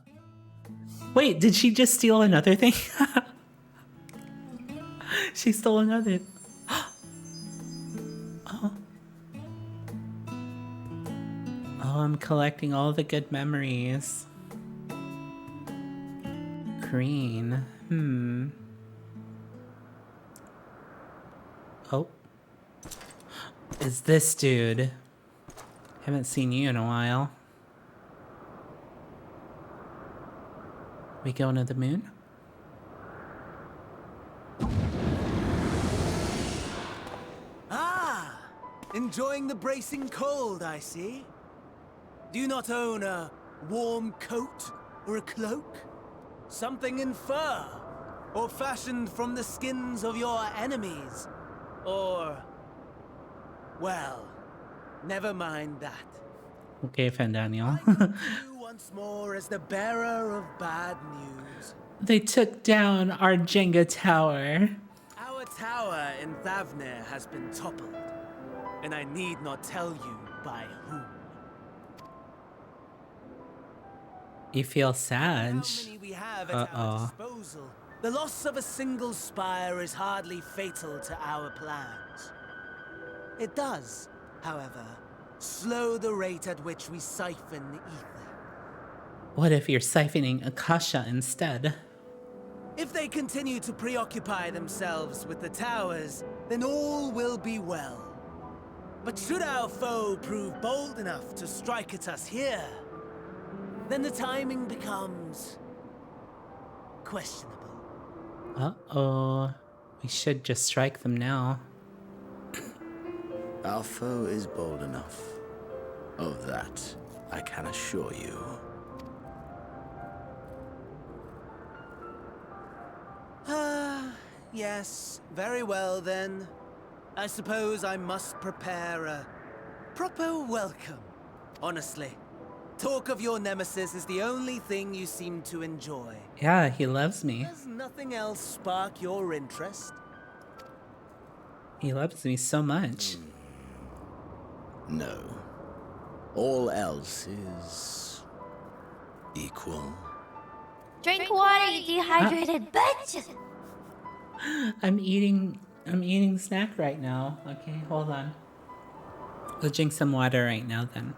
Wait, did she just steal another thing? She stole another. Oh, I'm collecting all the good memories. Green. Oh. Is this dude? Haven't seen you in a while. We going to the moon? Ah! Enjoying the bracing cold, I see. Do you not own a warm coat or a cloak? Something in fur? Or fashioned from the skins of your enemies? Or... well, never mind that. Okay, Fandaniel. You once more as the bearer of bad news. They took down our Jenga tower. Our tower in Thavnair has been toppled, and I need not tell you by whom. You feel sad. Uh-oh. The loss of a single spire is hardly fatal to our plans. It does, however, slow the rate at which we siphon the ether. What if you're siphoning Akasha instead? If they continue to preoccupy themselves with the towers, then all will be well. But should our foe prove bold enough to strike at us here, then the timing becomes questionable. Uh-oh. We should just strike them now. Our foe is bold enough. Of that, I can assure you. Yes, very well then. I suppose I must prepare a proper welcome. Honestly, talk of your nemesis is the only thing you seem to enjoy. Yeah, he loves me. Does nothing else spark your interest? He loves me so much. No. All else is equal. Drink water, you dehydrated bitch! I'm eating snack right now. Okay, hold on. I'll drink some water right now then.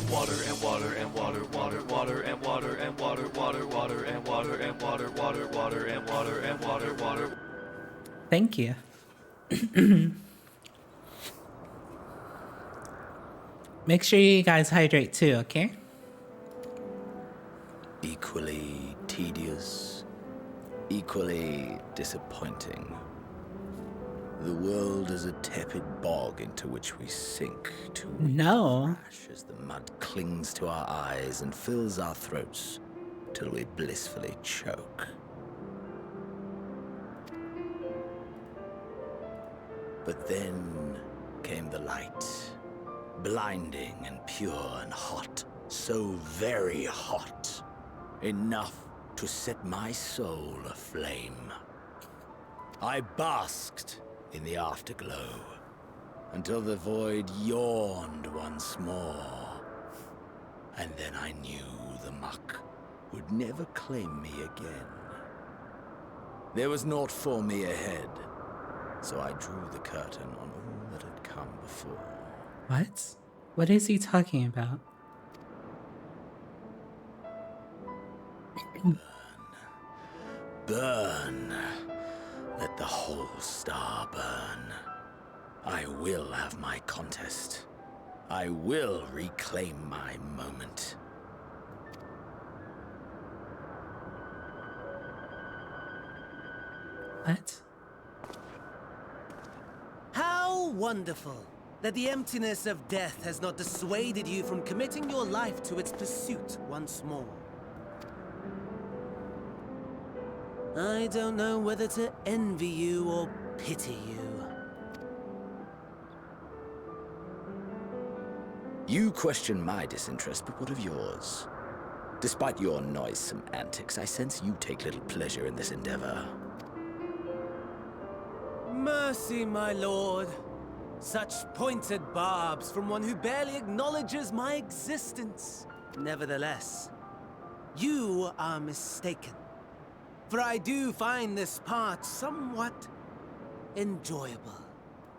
Water and water and water, water, water and water and water, water, water and water and water, water, water and water and water, water. Thank you. Make sure you guys hydrate too, okay? Equally tedious, equally disappointing. The world is a tepid bog into which we sink to No. as the mud clings to our eyes and fills our throats till we blissfully choke. But then came the light, blinding and pure and hot, so very hot, enough to set my soul aflame. I basked in the afterglow until the void yawned once more. And then I knew the muck would never claim me again. There was naught for me ahead, so I drew the curtain on all that had come before. What? What is he talking about? Burn. Let the whole star burn. I will have my contest. I will reclaim my moment. What? How wonderful that the emptiness of death has not dissuaded you from committing your life to its pursuit once more. I don't know whether to envy you or pity you. You question my disinterest, but what of yours? Despite your noisome antics, I sense you take little pleasure in this endeavor. Mercy, my lord. Such pointed barbs from one who barely acknowledges my existence. Nevertheless, you are mistaken. For I do find this part somewhat enjoyable.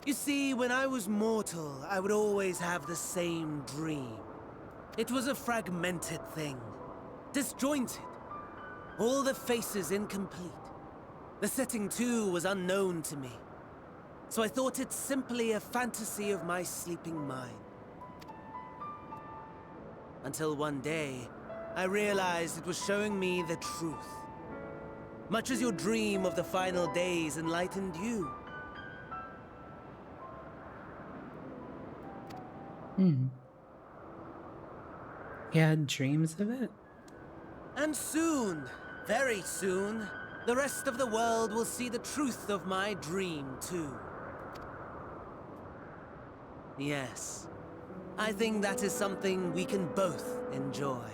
You see, when I was mortal, I would always have the same dream. It was a fragmented thing, disjointed, all the faces incomplete. The setting, too, was unknown to me. So I thought it simply a fantasy of my sleeping mind. Until one day, I realized it was showing me the truth. Much as your dream of the final days enlightened you. You had dreams of it? And soon, very soon, the rest of the world will see the truth of my dream, too. Yes, I think that is something we can both enjoy.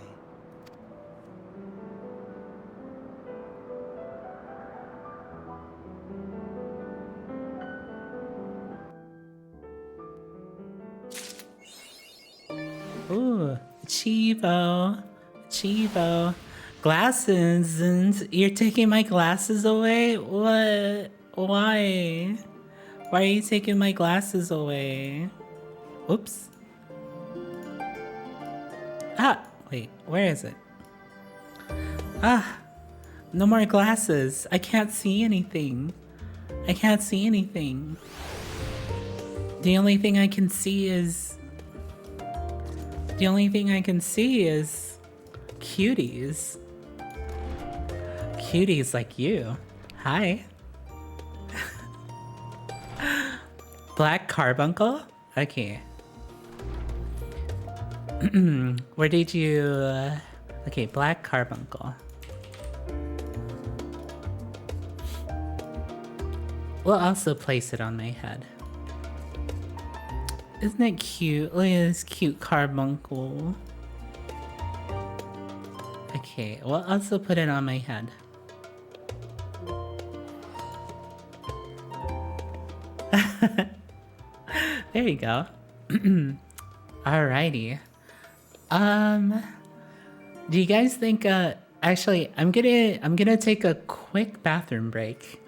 Ooh, Chivo. Chivo. Glasses, and you're taking my glasses away? What? Why? Why are you taking my glasses away? Oops. Ah, wait, where is it? Ah, no more glasses. I can't see anything. I can't see anything. The only thing I can see is... cuties. Cuties like you. Hi. Black carbuncle? Okay. Where did you... Okay, black carbuncle. We'll also place it on my head. Isn't it cute? Look at this cute carbuncle. Okay, we'll also put it on my head. There you go. Alrighty. Do you guys think actually I'm gonna take a quick bathroom break,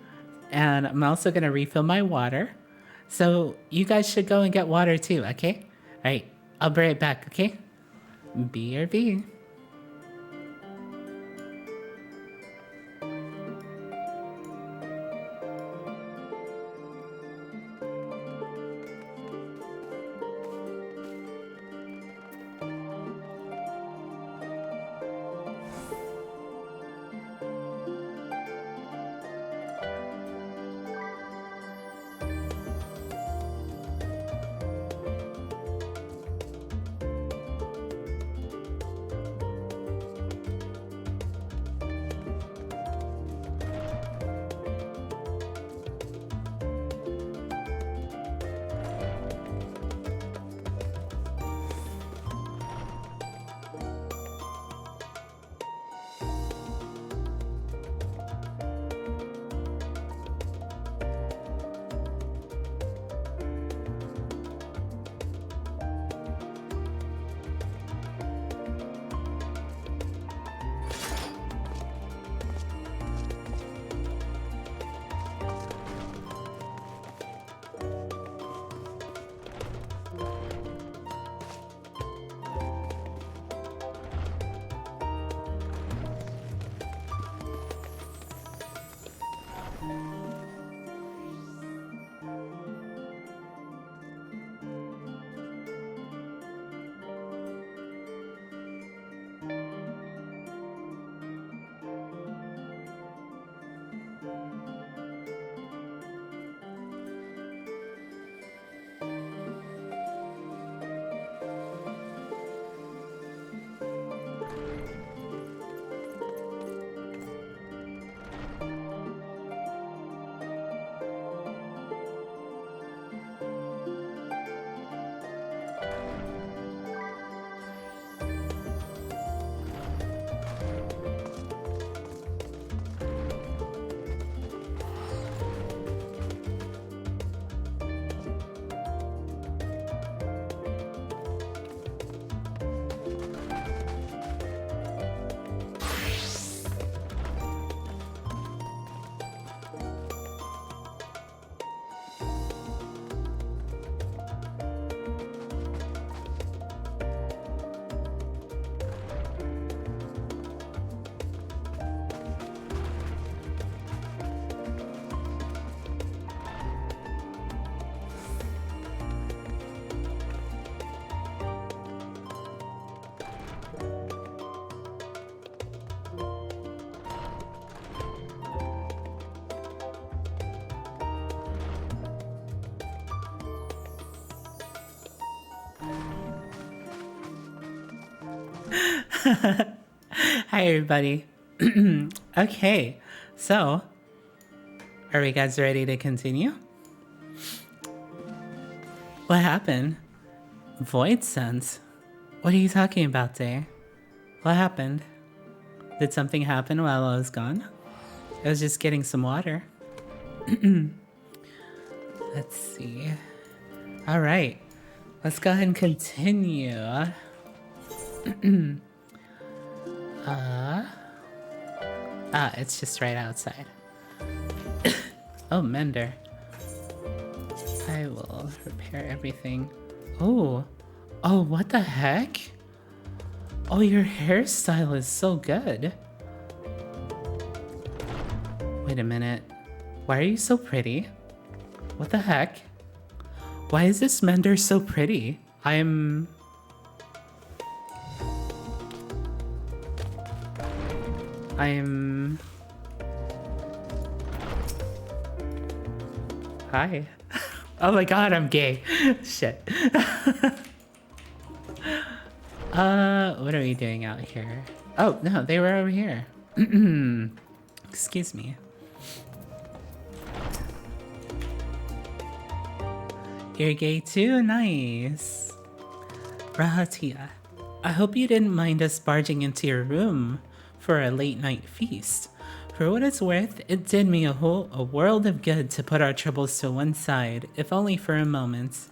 and I'm also gonna refill my water. So you guys should go and get water too, okay? Alright, I'll be right back, okay? BRB. Hi, everybody. Okay, so are we guys ready to continue? What happened? Void sense? What are you talking about, Day? What happened? Did something happen while I was gone? I was just getting some water. Let's see. All right, let's go ahead and continue. It's just right outside. Oh, mender. I will repair everything. Oh, what the heck? Oh, your hairstyle is so good. Wait a minute. Why are you so pretty? What the heck? Why is this mender so pretty? Hi. Oh my god, I'm gay. Shit. What are we doing out here? Oh, no, they were over here. Excuse me. You're gay too? Nice. Rahatia, I hope you didn't mind us barging into your room for a late night feast. For what it's worth, it did me a world of good to put our troubles to one side, if only for a moment.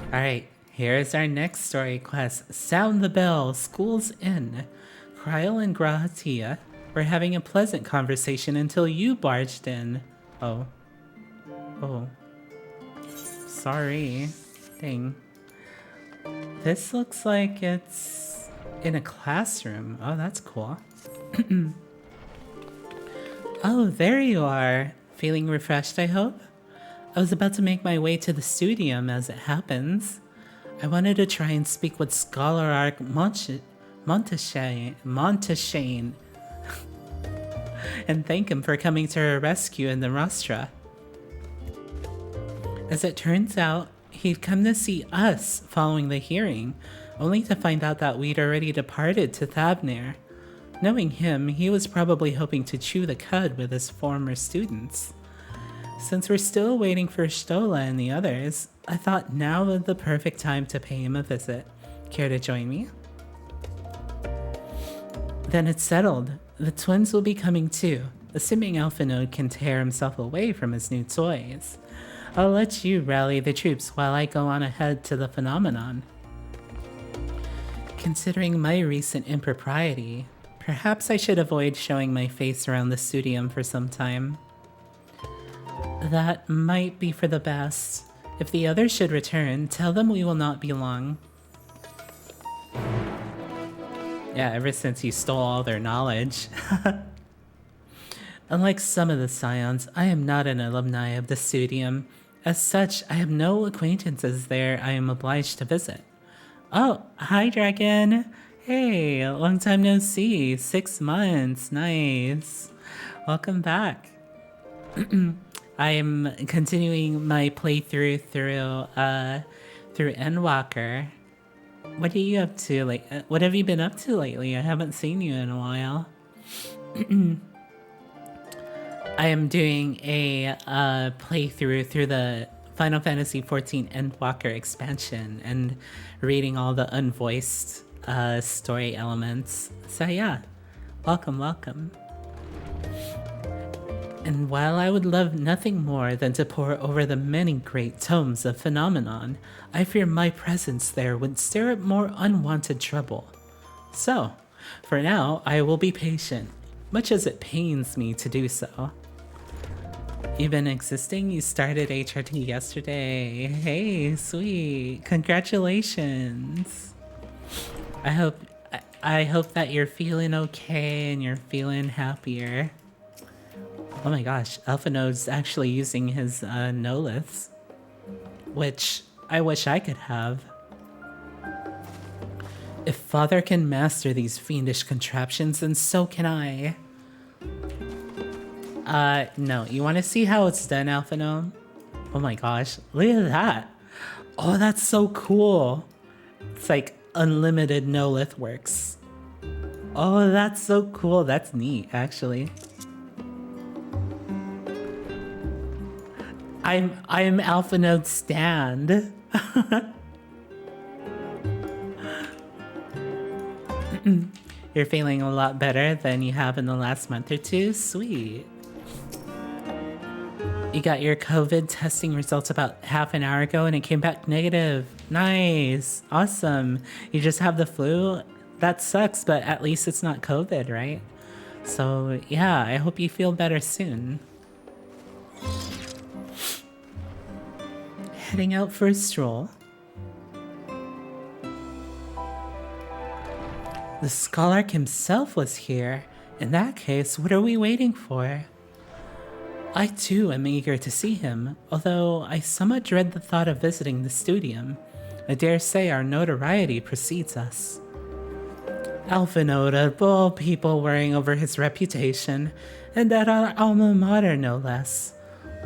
Alright, here's our next story quest. Sound the bell, school's in. Kryl and Grahatia were having a pleasant conversation until you barged in. Oh. Sorry. Dang. This looks like it's in a classroom. Oh, that's cool. Oh, there you are. Feeling refreshed, I hope? I was about to make my way to the studium as it happens. I wanted to try and speak with Scholar Arc Monteshane and thank him for coming to our rescue in the Rostra. As it turns out, he'd come to see us following the hearing, only to find out that we'd already departed to Thavnair. Knowing him, he was probably hoping to chew the cud with his former students. Since we're still waiting for Stola and the others, I thought now was the perfect time to pay him a visit. Care to join me? Then it's settled. The twins will be coming too, assuming Alphanode can tear himself away from his new toys. I'll let you rally the troops while I go on ahead to the phenomenon. Considering my recent impropriety, perhaps I should avoid showing my face around the studium for some time. That might be for the best. If the others should return, tell them we will not be long. Yeah, ever since you stole all their knowledge. Unlike some of the Scions, I am not an alumni of the studium. As such, I have no acquaintances there I am obliged to visit. Oh, hi Dragon! Hey, long time no see. 6 months, nice. Welcome back. I am continuing my playthrough through Endwalker. What are you up to? What have you been up to lately? I haven't seen you in a while. I am doing a playthrough through the Final Fantasy XIV Endwalker expansion and reading all the unvoiced story elements. So yeah, welcome. And while I would love nothing more than to pore over the many great tomes of Phenomenon, I fear my presence there would stir up more unwanted trouble. So, for now, I will be patient, much as it pains me to do so. You've been existing? You started HRT yesterday. Hey, sweet. Congratulations. I hope that you're feeling okay and you're feeling happier. Oh my gosh, Alphanode's actually using his Noliths, which I wish I could have. If Father can master these fiendish contraptions, then so can I. No, you want to see how it's done, Alphanode? Oh my gosh, look at that. Oh, that's so cool. It's like unlimited no-lith works. Oh, that's so cool. That's neat, actually. I'm Alpha Node stand. You're feeling a lot better than you have in the last month or two? Sweet. You got your COVID testing results about half an hour ago and it came back negative. Nice. Awesome. You just have the flu? That sucks, but at least it's not COVID, right? So yeah, I hope you feel better soon. Heading out for a stroll. The Scholarch himself was here. In that case, what are we waiting for? I too am eager to see him, although I somewhat dread the thought of visiting the studium. I dare say our notoriety precedes us. Alpha Node, of all people worrying over his reputation, and at our alma mater no less.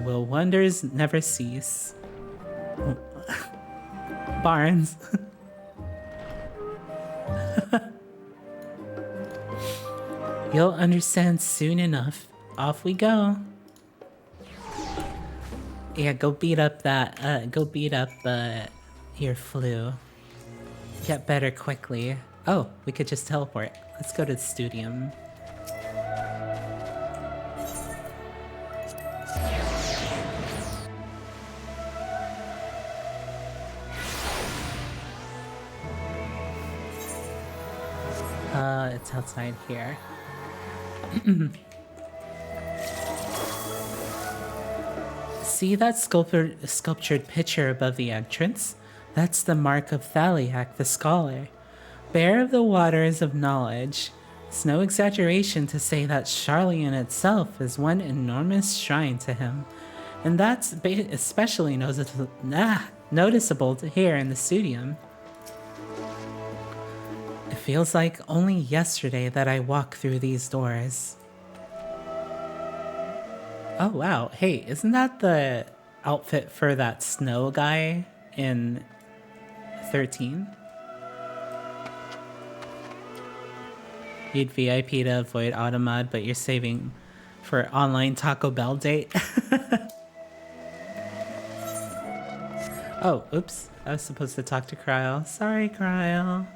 Will wonders never cease? Barnes. You'll understand soon enough. Off we go. Yeah, go beat up your flu. Get better quickly. Oh, we could just teleport. Let's go to the studium. It's outside here. See that sculptured picture above the entrance? That's the mark of Thavnair, the scholar. Bearer of the waters of knowledge. It's no exaggeration to say that Sharlayan itself is one enormous shrine to him. And that's especially noticeable here in the studium. It feels like only yesterday that I walked through these doors. Oh wow, hey, isn't that the outfit for that snow guy in 13? You'd VIP to avoid automod, but you're saving for online Taco Bell date. Oh, oops, I was supposed to talk to Cryo. Sorry, Cryo.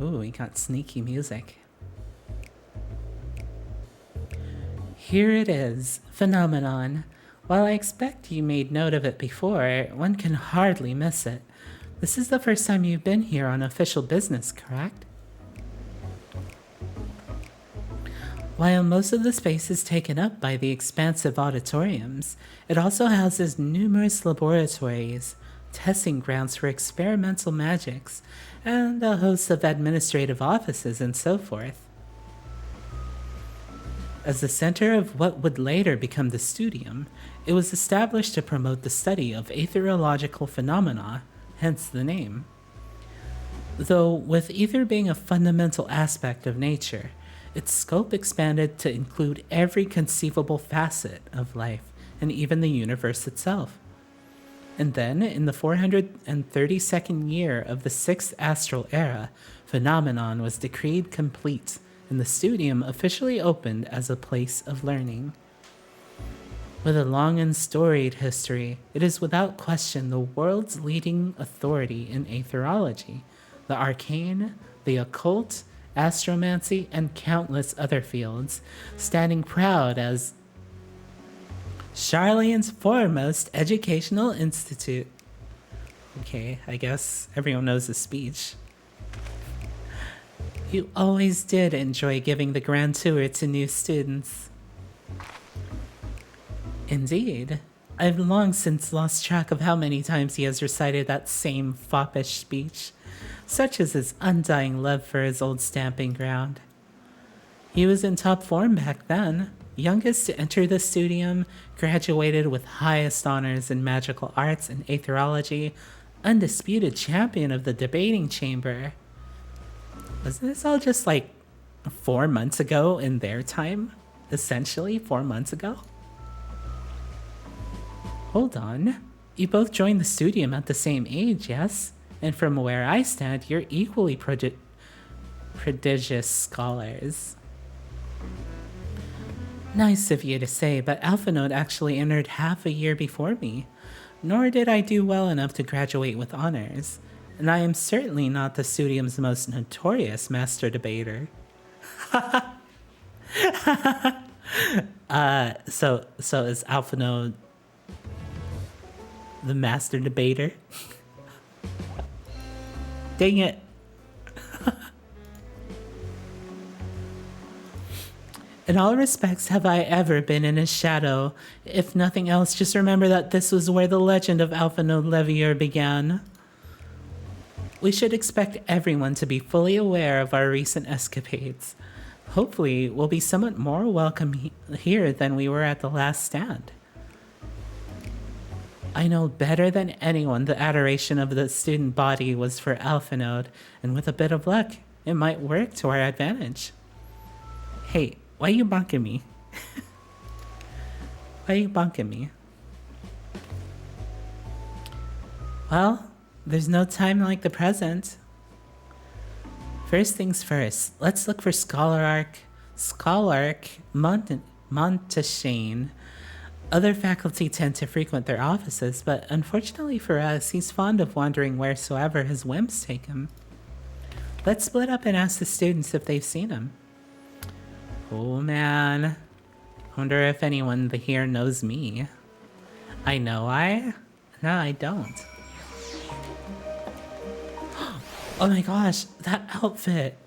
Ooh, we got sneaky music. Here it is, Phenomenon. While I expect you made note of it before, one can hardly miss it. This is the first time you've been here on official business, correct? While most of the space is taken up by the expansive auditoriums, it also houses numerous laboratories, testing grounds for experimental magics, and a host of administrative offices and so forth. As the center of what would later become the studium, it was established to promote the study of aetherological phenomena, hence the name. Though with ether being a fundamental aspect of nature, its scope expanded to include every conceivable facet of life and even the universe itself. And then, in the 432nd year of the 6th Astral Era, Phenomenon was decreed complete, and the studium officially opened as a place of learning. With a long and storied history, it is without question the world's leading authority in aetherology, the arcane, the occult, astromancy, and countless other fields, standing proud as Sharlayan's foremost educational institute. Okay, I guess everyone knows the speech. You always did enjoy giving the grand tour to new students. Indeed. I've long since lost track of how many times he has recited that same foppish speech. Such is his undying love for his old stamping ground. He was in top form back then. Youngest to enter the studium, graduated with highest honors in magical arts and aetherology, undisputed champion of the debating chamber. Wasn't this all just like 4 months ago in their time? Essentially 4 months ago? Hold on. You both joined the studium at the same age, yes? And from where I stand, you're equally prodigious scholars. Nice of you to say, but Alphanode actually entered half a year before me. Nor did I do well enough to graduate with honors. And I am certainly not the studium's most notorious master debater. So is Alphanode the master debater? Dang it. In all respects, have I ever been in his shadow? If nothing else, just remember that this was where the legend of Alphanode Levier began. We should expect everyone to be fully aware of our recent escapades. Hopefully, we'll be somewhat more welcome here than we were at the last stand. I know better than anyone the adoration of the student body was for Alphanode, and with a bit of luck, it might work to our advantage. Hey, why are you bonking me? Why are you bonking me? Well, there's no time like the present. First things first, let's look for Scholarch Monteshane. Other faculty tend to frequent their offices, but unfortunately for us, he's fond of wandering wheresoever his whims take him. Let's split up and ask the students if they've seen him. Oh man, wonder if anyone here knows me. I know No, I don't. Oh my gosh, that outfit.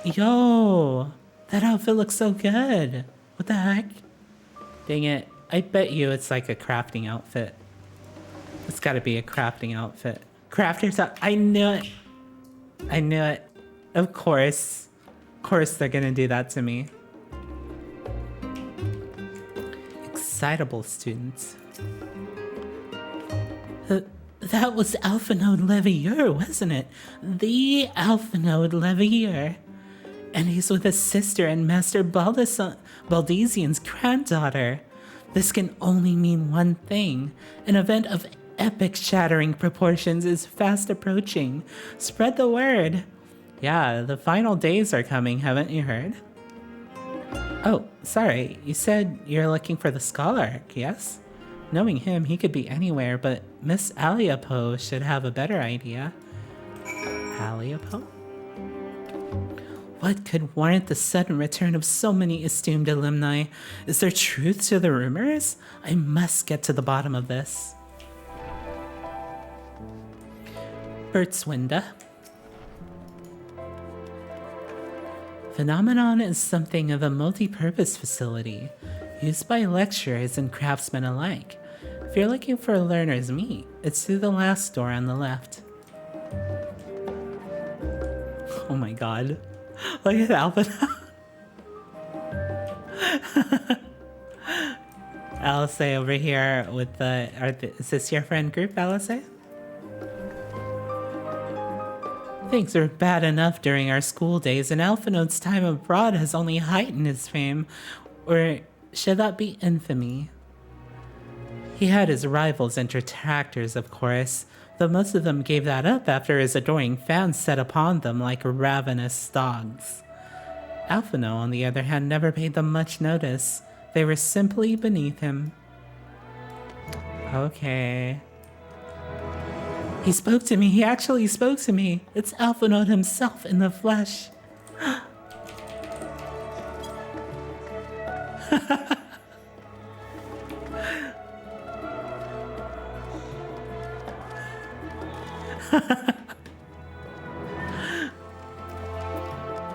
Yo, that outfit looks so good. What the heck? Dang it, I bet you it's like a crafting outfit. It's gotta be a crafting outfit. Crafters, I knew it. I knew it. Of course. Of course they're gonna do that to me. Excitable students. That was Alphanode Levier, wasn't it? The Alphanode Levier. And he's with his sister and Master Baldezian's granddaughter. This can only mean one thing. An event of epic shattering proportions is fast approaching. Spread the word. Yeah, the final days are coming, haven't you heard? Oh, sorry, you said you're looking for the Scholarch, yes? Knowing him, he could be anywhere, but Miss Aliapo should have a better idea. Aliapo? What could warrant the sudden return of so many esteemed alumni? Is there truth to the rumors? I must get to the bottom of this. Bertswinda. Phenomenon is something of a multi-purpose facility, used by lecturers and craftsmen alike. If you're looking for a learner's meet, it's through the last door on the left. Oh my god. Look at Alvin. Alice over here with the... is this your friend group, Alice? Things are bad enough during our school days, and Alphanode's time abroad has only heightened his fame. Or should that be infamy? He had his rivals and detractors, of course, though most of them gave that up after his adoring fans set upon them like ravenous dogs. Alphano, on the other hand, never paid them much notice. They were simply beneath him. Okay. He spoke to me. He actually spoke to me. It's Alphanode himself in the flesh.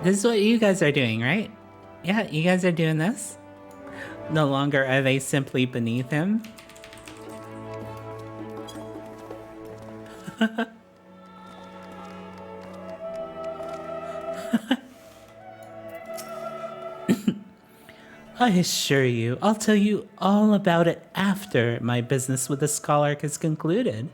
This is what you guys are doing, right? Yeah, you guys are doing this? No longer are they simply beneath him. I assure you, I'll tell you all about it after my business with the Scholarch is concluded.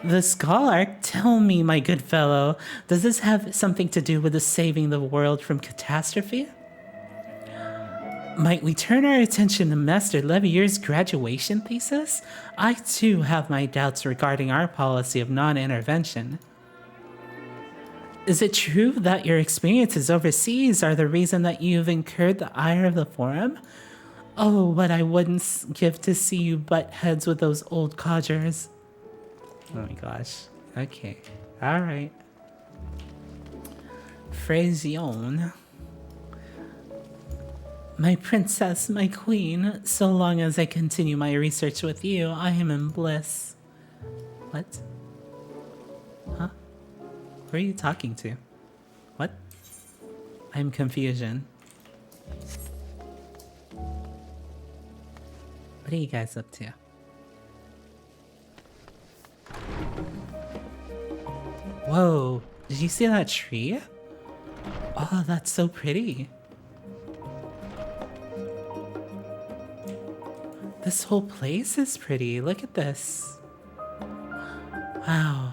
The Scholarch? Tell me, my good fellow, does this have something to do with the saving the world from catastrophe? Might we turn our attention to Master Levier's graduation thesis? I too have my doubts regarding our policy of non-intervention. Is it true that your experiences overseas are the reason that you've incurred the ire of the Forum? Oh, what I wouldn't give to see you butt heads with those old codgers. Oh my gosh. Okay. Alright. Phrasion. My princess, my queen, so long as I continue my research with you, I am in bliss. What? Huh? Who are you talking to? What? I'm confusion. What are you guys up to? Whoa, did you see that tree? Oh, that's so pretty. This whole place is pretty. Look at this. Wow.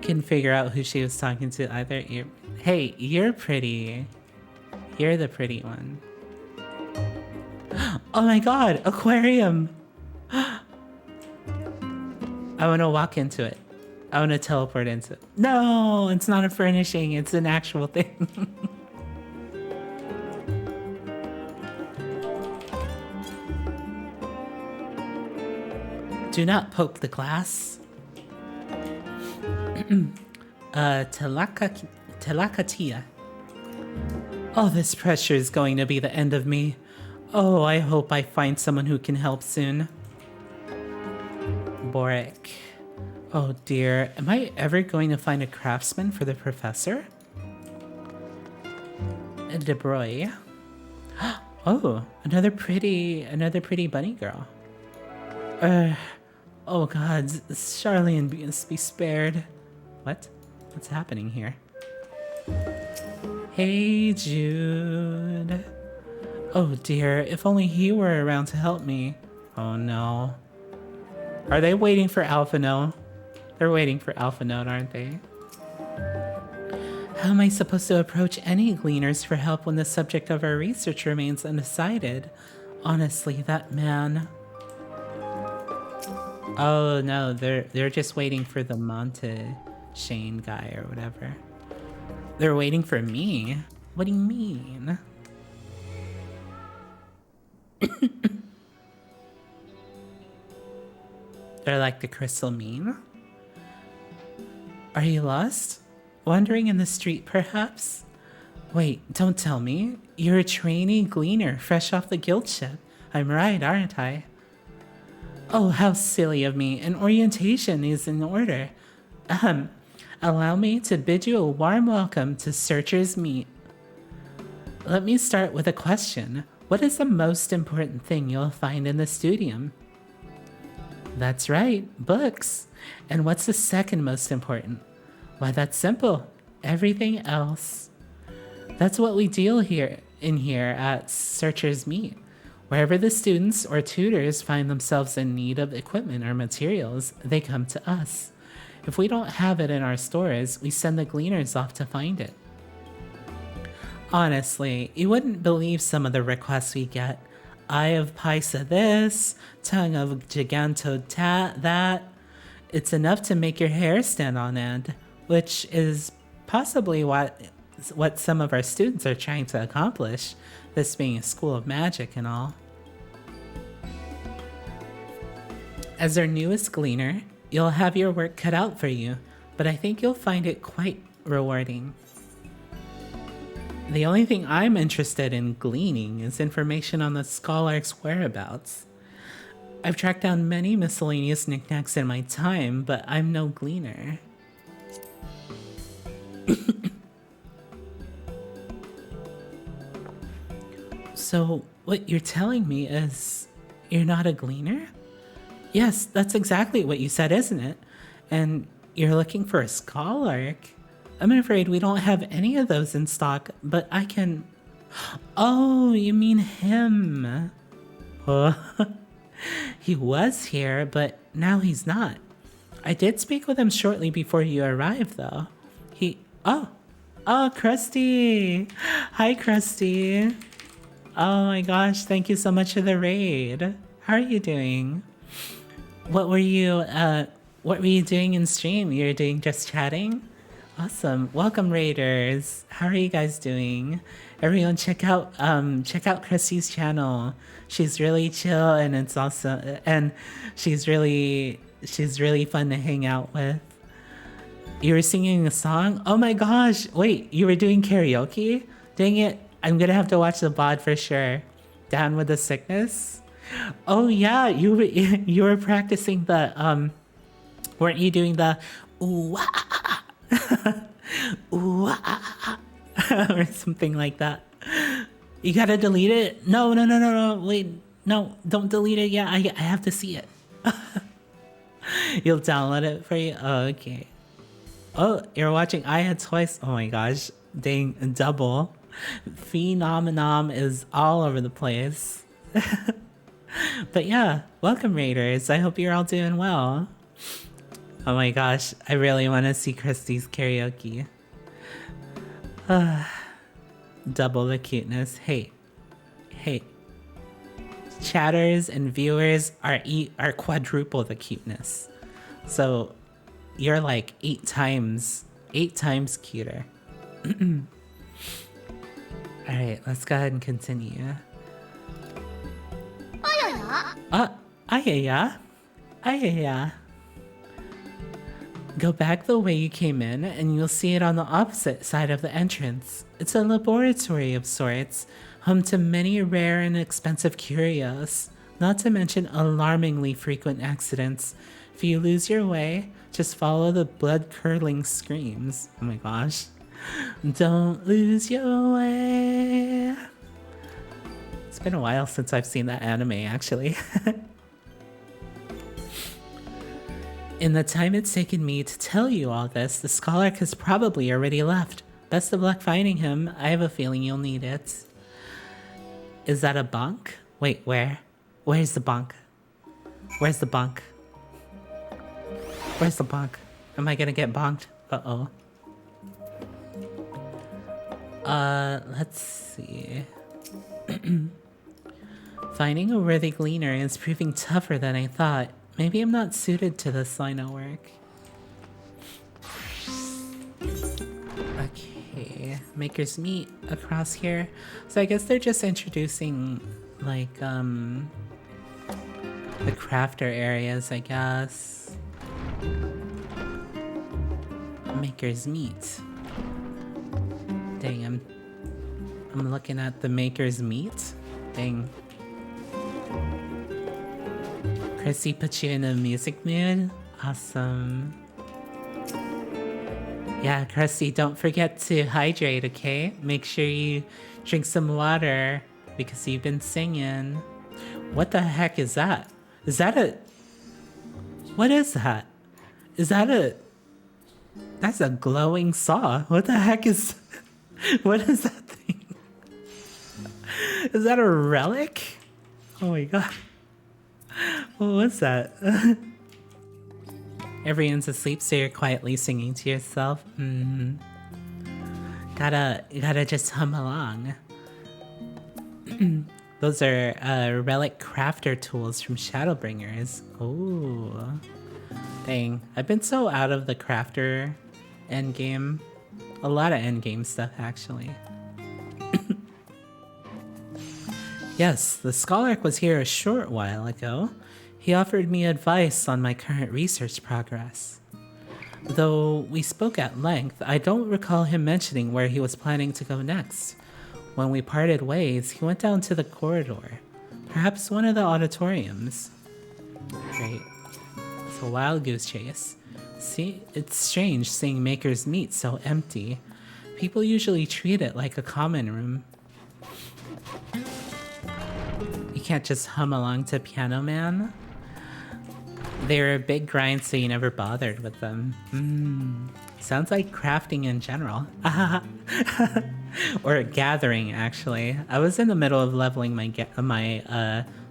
Couldn't figure out who she was talking to either. Hey, you're pretty. You're the pretty one. Oh my god, aquarium! I want to walk into it. I want to teleport into it. No, it's not a furnishing, it's an actual thing. Do not poke the glass. Telakatia. Oh, this pressure is going to be the end of me. Oh, I hope I find someone who can help soon. Boric. Oh dear, am I ever going to find a craftsman for the professor? De Broy. Oh, another pretty bunny girl. Oh god, Charlene must be spared. What? What's happening here? Hey, Jude. Oh dear, if only he were around to help me. Oh no. Are they waiting for Alpha Note? They're waiting for Alpha Note, aren't they? How am I supposed to approach any gleaners for help when the subject of our research remains undecided? Honestly, that man... Oh no, they're just waiting for the Monte Shane guy or whatever. They're waiting for me? What do you mean? They're like the crystal mean? Are you lost? Wandering in the street, perhaps? Wait, don't tell me. You're a trainee gleaner, fresh off the guild ship. I'm right, aren't I? Oh, how silly of me. An orientation is in order. Allow me to bid you a warm welcome to Searcher's Meet. Let me start with a question. What is the most important thing you'll find in the studium? That's right, books. And what's the second most important? Why, that's simple. Everything else. That's what we deal in here at Searcher's Meet. Wherever the students or tutors find themselves in need of equipment or materials, they come to us. If we don't have it in our stores, we send the gleaners off to find it. Honestly, you wouldn't believe some of the requests we get. Eye of Paisa this, tongue of Giganto that. It's enough to make your hair stand on end, which is possibly what some of our students are trying to accomplish, this being a school of magic and all. As our newest gleaner, you'll have your work cut out for you, but I think you'll find it quite rewarding. The only thing I'm interested in gleaning is information on the Scholar's whereabouts. I've tracked down many miscellaneous knickknacks in my time, but I'm no gleaner. So, what you're telling me is you're not a gleaner? Yes, that's exactly what you said, isn't it? And you're looking for a scholar? I'm afraid we don't have any of those in stock, but I can... Oh, you mean him. Oh. He was here, but now he's not. I did speak with him shortly before you arrived, though. Oh, Krusty! Hi, Krusty! Oh my gosh, thank you so much for the raid. How are you doing? What were you doing in stream? You were doing just chatting? Awesome. Welcome, raiders. How are you guys doing? Everyone check out Krusty's channel. She's really chill and it's awesome, and she's really fun to hang out with. You were singing a song? Oh my gosh, wait, you were doing karaoke? Dang it, I'm gonna have to watch the VOD for sure. Down with the sickness? Oh yeah, you were practicing the, weren't you doing the ooh ah, ooh ah, or something like that? You gotta delete it? No, wait, no, don't delete it yet, I have to see it. You'll download it for you? Oh, okay. Oh, you're watching I Had Twice? Oh my gosh, dang, double. Phenomenon is all over the place. But yeah, welcome raiders. I hope you're all doing well. Oh my gosh, I really want to see Krusty's karaoke. Double the cuteness. Hey. Chatters and viewers are quadruple the cuteness. So you're like 8 times cuter. Alright, let's go ahead and continue. Heya. Go back the way you came in and you'll see it on the opposite side of the entrance. It's a laboratory of sorts, home to many rare and expensive curios, not to mention alarmingly frequent accidents. If you lose your way, just follow the blood-curdling screams. Oh my gosh. Don't lose your way. It's been a while since I've seen that anime, actually. In the time it's taken me to tell you all this, the scholar has probably already left. Best of luck finding him. I have a feeling you'll need it. Is that a bunk? Wait, where? Where's the bunk? Where's the bunk? Where's the bunk? Am I gonna get bonked? Uh-oh. Let's see. Finding a worthy gleaner is proving tougher than I thought. Maybe I'm not suited to this line of work. Okay, Maker's Meat across here. So I guess they're just introducing, like, the crafter areas, I guess. Maker's Meat. Dang, I'm looking at the Maker's Meat. Dang. Chrissy put you in a music mood? Awesome. Yeah, Chrissy, don't forget to hydrate, okay? Make sure you drink some water because you've been singing. What the heck is that? Is that a... What is that? Is that a... That's a glowing saw. What the heck is... What is that thing? Is that a relic? Oh my god. What was that? Everyone's asleep, so you're quietly singing to yourself. Gotta just hum along. Those are relic crafter tools from Shadowbringers. Oh, dang! I've been so out of the crafter endgame. A lot of endgame stuff, actually. Yes, the scholar was here a short while ago. He offered me advice on my current research progress. Though we spoke at length, I don't recall him mentioning where he was planning to go next. When we parted ways, he went down to the corridor. Perhaps one of the auditoriums. Great. It's a wild goose chase. See, it's strange seeing Maker's Meat so empty. People usually treat it like a common room. You can't just hum along to Piano Man? They were a big grind, so you never bothered with them. Sounds like crafting in general. Or gathering, actually. I was in the middle of leveling my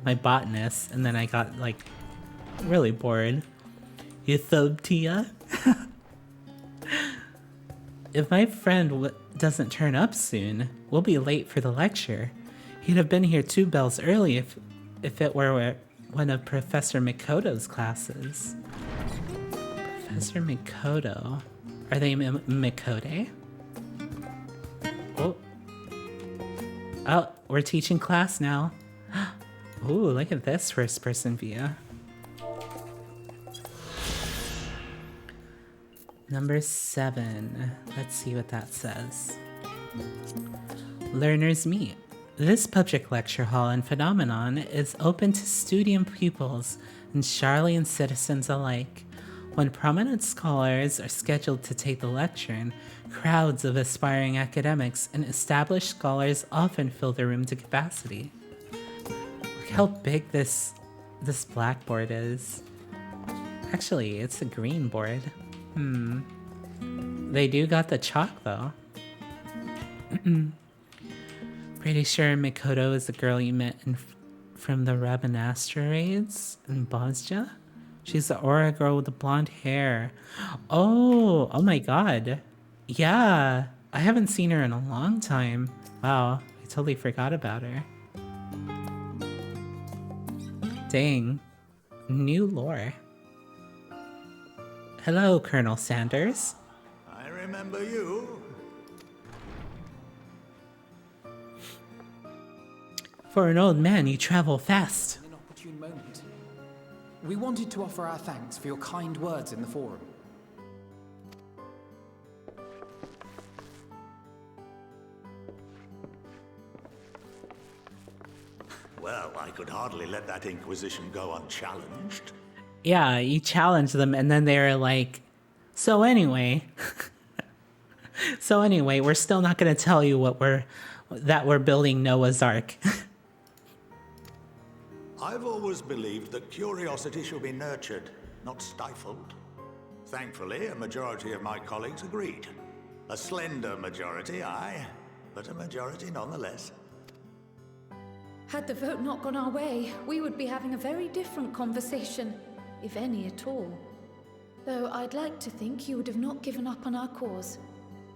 botanist, and then I got, like, really bored. Utopia. If my friend doesn't turn up soon, we'll be late for the lecture. He'd have been here 2 bells early if it were one of Professor Mikoto's classes. Professor Mikoto. Are they Mikote? Oh. Oh, we're teaching class now. Ooh, look at this first-person view. Number 7. Let's see what that says. Learners meet. This public lecture hall and phenomenon is open to student pupils and Charlian citizens alike. When prominent scholars are scheduled to take the lecture, crowds of aspiring academics and established scholars often fill the room to capacity. Look how big this blackboard is. Actually, it's a green board. They do got the chalk though. Pretty sure Mikoto is the girl you met from the Rabanastra raids in Bosnia. She's the aura girl with the blonde hair. Oh my god. Yeah, I haven't seen her in a long time. Wow, I totally forgot about her. Dang, new lore. Hello, Colonel Sanders. I remember you. For an old man, you travel fast. An opportune moment. We wanted to offer our thanks for your kind words in the forum. Well, I could hardly let that Inquisition go unchallenged. Yeah, you challenged them and then they were like, so anyway, we're still not going to tell you that we're building Noah's Ark. I've always believed that curiosity should be nurtured, not stifled. Thankfully, a majority of my colleagues agreed. A slender majority, aye, but a majority nonetheless. Had the vote not gone our way, we would be having a very different conversation, if any at all. Though I'd like to think you would have not given up on our cause.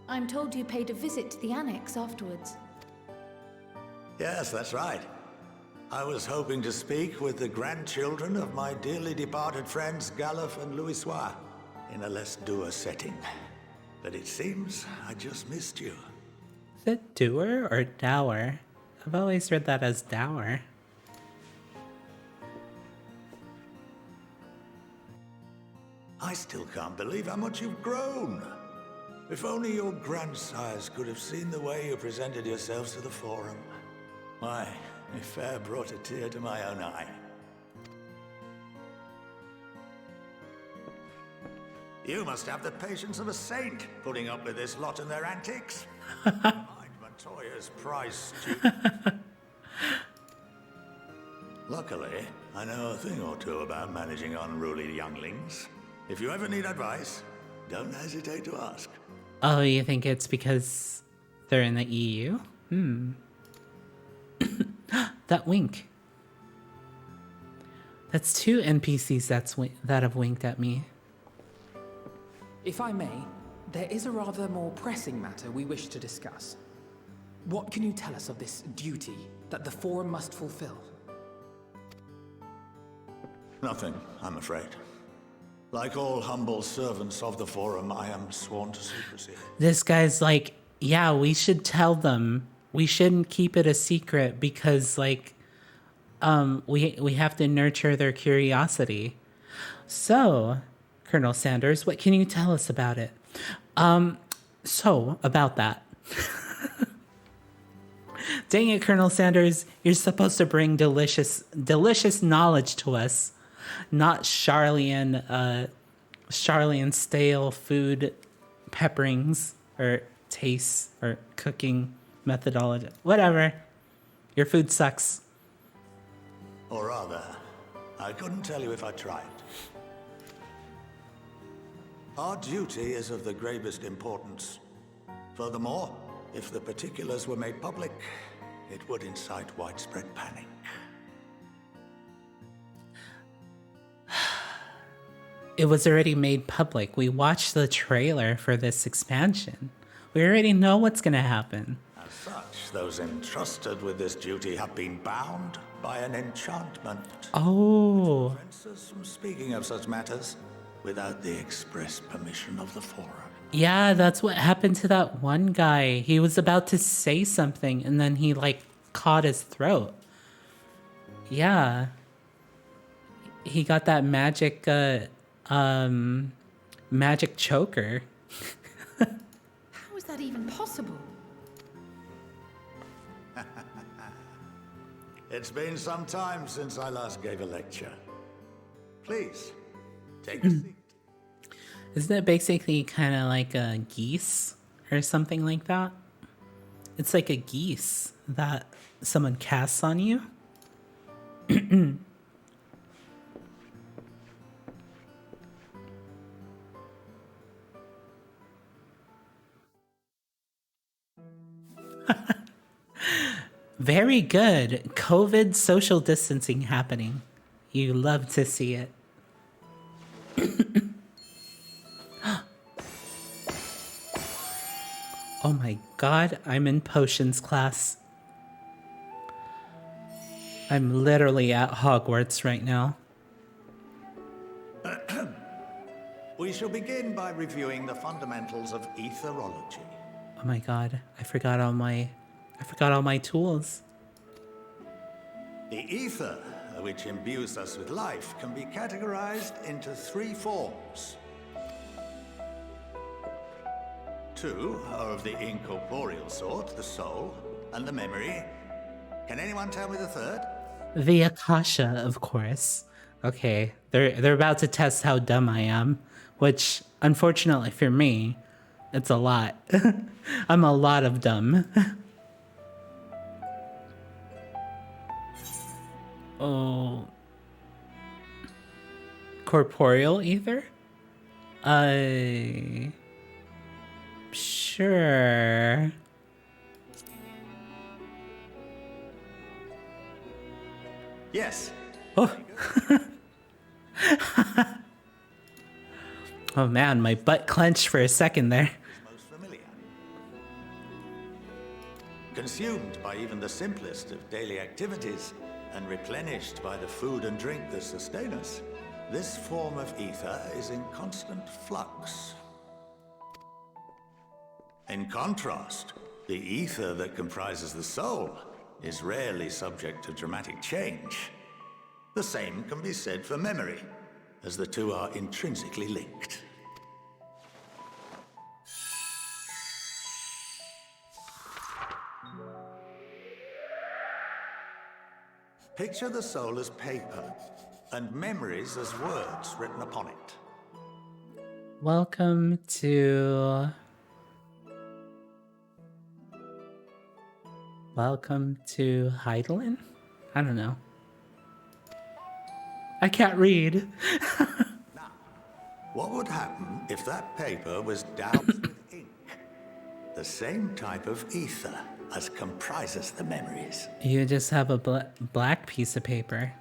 I'm told you paid a visit to the annex afterwards. Yes, that's right. I was hoping to speak with the grandchildren of my dearly departed friends Galuf and Louisois in a less dour setting. But it seems I just missed you. Is it doer or dower? I've always read that as dower. I still can't believe how much you've grown. If only your grandsires could have seen the way you presented yourselves to the Forum. Why, it fair brought a tear to my own eye. You must have the patience of a saint, putting up with this lot and their antics. Montoya's prize student. Luckily, I know a thing or two about managing unruly younglings. If you ever need advice, don't hesitate to ask. Oh, you think it's because they're in the EU? That wink. That's 2 NPCs that have winked at me. If I may, there is a rather more pressing matter we wish to discuss. What can you tell us of this duty that the Forum must fulfill? Nothing, I'm afraid. Like all humble servants of the Forum, I am sworn to secrecy. This guy's like, yeah, we should tell them. We shouldn't keep it a secret because, like, we have to nurture their curiosity. So, Colonel Sanders, what can you tell us about it? So, about that. Dang it, Colonel Sanders, you're supposed to bring delicious knowledge to us, not Charlian stale food pepperings or tastes or cooking methodology. Whatever. Your food sucks. Or rather, I couldn't tell you if I tried. Our duty is of the gravest importance. Furthermore, if the particulars were made public, it would incite widespread panic. it was already made public. We watched the trailer for this expansion. We already know what's gonna happen. As such, those entrusted with this duty have been bound by an enchantment. Oh. Which prevents us from speaking of such matters without the express permission of the Forum. Yeah, that's what happened to that one guy. He was about to say something and then he like caught his throat. Yeah. He got that magic magic choker. How is that even possible? It's been some time since I last gave a lecture. Please, take a seat. Isn't it basically kind of like a geese or something like that? It's like a geese that someone casts on you. Very good. COVID social distancing happening. You love to see it. Oh my god, I'm in potions class. I'm literally at Hogwarts right now. We shall begin by reviewing the fundamentals of etherology. Oh my god, I forgot all my tools. The ether, which imbues us with life, can be categorized into 3 forms. 2 are of the incorporeal sort, the soul, and the memory. Can anyone tell me the third? The Akasha, of course. Okay, they're about to test how dumb I am, which, unfortunately for me, it's a lot. I'm a lot of dumb. Oh. Corporeal ether? Sure. Yes. Oh. Oh man, my butt clenched for a second there. Most familiar. Consumed by even the simplest of daily activities and replenished by the food and drink that sustain us, this form of ether is in constant flux. In contrast, the ether that comprises the soul is rarely subject to dramatic change. The same can be said for memory, as the two are intrinsically linked. Picture the soul as paper, and memories as words written upon it. Welcome to Heidelin? I don't know. I can't read. Now, what would happen if that paper was doused with ink? The same type of ether as comprises the memories. You just have a black piece of paper.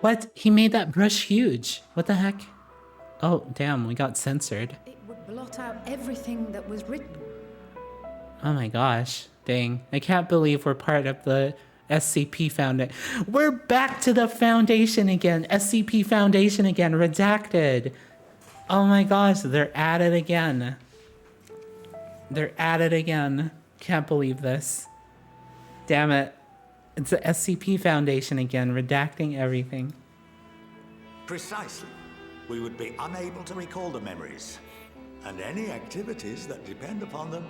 What? He made that brush huge. What the heck? Oh, damn, we got censored. It would blot out everything that was written. Oh my gosh. Dang. I can't believe we're part of the SCP Foundation. We're back to the Foundation again. SCP Foundation again. Redacted. Oh my gosh. They're at it again. They're at it again. Can't believe this. Damn it. It's the SCP Foundation again. Redacting everything. Precisely. We would be unable to recall the memories, and any activities that depend upon them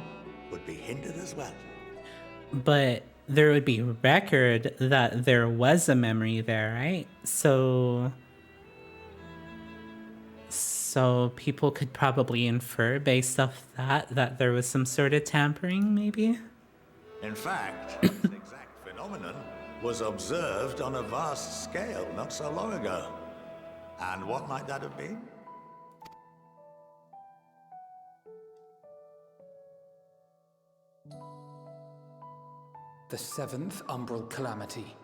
would be hindered as well. But there would be record that there was a memory there, right? So people could probably infer based off that there was some sort of tampering, maybe? In fact, this exact phenomenon was observed on a vast scale not so long ago. And what might that have been? The seventh umbral calamity.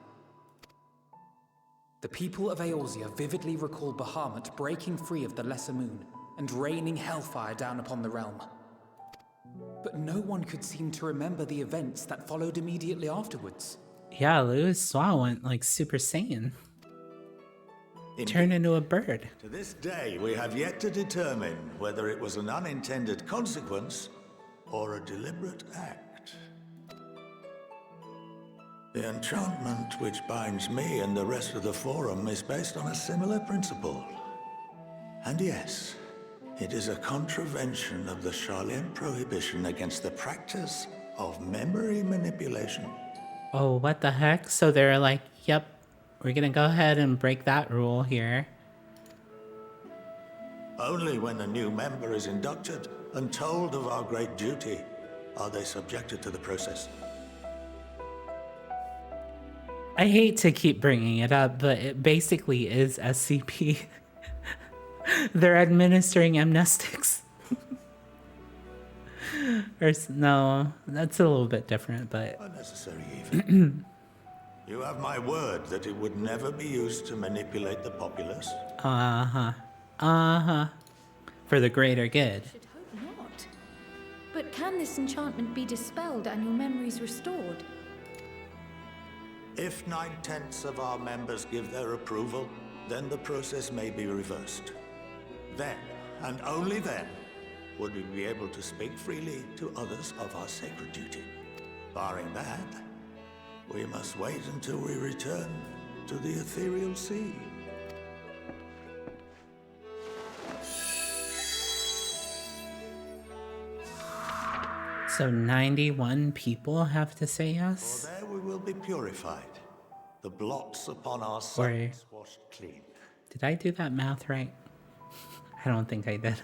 The people of Eorzea vividly recall Bahamut breaking free of the Lesser Moon and raining hellfire down upon the realm. But no one could seem to remember the events that followed immediately afterwards. Yeah, Louis went like Super Saiyan. Turn into a bird. To this day, we have yet to determine whether it was an unintended consequence or a deliberate act. The enchantment which binds me and the rest of the Forum is based on a similar principle. And yes, it is a contravention of the Sharlayan prohibition against the practice of memory manipulation. Oh, what the heck? So they're like, yep, we're gonna go ahead and break that rule here. Only when a new member is inducted and told of our great duty are they subjected to the process. I hate to keep bringing it up, but it basically is SCP. They're administering amnestics. No, that's a little bit different, but... Unnecessary even. You have my word that it would never be used to manipulate the populace. For the greater good. Should hope not. But can this enchantment be dispelled and your memories restored? If 9/10 of our members give their approval, then the process may be reversed. Then, and only then, would we be able to speak freely to others of our sacred duty. Barring that, we must wait until we return to the ethereal sea. So 91 people have to say yes? For there we will be purified. The blots upon our souls washed clean. Did I do that math right? I don't think I did.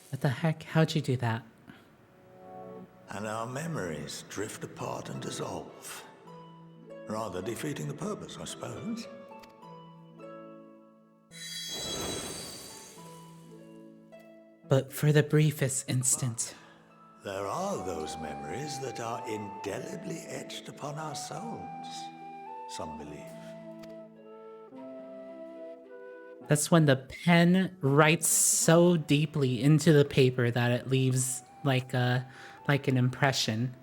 What the heck? How'd you do that? And our memories drift apart and dissolve. Rather defeating the purpose, I suppose. But for the briefest instant. There are those memories that are indelibly etched upon our souls, some believe. That's when the pen writes so deeply into the paper that it leaves like an impression.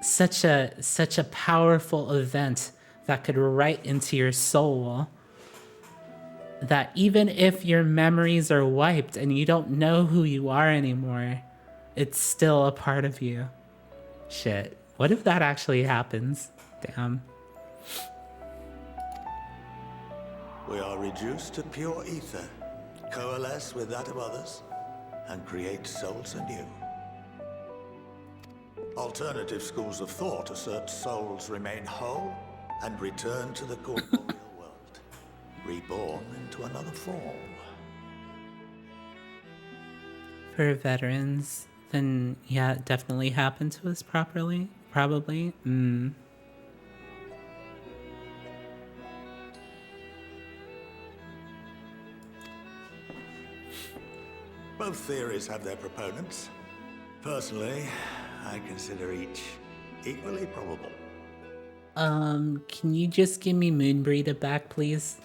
Such a powerful event that could write into your soul. That even if your memories are wiped and you don't know who you are anymore, it's still a part of you. Shit. What if that actually happens? Damn. We are reduced to pure ether, coalesce with that of others, and create souls anew. Alternative schools of thought assert souls remain whole and return to the corporeal world, reborn into another form. For veterans, then yeah, it definitely happened to us properly. Probably. Both theories have their proponents. Personally, I consider each equally probable. Can you just give me Moonbreeder back, please?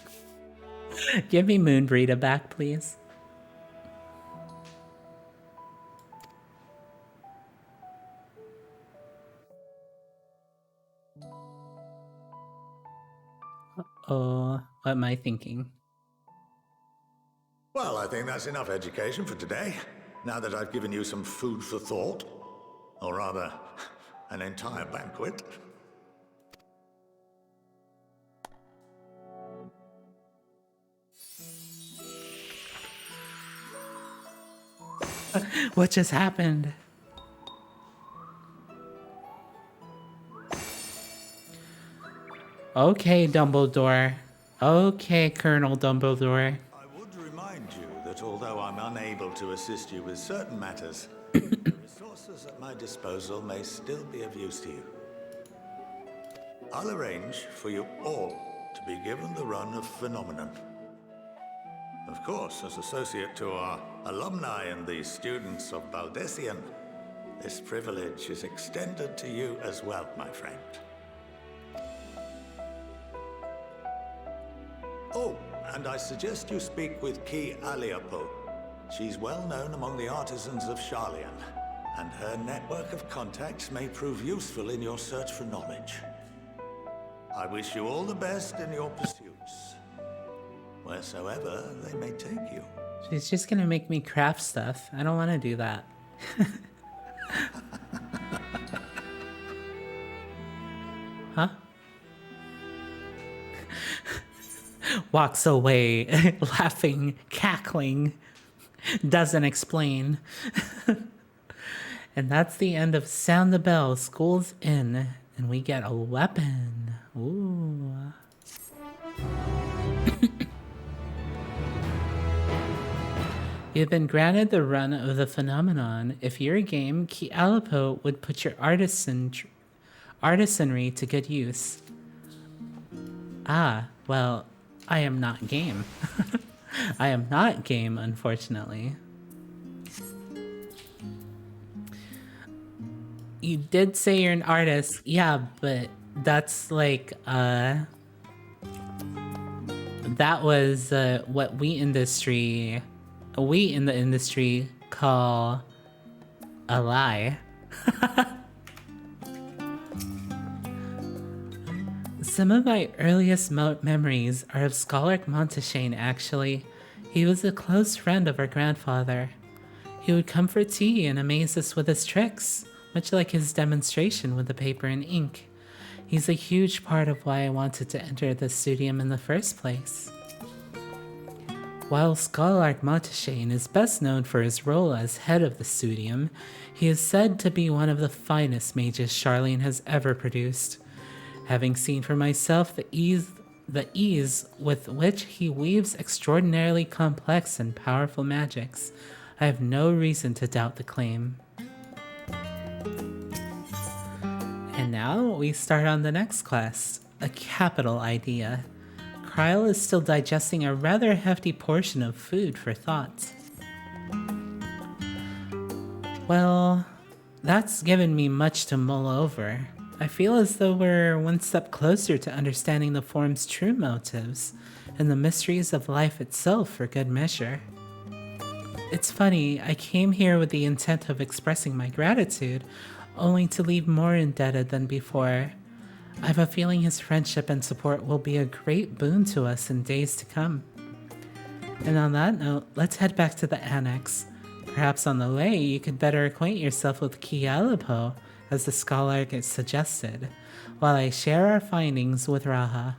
Give me Moonbreeder back, please. Oh, what am I thinking? Well, I think that's enough education for today, now that I've given you some food for thought. Or rather, an entire banquet. What just happened? Okay, Dumbledore. Okay, Colonel Dumbledore. I would remind you that although I'm unable to assist you with certain matters, the resources at my disposal may still be of use to you. I'll arrange for you all to be given the run of Phenomenon. Of course, as associate to our alumni and the students of Baldessian, this privilege is extended to you as well, my friend. Oh, and I suggest you speak with Ki Aliapo. She's well known among the artisans of Sharlayan, and her network of contacts may prove useful in your search for knowledge. I wish you all the best in your pursuits, wheresoever they may take you. She's just gonna make me craft stuff. I don't want to do that. Huh? Walks away, laughing, cackling, doesn't explain. And that's the end of Sound the Bell, School's In, and we get a weapon. Ooh. You've been granted the run of the phenomenon. If you're a game, Ki Alipo would put your artisanry to good use. Ah, well, I am not game. I am not game, unfortunately. You did say you're an artist. Yeah, but that's like, that was what we in the industry call a lie. Some of my earliest memories are of Scholar Montaigne, actually. He was a close friend of our grandfather. He would come for tea and amaze us with his tricks, much like his demonstration with the paper and ink. He's a huge part of why I wanted to enter the studium in the first place. While Scholar Montaigne is best known for his role as head of the studium, he is said to be one of the finest mages Sharlayan has ever produced. Having seen for myself the ease with which he weaves extraordinarily complex and powerful magics, I have no reason to doubt the claim. And now we start on the next quest, a capital idea. Kryle is still digesting a rather hefty portion of food for thought. Well, that's given me much to mull over. I feel as though we're one step closer to understanding the form's true motives and the mysteries of life itself for good measure. It's funny, I came here with the intent of expressing my gratitude, only to leave more indebted than before. I have a feeling his friendship and support will be a great boon to us in days to come. And on that note, let's head back to the annex. Perhaps on the way, you could better acquaint yourself with Ki Alipo, as the scholar gets suggested, while I share our findings with Raha.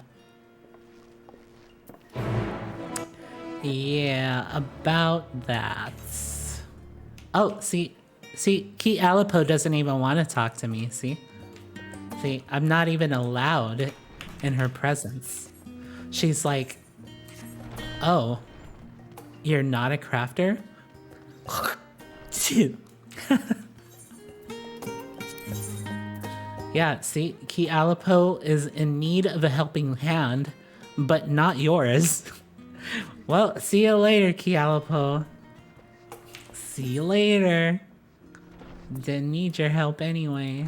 Yeah, about that. Oh, see, Ki Alipo doesn't even want to talk to me, see? See, I'm not even allowed in her presence. She's like, oh, you're not a crafter? Yeah, see, Ki Alipo is in need of a helping hand, but not yours. Well, see you later, Ki Alipo. See you later. Didn't need your help anyway.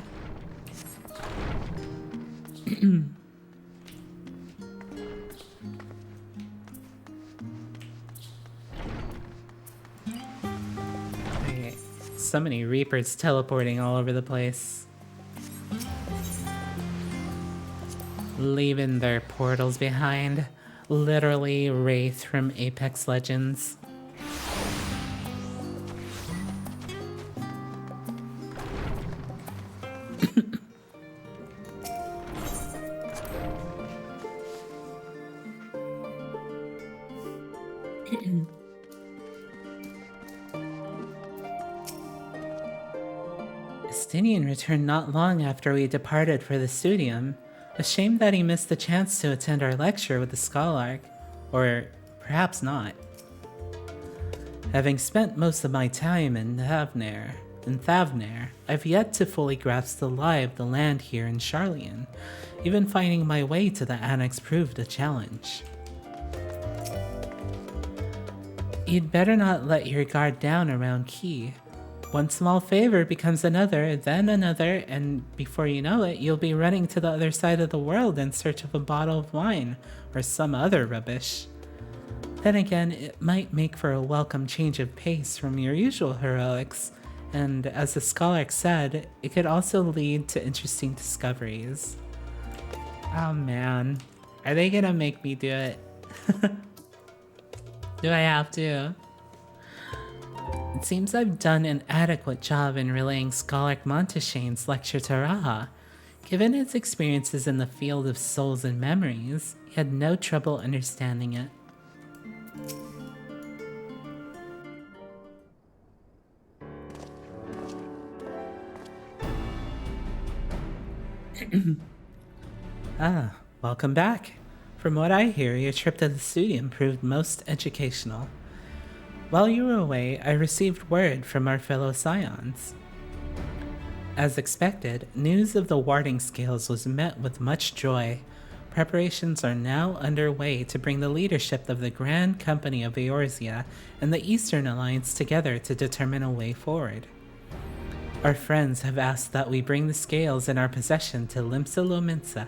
Okay, so many Reapers teleporting all over the place. Leaving their portals behind. Literally Wraith from Apex Legends. Estinian returned not long after we departed for the studium. A shame that he missed the chance to attend our lecture with the Scholark. Or perhaps not. Having spent most of my time in Thavnair, in Thavnair, I've yet to fully grasp the lie of the land here in Charlian. Even finding my way to the annex proved a challenge. You'd better not let your guard down around Key. One small favor becomes another, then another, and before you know it, you'll be running to the other side of the world in search of a bottle of wine or some other rubbish. Then again, it might make for a welcome change of pace from your usual heroics, and as the scholar said, it could also lead to interesting discoveries. Oh man, are they gonna make me do it? Do I have to? It seems I've done an adequate job in relaying Scholar Monteshane's lecture to Raha. Given his experiences in the field of souls and memories, he had no trouble understanding it. Welcome back. From what I hear, your trip to the studium proved most educational. While you were away, I received word from our fellow scions. As expected, news of the warding scales was met with much joy. Preparations are now underway to bring the leadership of the Grand Company of Eorzea and the Eastern Alliance together to determine a way forward. Our friends have asked that we bring the scales in our possession to Limsa Lominsa.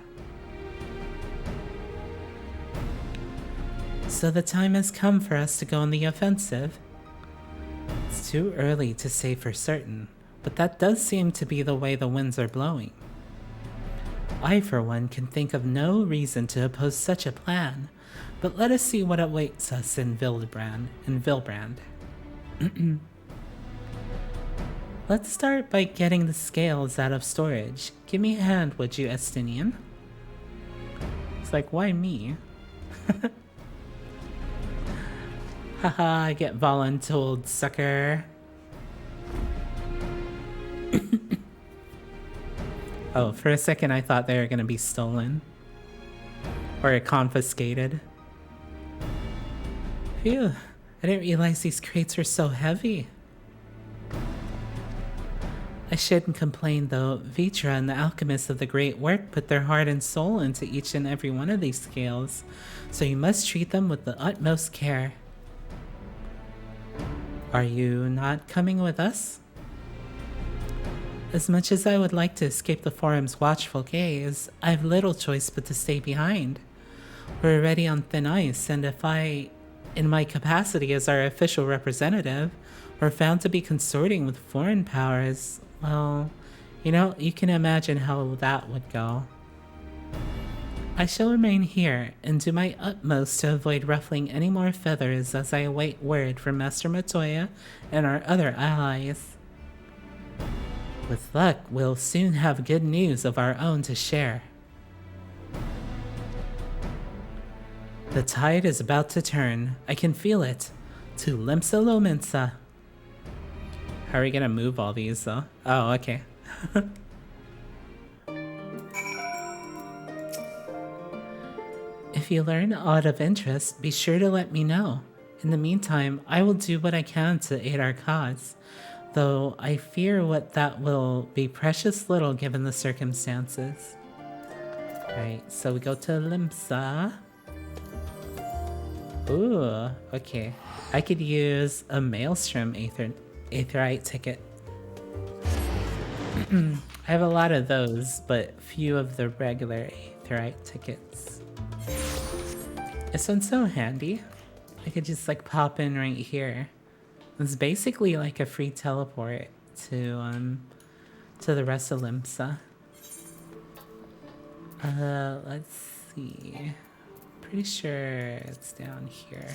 So the time has come for us to go on the offensive. It's too early to say for certain, but that does seem to be the way the winds are blowing. I, for one, can think of no reason to oppose such a plan, but let us see what awaits us in Vilbrand. Let's start by getting the scales out of storage. Give me a hand, would you, Estinian? It's like, why me? Haha, I get voluntold, sucker. Oh, for a second I thought they were gonna be stolen. Or confiscated. Phew, I didn't realize these crates were so heavy. I shouldn't complain though. Vitra and the alchemists of the Great Work put their heart and soul into each and every one of these scales, so you must treat them with the utmost care. Are you not coming with us? As much as I would like to escape the Forum's watchful gaze, I have little choice but to stay behind. We're already on thin ice, and if I, in my capacity as our official representative, were found to be consorting with foreign powers, well, you can imagine how that would go. I shall remain here and do my utmost to avoid ruffling any more feathers as I await word from Master Matoya and our other allies. With luck, we'll soon have good news of our own to share. The tide is about to turn. I can feel it. To Limsa Lominsa. How are we gonna move all these though? Oh, okay. If you learn aught of interest, be sure to let me know. In the meantime, I will do what I can to aid our cause, though I fear what that will be precious little given the circumstances. Right, so we go to Limsa. Ooh, okay. I could use a Maelstrom Aetherite ticket. I have a lot of those, but few of the regular Aetherite tickets. This one's so handy. I could just like pop in right here. It's basically like a free teleport to the rest of Limsa. Let's see. Pretty sure it's down here.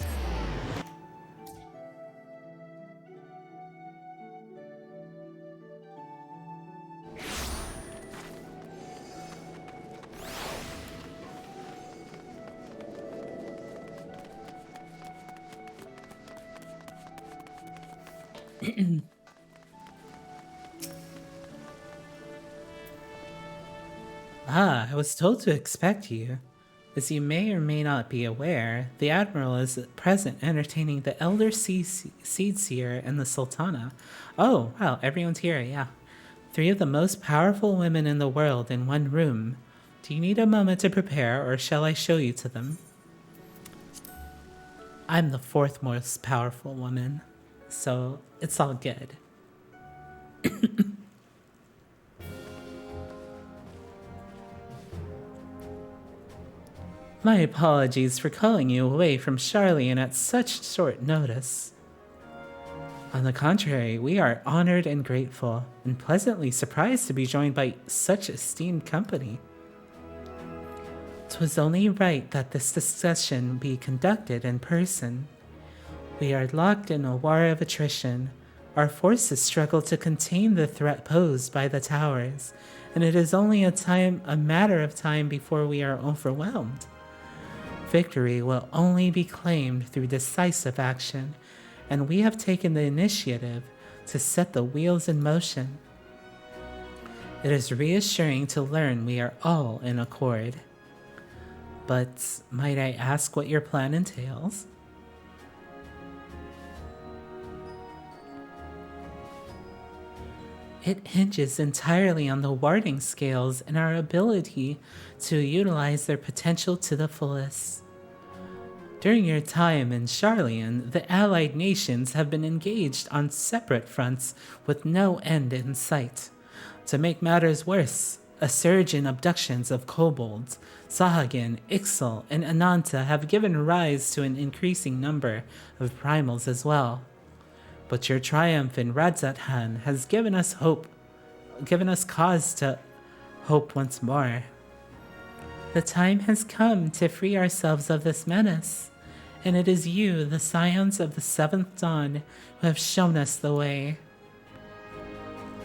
I was told to expect you. As you may or may not be aware, the Admiral is present entertaining the Elder Seedseer and the Sultana. Oh, wow, everyone's here, yeah. 3 of the most powerful women in the world in one room. Do you need a moment to prepare, or shall I show you to them? I'm the 4th most powerful woman, so it's all good. My apologies for calling you away from Charlian at such short notice. On the contrary, we are honored and grateful, and pleasantly surprised to be joined by such esteemed company. 'Twas only right that this discussion be conducted in person. We are locked in a war of attrition. Our forces struggle to contain the threat posed by the towers, and it is only a matter of time before we are overwhelmed. Victory will only be claimed through decisive action, and we have taken the initiative to set the wheels in motion. It is reassuring to learn we are all in accord. But might I ask what your plan entails? It hinges entirely on the warding scales and our ability to utilize their potential to the fullest. During your time in Charlian, the allied nations have been engaged on separate fronts with no end in sight. To make matters worse, a surge in abductions of kobolds, Sahagin, Ixal, and Ananta have given rise to an increasing number of primals as well. But your triumph in Radzathan has given us cause to hope once more. The time has come to free ourselves of this menace, and it is you, the scions of the 7th Dawn, who have shown us the way.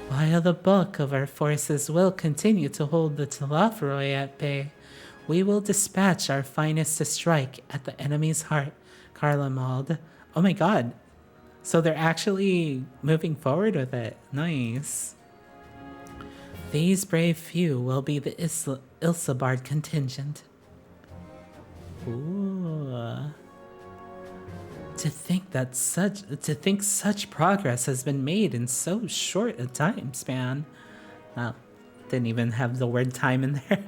While the bulk of our forces will continue to hold the Telophoroi at bay, we will dispatch our finest to strike at the enemy's heart, Garlemald. Oh my god. So they're actually moving forward with it. Nice. These brave few will be the Ilsabard contingent. Ooh. To think such progress has been made in so short a time span. Well, didn't even have the word time in there.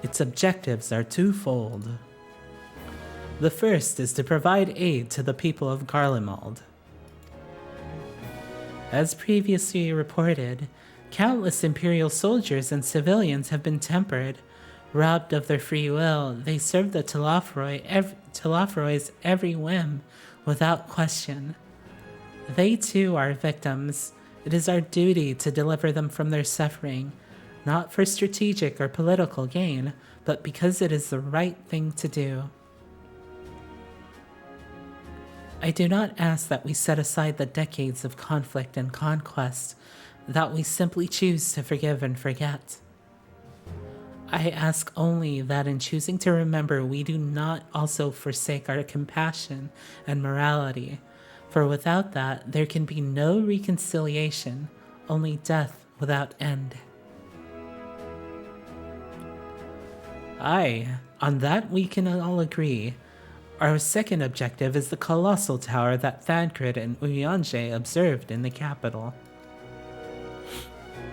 Its objectives are twofold. The first is to provide aid to the people of Garlemald. As previously reported, countless Imperial soldiers and civilians have been tempered. Robbed of their free will, they serve the Telophoros every whim, without question. They too are victims. It is our duty to deliver them from their suffering, not for strategic or political gain, but because it is the right thing to do. I do not ask that we set aside the decades of conflict and conquest, that we simply choose to forgive and forget. I ask only that in choosing to remember, we do not also forsake our compassion and morality, for without that, there can be no reconciliation, only death without end. Aye, on that we can all agree. Our second objective is the colossal tower that Thancred and Uyanje observed in the capital.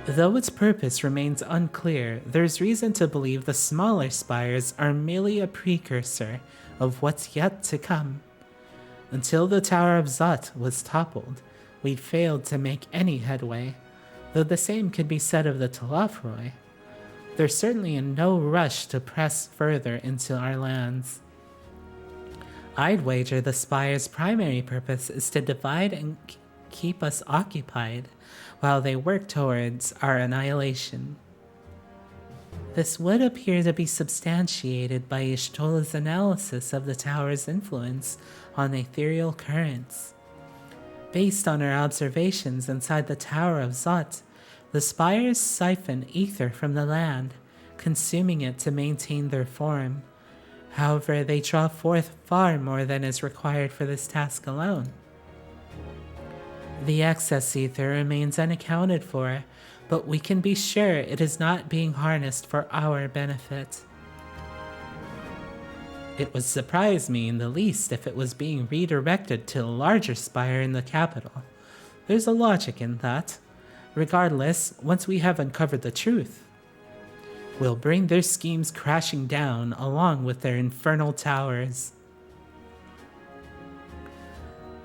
Though its purpose remains unclear, there's reason to believe the smaller spires are merely a precursor of what's yet to come. Until the Tower of Zot was toppled, we'd failed to make any headway, though the same could be said of the Telophoroi. There's certainly no rush to press further into our lands. I'd wager the spire's primary purpose is to divide and keep us occupied, while they work towards our annihilation. This would appear to be substantiated by Ishtola's analysis of the tower's influence on ethereal currents. Based on her observations inside the Tower of Zot, the spires siphon ether from the land, consuming it to maintain their form. However, they draw forth far more than is required for this task alone. The excess ether remains unaccounted for, but we can be sure it is not being harnessed for our benefit. It would surprise me in the least if it was being redirected to a larger spire in the capital. There's a logic in that. Regardless, once we have uncovered the truth, we'll bring their schemes crashing down along with their infernal towers.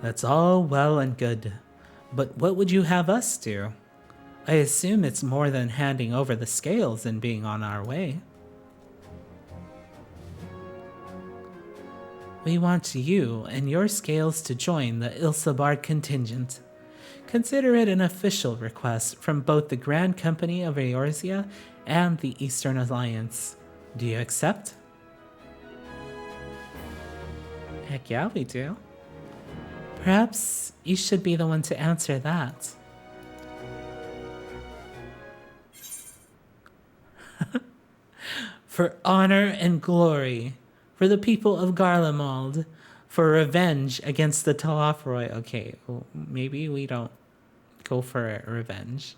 That's all well and good, but what would you have us do? I assume it's more than handing over the scales and being on our way. We want you and your scales to join the Ilsabard contingent. Consider it an official request from both the Grand Company of Eorzea and the Eastern Alliance. Do you accept? Heck yeah, we do. Perhaps you should be the one to answer that. For honor and glory, for the people of Garlemald, for revenge against the Thalafroi. Okay, well, maybe we don't go for revenge.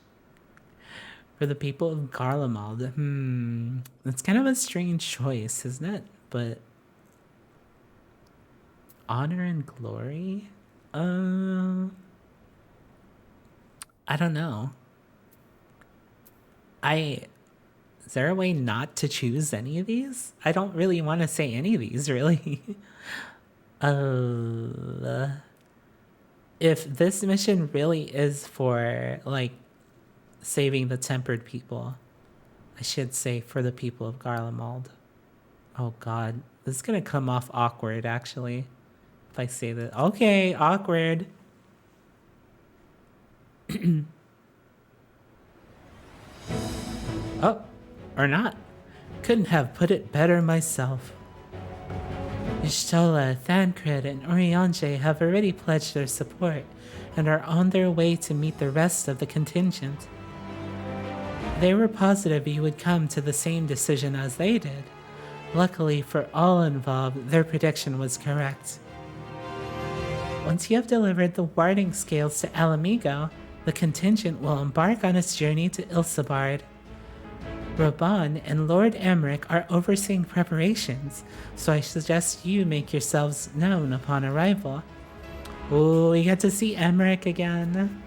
For the people of Garlemald. That's kind of a strange choice, isn't it? But honor and glory? I don't know. Is there a way not to choose any of these? I don't really want to say any of these, really. If this mission really is for, like, saving the tempered people, I should say for the people of Garlemald. Oh god, this is gonna come off awkward, actually, if I say that. Okay, awkward. Oh, or not. Couldn't have put it better myself. Y'shtola, Thancred, and Oriange have already pledged their support and are on their way to meet the rest of the contingent. They were positive you would come to the same decision as they did. Luckily for all involved, their prediction was correct. Once you have delivered the warding scales to Alamigo, the contingent will embark on its journey to Ilsabard. Raban and Lord Emmerich are overseeing preparations, so I suggest you make yourselves known upon arrival. Oh, we get to see Emmerich again.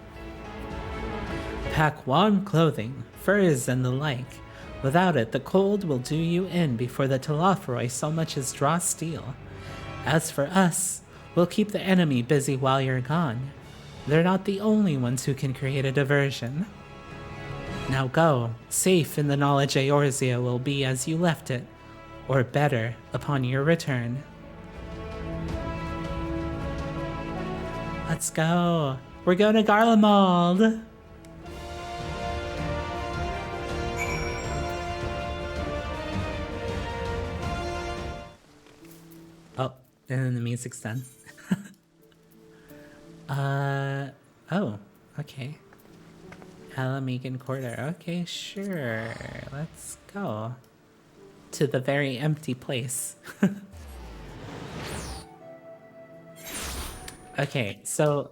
Pack warm clothing, furs, and the like. Without it, the cold will do you in before the Thalafroi so much as draw steel. As for us, we'll keep the enemy busy while you're gone. They're not the only ones who can create a diversion. Now go, safe in the knowledge Eorzea will be as you left it, or better, upon your return. Let's go. We're going to Garlemald. Oh, and then the music's done. Oh, okay. Alamigan Quarter. Okay, sure. Let's go. To the very empty place. Okay, so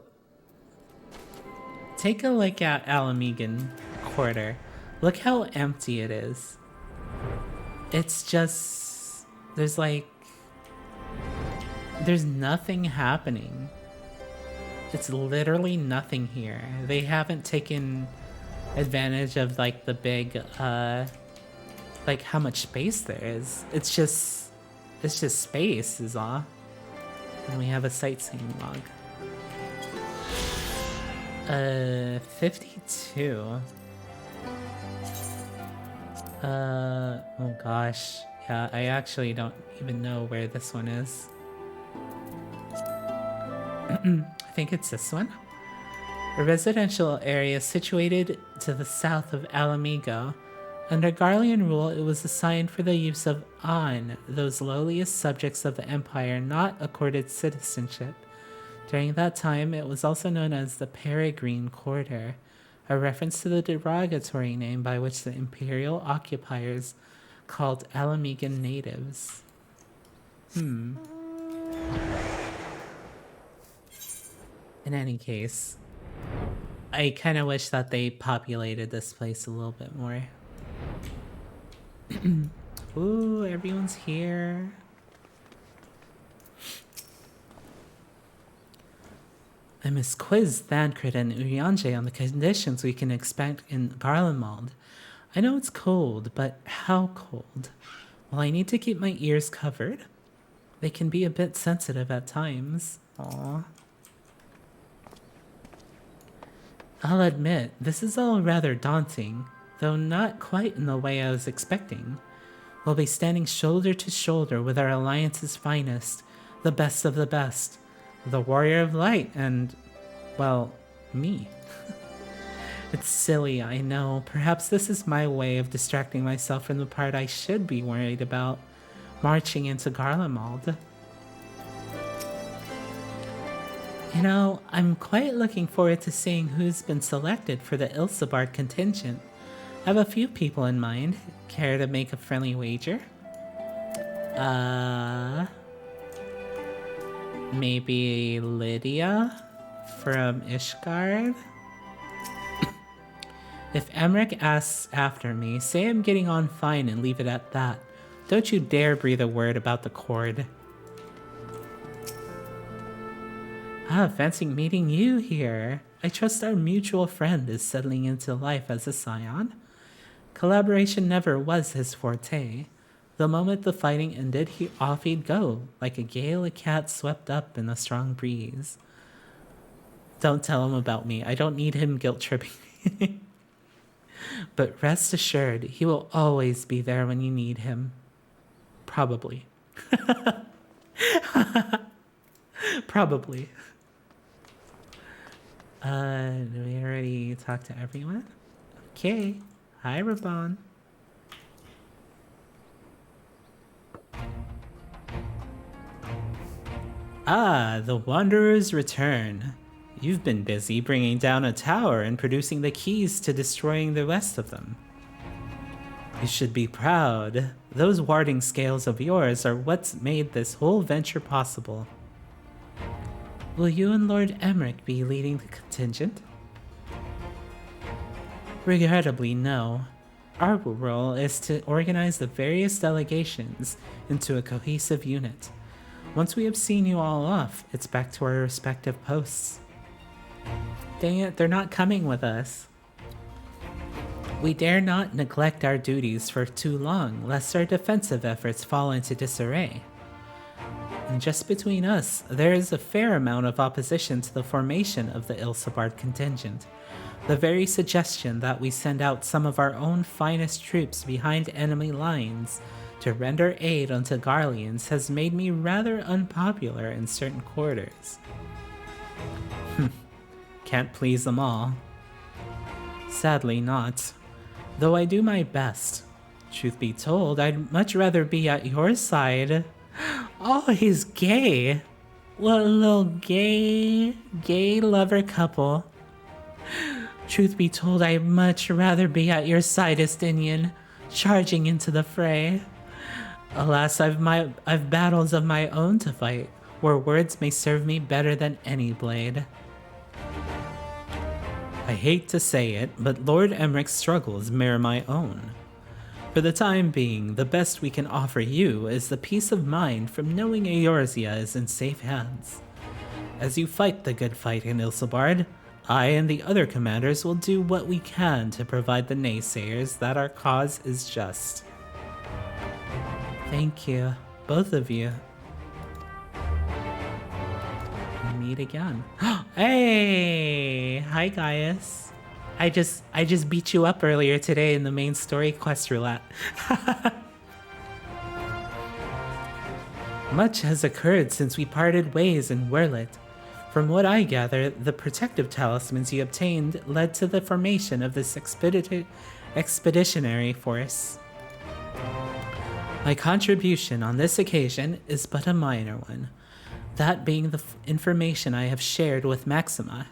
take a look at Alamigan Quarter. Look how empty it is. It's just... there's nothing happening. It's literally nothing here. They haven't taken advantage of like the big like how much space there is. It's just space is all. And we have a sightseeing log. 52. Oh gosh. Yeah, I actually don't even know where this one is. I think it's this one. A residential area situated to the south of Alamigo. Under Garlean rule, it was assigned for the use of An, those lowliest subjects of the Empire not accorded citizenship. During that time, it was also known as the Peregrine Quarter, a reference to the derogatory name by which the Imperial occupiers called Alamigan natives. In any case, I kind of wish that they populated this place a little bit more. Ooh, everyone's here. I must quiz Thancred and Urianger on the conditions we can expect in Garlemald. I know it's cold, but how cold? Well, I need to keep my ears covered. They can be a bit sensitive at times. Aww. I'll admit, this is all rather daunting, though not quite in the way I was expecting. We'll be standing shoulder to shoulder with our alliance's finest, the best of the best, the Warrior of Light, and, well, me. It's silly, I know. Perhaps this is my way of distracting myself from the part I should be worried about, marching into Garlemald. You know, I'm quite looking forward to seeing who's been selected for the Eorzeans contingent. I have a few people in mind. Care to make a friendly wager? Maybe Lydia from Ishgard? If Emmerich asks after me, say I'm getting on fine and leave it at that. Don't you dare breathe a word about the cord. Fancy meeting you here. I trust our mutual friend is settling into life as a scion. Collaboration never was his forte. The moment the fighting ended, off he'd go, like a gale of cat swept up in a strong breeze. Don't tell him about me. I don't need him guilt-tripping me. But rest assured, he will always be there when you need him. Probably. Probably. Did we already talk to everyone? Okay. Hi, Raban. Ah, the Wanderers return. You've been busy bringing down a tower and producing the keys to destroying the rest of them. You should be proud. Those warding scales of yours are what's made this whole venture possible. Will you and Lord Emmerich be leading the contingent? Regrettably, no. Our role is to organize the various delegations into a cohesive unit. Once we have seen you all off, it's back to our respective posts. Dang it, they're not coming with us. We dare not neglect our duties for too long, lest our defensive efforts fall into disarray. And just between us, there is a fair amount of opposition to the formation of the Eorzeans contingent. The very suggestion that we send out some of our own finest troops behind enemy lines to render aid unto Garleans has made me rather unpopular in certain quarters. Can't please them all. Sadly not. Though I do my best. Truth be told, I'd much rather be at your side. Oh, he's gay. What a little gay lover couple. Truth be told, I'd much rather be at your side, Estinian, charging into the fray. Alas, I've battles of my own to fight, where words may serve me better than any blade. I hate to say it, but Lord Emmerich's struggles mirror my own. For the time being, the best we can offer you is the peace of mind from knowing Eorzea is in safe hands. As you fight the good fight in Eorzeans, I and the other commanders will do what we can to provide the naysayers that our cause is just. Thank you, both of you. We meet again. Hey! Hi, Gaius. I just beat you up earlier today in the main story quest roulette. Much has occurred since we parted ways in Werlet. From what I gather, the protective talismans you obtained led to the formation of this expeditionary force. My contribution on this occasion is but a minor one, that being the information I have shared with Maxima.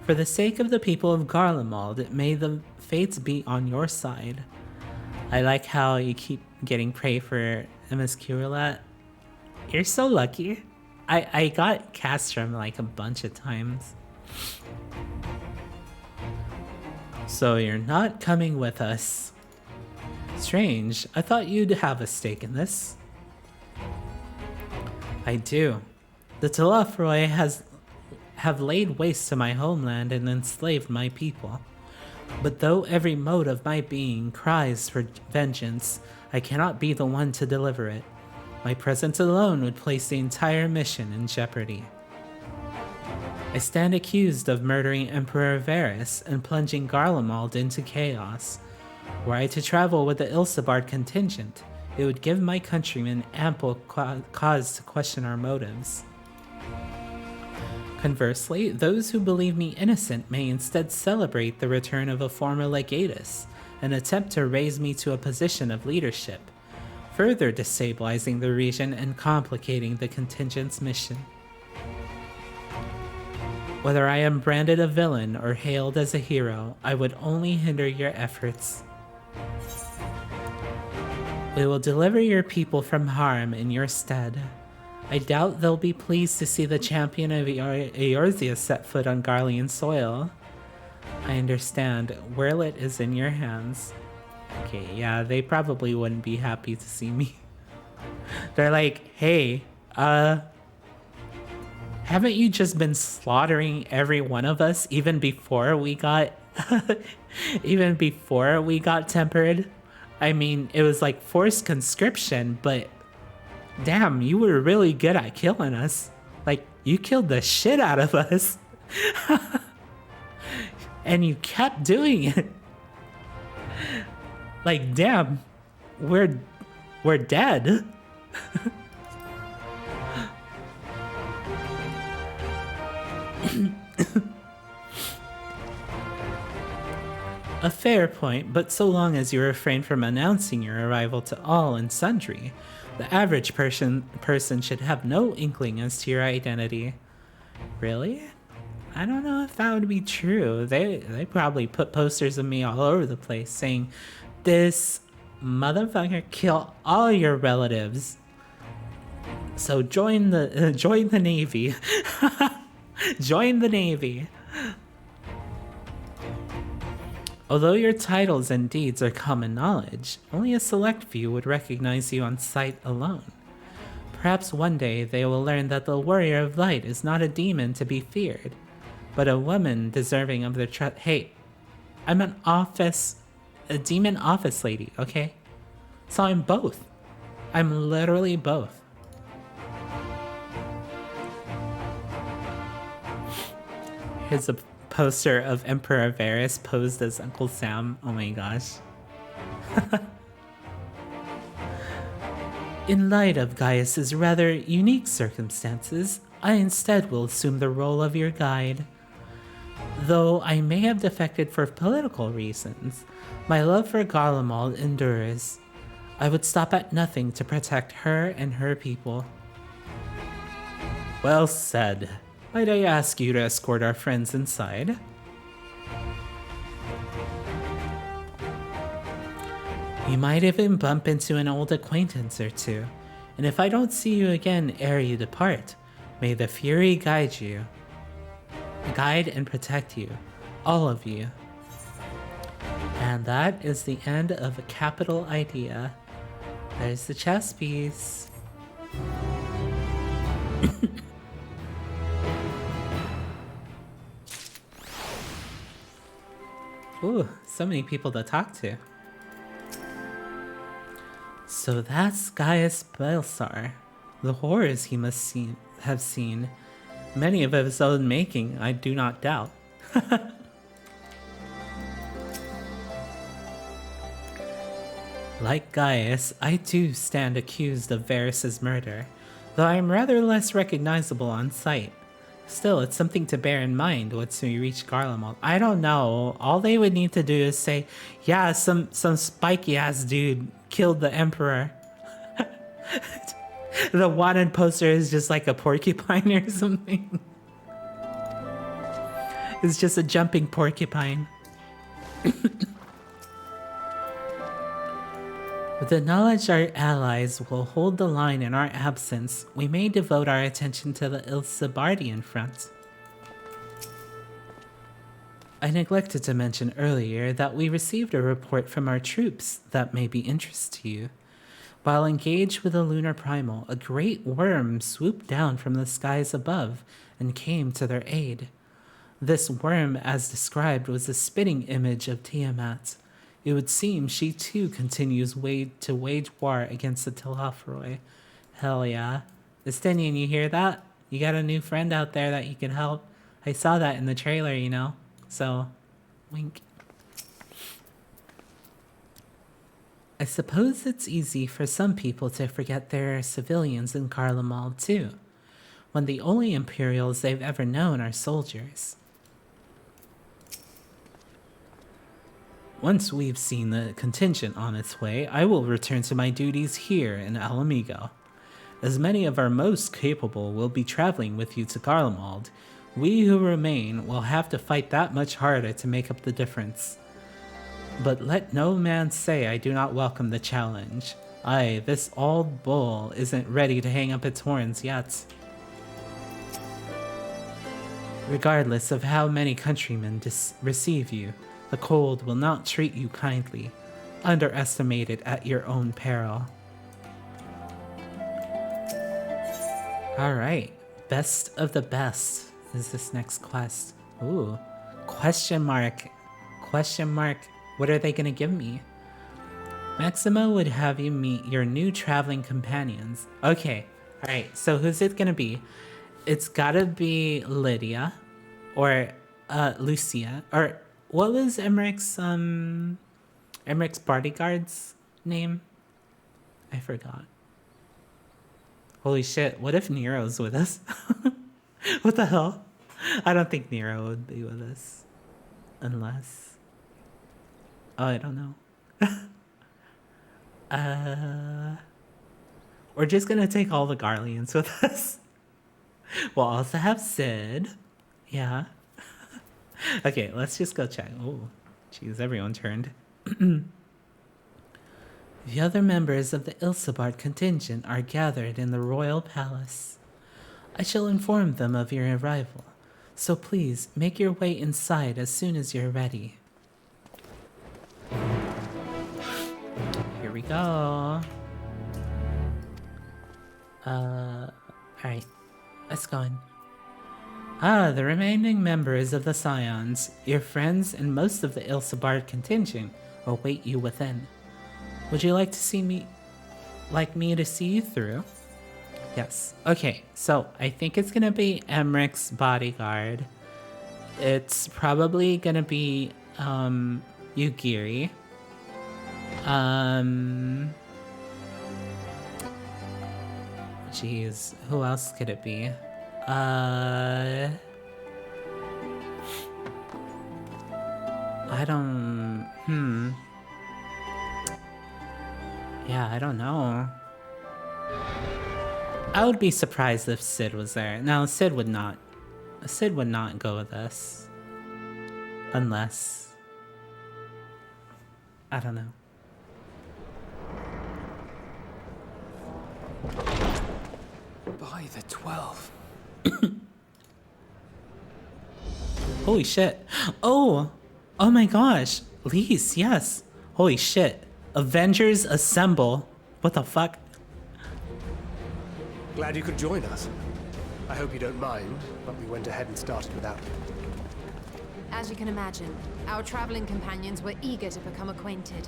For the sake of the people of Garlemald, may the fates be on your side. I like how you keep getting prey for MSQ roulette. You're so lucky. I got Castrum like a bunch of times. So you're not coming with us. Strange, I thought you'd have a stake in this. I do. The Telefroi has have laid waste to my homeland and enslaved my people. But though every mote of my being cries for vengeance, I cannot be the one to deliver it. My presence alone would place the entire mission in jeopardy. I stand accused of murdering Emperor Varys and plunging Garlemald into chaos. Were I to travel with the Ilsabard contingent, it would give my countrymen ample cause to question our motives. Conversely, those who believe me innocent may instead celebrate the return of a former legatus and attempt to raise me to a position of leadership, further destabilizing the region and complicating the contingent's mission. Whether I am branded a villain or hailed as a hero, I would only hinder your efforts. We will deliver your people from harm in your stead. I doubt they'll be pleased to see the champion of Eorzeans set foot on Garlean soil. I understand. Werlet is in your hands. Okay, yeah, they probably wouldn't be happy to see me. They're like, hey, haven't you just been slaughtering every one of us even before we got tempered? I mean, it was like forced conscription, but damn, you were really good at killing us. Like, you killed the shit out of us. And you kept doing it. Like, damn, we're dead. A fair point, but so long as you refrain from announcing your arrival to all and sundry, the average person should have no inkling as to your identity. Really? I don't know if that would be true. They probably put posters of me all over the place saying, "This motherfucker killed all your relatives. So join the Navy." Join the Navy. Although your titles and deeds are common knowledge, only a select few would recognize you on sight alone. Perhaps one day they will learn that the Warrior of Light is not a demon to be feared, but a woman deserving of their trust. Hey, I'm a demon office lady, okay? So I'm both. I'm literally both. Here's a poster of Emperor Varys posed as Uncle Sam. Oh my gosh. In light of Gaius's rather unique circumstances, I instead will assume the role of your guide. Though I may have defected for political reasons, my love for Garlemald endures. I would stop at nothing to protect her and her people. Well said. Might I ask you to escort our friends inside? You might even bump into an old acquaintance or two, and if I don't see you again ere you depart, may the Fury guide you. Guide and protect you, all of you. And that is the end of a capital idea. There's the chess piece. Ooh, so many people to talk to. So that's Gaius Belsar. The horrors he must have seen, many of his own making, I do not doubt. Like Gaius, I too stand accused of Varys' murder, though I am rather less recognizable on sight. Still, it's something to bear in mind once we reach Garlemald. I don't know. All they would need to do is say, yeah, some spiky ass dude killed the Emperor. The wanted poster is just like a porcupine or something. It's just a jumping porcupine. With the knowledge our allies will hold the line in our absence, we may devote our attention to the Ilsabardian front. I neglected to mention earlier that we received a report from our troops that may be interest to you. While engaged with a lunar primal, a great worm swooped down from the skies above and came to their aid. This worm, as described, was a spitting image of Tiamat. It would seem she too continues to wage war against the Telafroi. Hell yeah. Estinian, you hear that? You got a new friend out there that you can help. I saw that in the trailer, you know? So, wink. I suppose it's easy for some people to forget there are civilians in Garlemald too, when the only Imperials they've ever known are soldiers. Once we've seen the contingent on its way, I will return to my duties here in Alamigo. As many of our most capable will be traveling with you to Garlemald, we who remain will have to fight that much harder to make up the difference. But let no man say I do not welcome the challenge. Aye, this old bull isn't ready to hang up its horns yet. Regardless of how many countrymen receive you, the cold will not treat you kindly. Underestimate it at your own peril. Alright, best of the best is this next quest. Ooh, question mark. Question mark. What are they gonna give me? Maximo would have you meet your new traveling companions. Okay, alright, so who's it gonna be? It's gotta be Lydia, or Lucia, or what was Emmerich's bodyguard's name? I forgot. Holy shit, what if Nero's with us? What the hell? I don't think Nero would be with us. Unless... Oh, I don't know. We're just gonna take all the Garleans with us. We'll also have Sid. Yeah. Okay, let's just go check. Oh, jeez, everyone turned. The other members of the Ilsabard contingent are gathered in the royal palace. I shall inform them of your arrival, so please make your way inside as soon as you're ready. Here we go. Alright, let's go in. The remaining members of the Scions, your friends and most of the Ilsabard contingent await you within. Would you like me to see you through? Yes. Okay, so I think it's gonna be Emmerich's bodyguard. It's probably gonna be, Yugiri. Jeez, who else could it be? I don't... Yeah, I don't know. I would be surprised if Sid was there. No, Sid would not. Sid would not go with us. Unless... I don't know. By the 12. Holy shit. Oh my gosh. Lise, yes. Holy shit. Avengers assemble. What the fuck? Glad you could join us. I hope you don't mind, but we went ahead and started without you. As you can imagine, our traveling companions were eager to become acquainted.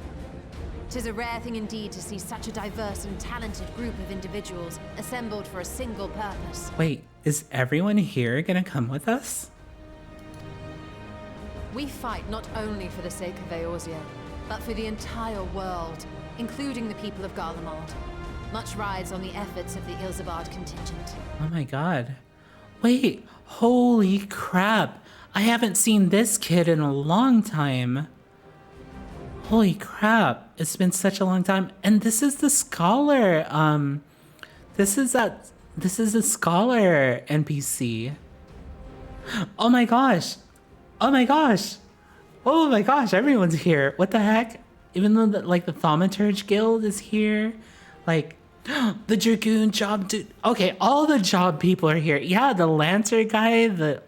'Tis a rare thing indeed to see such a diverse and talented group of individuals assembled for a single purpose. Wait, is everyone here gonna come with us? We fight not only for the sake of Eorzea, but for the entire world, including the people of Garlemald. Much rides on the efforts of the Ilsabard contingent. Oh my god. Wait, holy crap. I haven't seen this kid in a long time. Holy crap. It's been such a long time. And this is the scholar. This is a scholar NPC. Oh my gosh. Oh my gosh. Oh my gosh, everyone's here. What the heck? Even though the Thaumaturge Guild is here. The Dragoon job dude. Okay, all the job people are here. Yeah, the Lancer guy,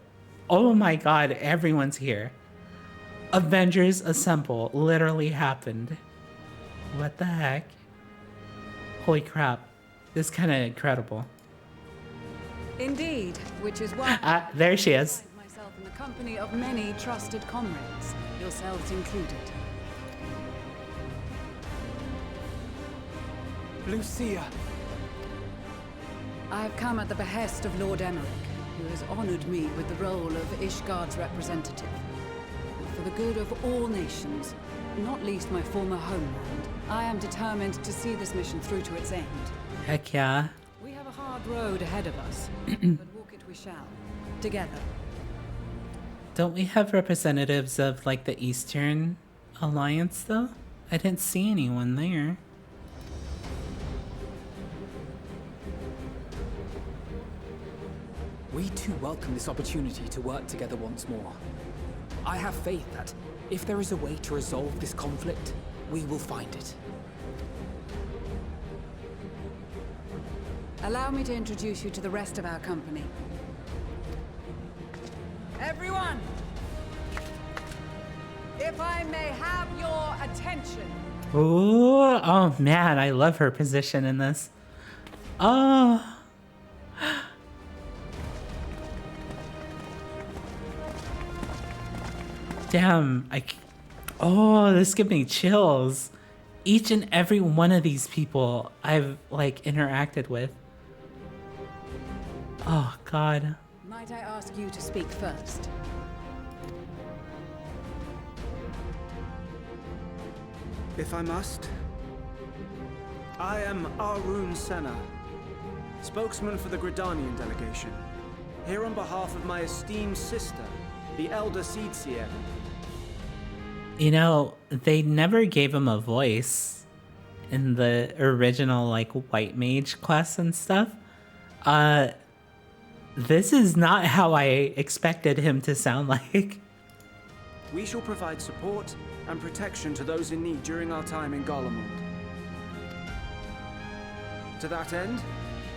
oh my god, everyone's here. Avengers Assemble literally happened. What the heck? Holy crap. This is kind of incredible. Indeed, which is why There she is. I find myself in the company of many trusted comrades, yourselves included. Lucia. I have come at the behest of Lord Emmerich, who has honored me with the role of Ishgard's representative. And for the good of all nations, not least my former homeland, I am determined to see this mission through to its end. Heck yeah. We have a hard road ahead of us, but walk it we shall, together. Don't we have representatives of, like, the Eastern Alliance, though? I didn't see anyone there. We too welcome this opportunity to work together once more. I have faith that if there is a way to resolve this conflict, we will find it. Allow me to introduce you to the rest of our company. Everyone! If I may have your attention. Ooh, oh man, I love her position in this. Oh. Damn, oh, this gives me chills. Each and every one of these people I've, like, interacted with. Oh, God. Might I ask you to speak first? If I must. I am Arun Senna, spokesman for the Gridanian delegation, here on behalf of my esteemed sister, the Elder Seedseer. You know, they never gave him a voice in the original, like, White Mage quest and stuff. This is not how I expected him to sound like. We shall provide support and protection to those in need during our time in Garlemald. To that end,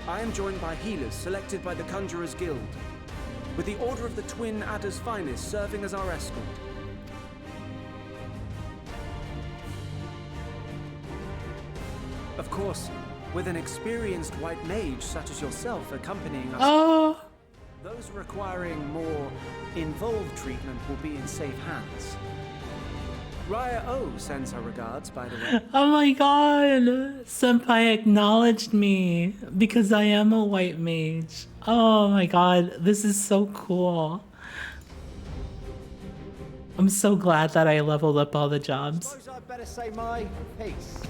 I am joined by healers selected by the Conjurers Guild, with the Order of the Twin Adder's Finest serving as our escort. Of course, with an experienced white mage such as yourself accompanying us, those requiring more involved treatment will be in safe hands. Raya O sends her regards, by the way. Oh my god! Senpai acknowledged me because I am a white mage. Oh my god, this is so cool. I'm so glad that I leveled up all the jobs. Suppose I'd better say my piece.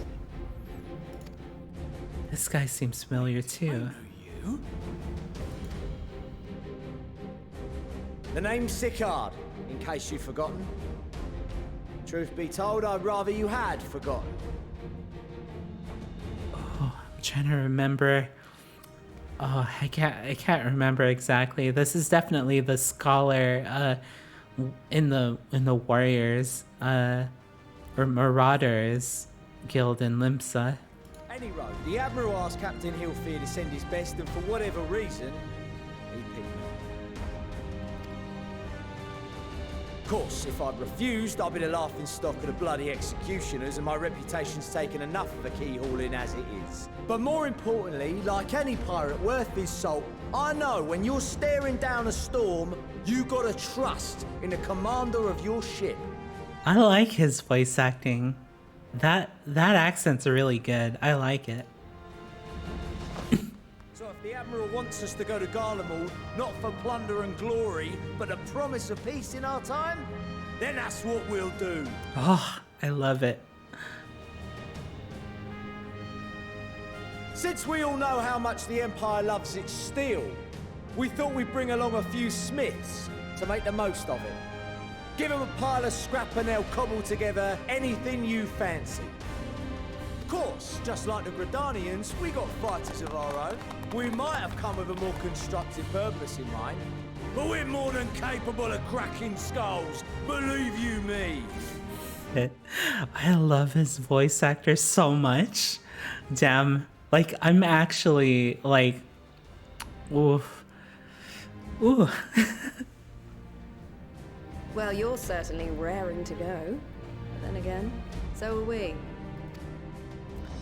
This guy seems familiar too. You? The name's Sicard, in case you've forgotten. Truth be told, I'd rather you had forgotten. Oh, I'm trying to remember. Oh, I can't remember exactly. This is definitely the scholar in the Warriors or Marauders Guild in Limsa. Any road, the Admiral asked Captain Hillfear to send his best, and for whatever reason, he picked me. Of course, if I'd refused, I'd be the laughing stock of the bloody executioners, and my reputation's taken enough of a keyhauling as it is. But more importantly, like any pirate worth his salt, I know when you're staring down a storm, you gotta trust in the commander of your ship. I like his voice acting. That accent's really good. I like it. So if the Admiral wants us to go to Garlemald, not for plunder and glory, but the promise of peace in our time, then that's what we'll do. Oh, I love it. Since we all know how much the Empire loves its steel, we thought we'd bring along a few smiths to make the most of it. Give them a pile of scrap and they'll cobble together anything you fancy. Of course, just like the Gridanians, we got fighters of our own. We might have come with a more constructive purpose in mind, but we're more than capable of cracking skulls, believe you me. I love his voice actor so much. Damn, like I'm actually like, oof, ooh. Well, you're certainly raring to go. But then again, so are we.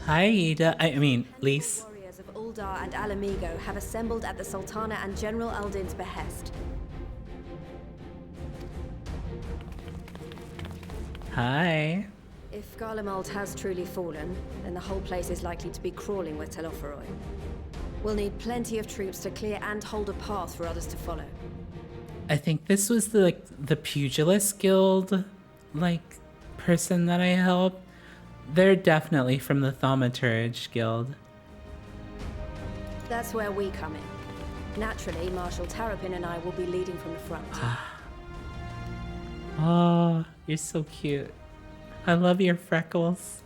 Hi, Ida. I mean, Lise. Warriors of Old Aldar and Alamigo have assembled at the Sultana and General Aldin's behest. Hi. If Garlemald has truly fallen, then the whole place is likely to be crawling with Telophoroi. We'll need plenty of troops to clear and hold a path for others to follow. I think this was the Pugilist Guild, person that I helped. They're definitely from the Thaumaturge Guild. That's where we come in. Naturally, Marshal Terrapin and I will be leading from the front. Oh, you're so cute. I love your freckles.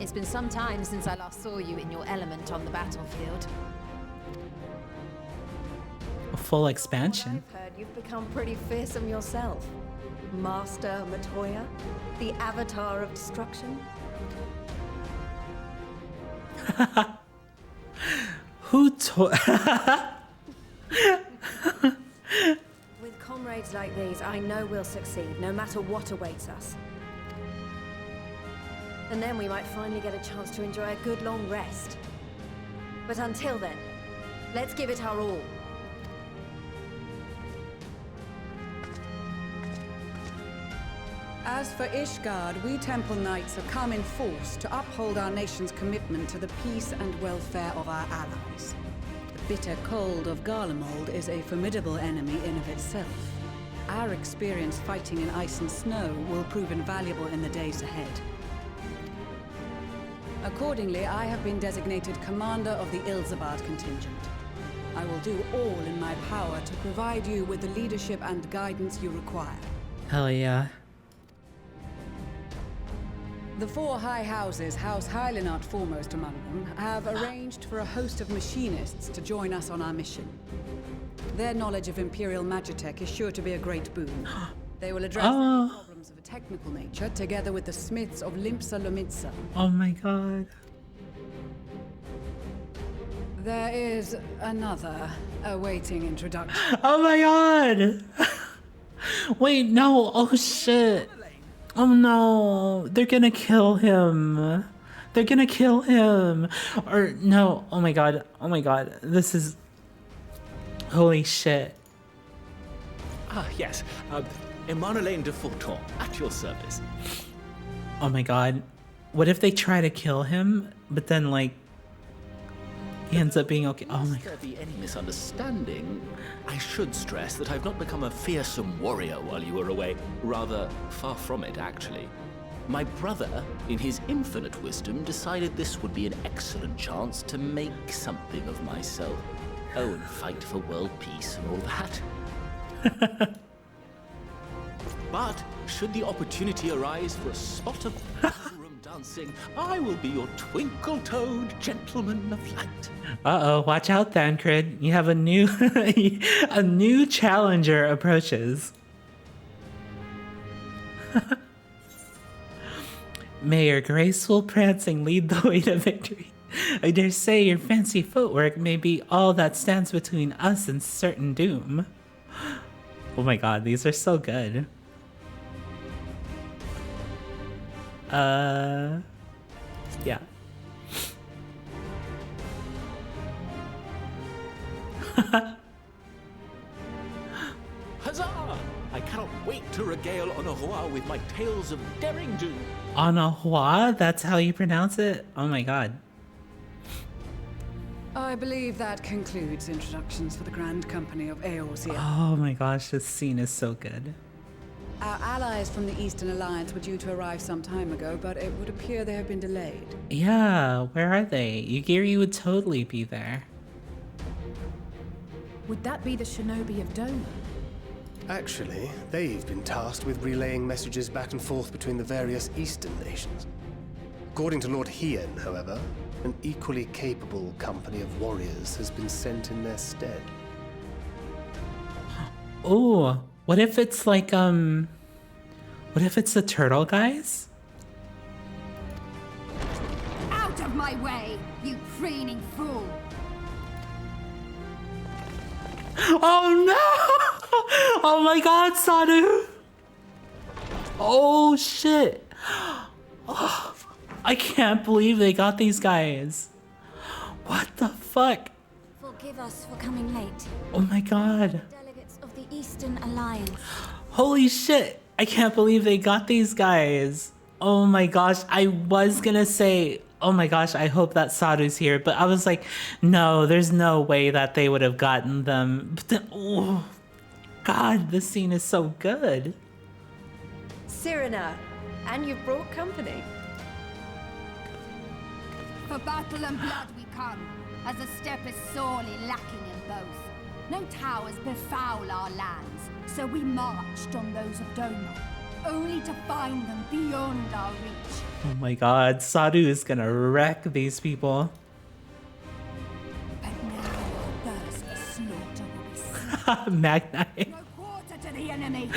It's been some time since I last saw you in your element on the battlefield. A full expansion. I've heard you've become pretty fearsome yourself. Master Matoya, the avatar of destruction. Who With comrades like these, I know we'll succeed, no matter what awaits us. And then we might finally get a chance to enjoy a good long rest. But until then, let's give it our all. As for Ishgard, we Temple Knights have come in force to uphold our nation's commitment to the peace and welfare of our allies. The bitter cold of Garlemald is a formidable enemy in of itself. Our experience fighting in ice and snow will prove invaluable in the days ahead. Accordingly, I have been designated commander of the Ilzabad contingent. I will do all in my power to provide you with the leadership and guidance you require. Hell yeah. The four high houses, House Hylinart foremost among them, have arranged for a host of machinists to join us on our mission. Their knowledge of Imperial Magitech is sure to be a great boon. They will address any problems of a technical nature, together with the smiths of Limpsa Lomitsa. Oh my god. There is another awaiting introduction. Oh my god! Wait, no, oh shit. Oh no, they're gonna kill him. They're gonna kill him. Or no, oh my god, this is... Holy shit. Ah, yes. Emanelaine de Forton, at your service. Oh my god. What if they try to kill him, but then he ends up being okay? Oh my god. Lest there be any misunderstanding, I should stress that I've not become a fearsome warrior while you were away. Rather, far from it, actually. My brother, in his infinite wisdom, decided this would be an excellent chance to make something of myself. Oh, and fight for world peace and all that. But, should the opportunity arise for a spot of ballroom dancing, I will be your twinkle-toed gentleman of light. Uh-oh, watch out, Thancred. You have a new a new challenger approaches. May your graceful prancing lead the way to victory. I dare say your fancy footwork may be all that stands between us and certain doom. Oh my god, these are so good. Yeah. Huzzah! I cannot wait to regale Honoroi with my tales of daring do. Honoroi? That's how you pronounce it? Oh my god. I believe that concludes introductions for the Grand Company of Eorzeans. Oh my gosh, this scene is so good. Our allies from the Eastern Alliance were due to arrive some time ago, but it would appear they have been delayed. Yeah, where are they? Yugiri would totally be there. Would that be the shinobi of Doma? Actually, they've been tasked with relaying messages back and forth between the various Eastern nations. According to Lord Heya, however, an equally capable company of warriors has been sent in their stead. Oh, what if it's what if it's the turtle guys? Out of my way, you preening fool! Oh no! Oh my god, Sadu! Oh shit! Oh, I can't believe they got these guys. What the fuck? Forgive us for coming late. Oh my god. Delegates of the Eastern Alliance. Holy shit. I can't believe they got these guys. Oh my gosh. I was gonna say, oh my gosh, I hope that Sadu's here. But I was like, no, there's no way that they would have gotten them. But then, oh, God, this scene is so good. Cyrena, and you've brought company. For battle and blood we come, as a step is sorely lacking in both. No towers befoul our lands, so we marched on those of Doma, only to find them beyond our reach. Oh my god, Sadu is gonna wreck these people. But now our thirst for slaughter will be Magnite. no quarter to the enemy.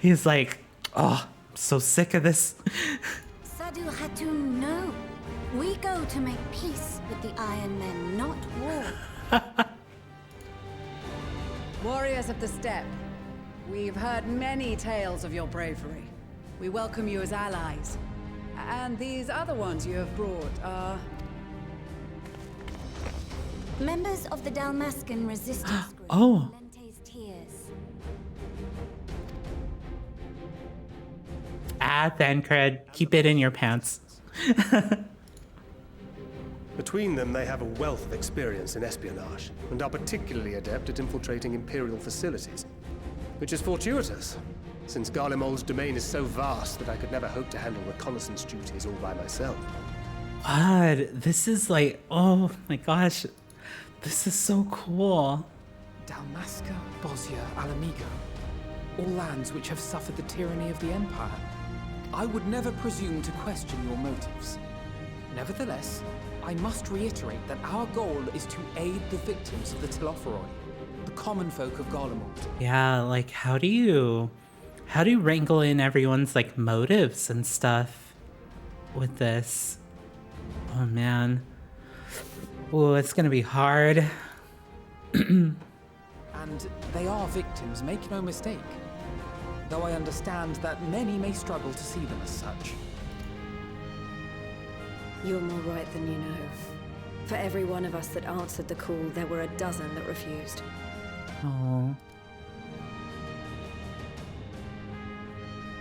He's like, oh, I'm so sick of this. Sadu Hatun, no. We go to make peace with the Iron Men, not war. Warriors of the Steppe, we've heard many tales of your bravery. We welcome you as allies. And these other ones you have brought are... Members of the Dalmascan resistance group. Oh. Lente's Tears. Thancred, keep it in your pants. Between them, they have a wealth of experience in espionage, and are particularly adept at infiltrating Imperial facilities. Which is fortuitous, since Garlemald's domain is so vast that I could never hope to handle reconnaissance duties all by myself. God, this is like, oh my gosh, this is so cool. Dalmasca, Bosnia, Alamigo, all lands which have suffered the tyranny of the Empire. I would never presume to question your motives. Nevertheless, I must reiterate that our goal is to aid the victims of the Telophoroi, the common folk of Garlemald. Yeah, like how do you wrangle in everyone's like motives and stuff with this? Oh man. Oh, it's gonna be hard. And they are victims, make no mistake. Though I understand that many may struggle to see them as such. You're more right than you know. For every one of us that answered the call, there were a dozen that refused. Oh.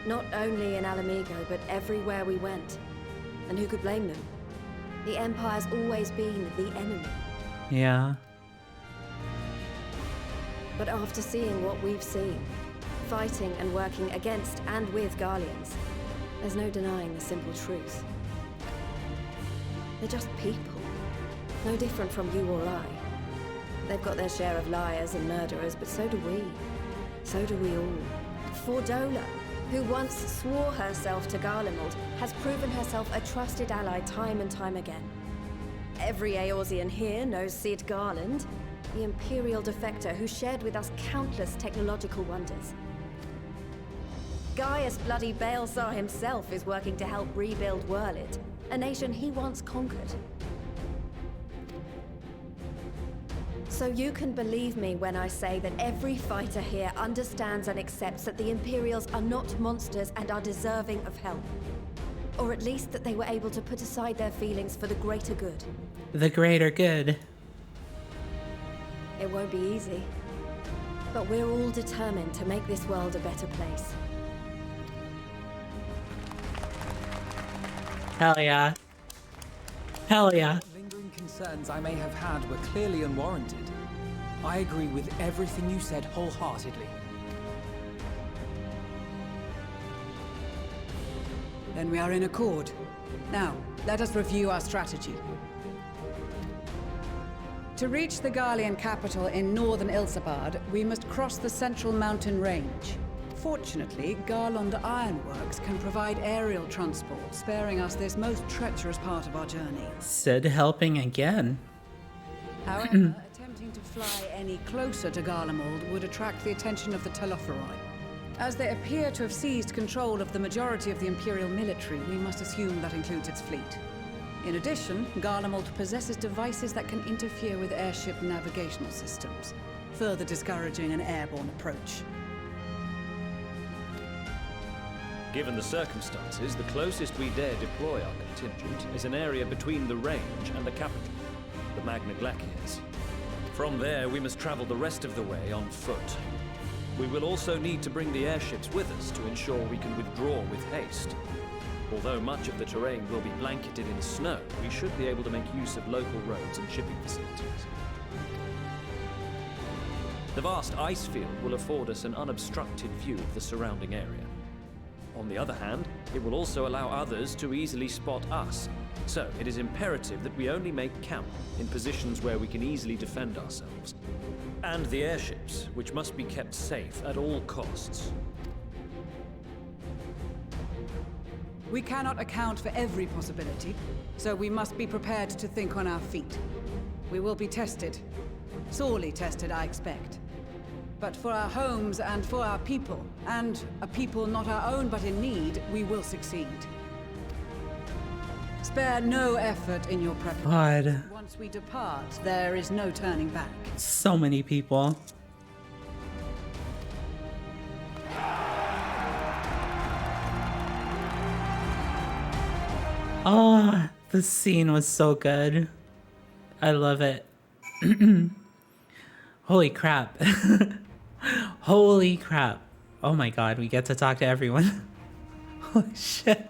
Not only in Alamigo, but everywhere we went. And who could blame them? The Empire's always been the enemy. Yeah. But after seeing what we've seen, fighting and working against and with Garleans, there's no denying the simple truth. They're just people, no different from you or I. They've got their share of liars and murderers, but so do we. So do we all. Fordola, who once swore herself to Garlemald, has proven herself a trusted ally time and time again. Every Eorzean here knows Sid Garland, the Imperial defector who shared with us countless technological wonders. Gaius bloody Baelsar himself is working to help rebuild Wurlid, a nation he once conquered. So you can believe me when I say that every fighter here understands and accepts that the Imperials are not monsters and are deserving of help. Or at least that they were able to put aside their feelings for the greater good. The greater good. It won't be easy, but we're all determined to make this world a better place. Hell yeah. Hell yeah. Lingering concerns I may have had were clearly unwarranted. I agree with everything you said wholeheartedly. Then we are in accord. Now, let us review our strategy. To reach the Garlean capital in northern Ilsabard, we must cross the central mountain range. Fortunately, Garlond Ironworks can provide aerial transport, sparing us this most treacherous part of our journey. Sid helping again. However, attempting to fly any closer to Garlemald would attract the attention of the Telophoroi. As they appear to have seized control of the majority of the Imperial military, we must assume that includes its fleet. In addition, Garlemald possesses devices that can interfere with airship navigational systems, further discouraging an airborne approach. Given the circumstances, the closest we dare deploy our contingent is an area between the range and the capital, the Magna Glaciers. From there, we must travel the rest of the way on foot. We will also need to bring the airships with us to ensure we can withdraw with haste. Although much of the terrain will be blanketed in snow, we should be able to make use of local roads and shipping facilities. The vast ice field will afford us an unobstructed view of the surrounding area. On the other hand, it will also allow others to easily spot us, so it is imperative that we only make camp in positions where we can easily defend ourselves. And the airships, which must be kept safe at all costs. We cannot account for every possibility, so we must be prepared to think on our feet. We will be tested. Sorely tested, I expect. But for our homes and for our people, and a people not our own but in need, we will succeed. Spare no effort in your preparation. God. Once we depart, there is no turning back. So many people. Oh, the scene was so good. I love it. Holy crap. Holy crap. Oh my god, we get to talk to everyone. Holy shit.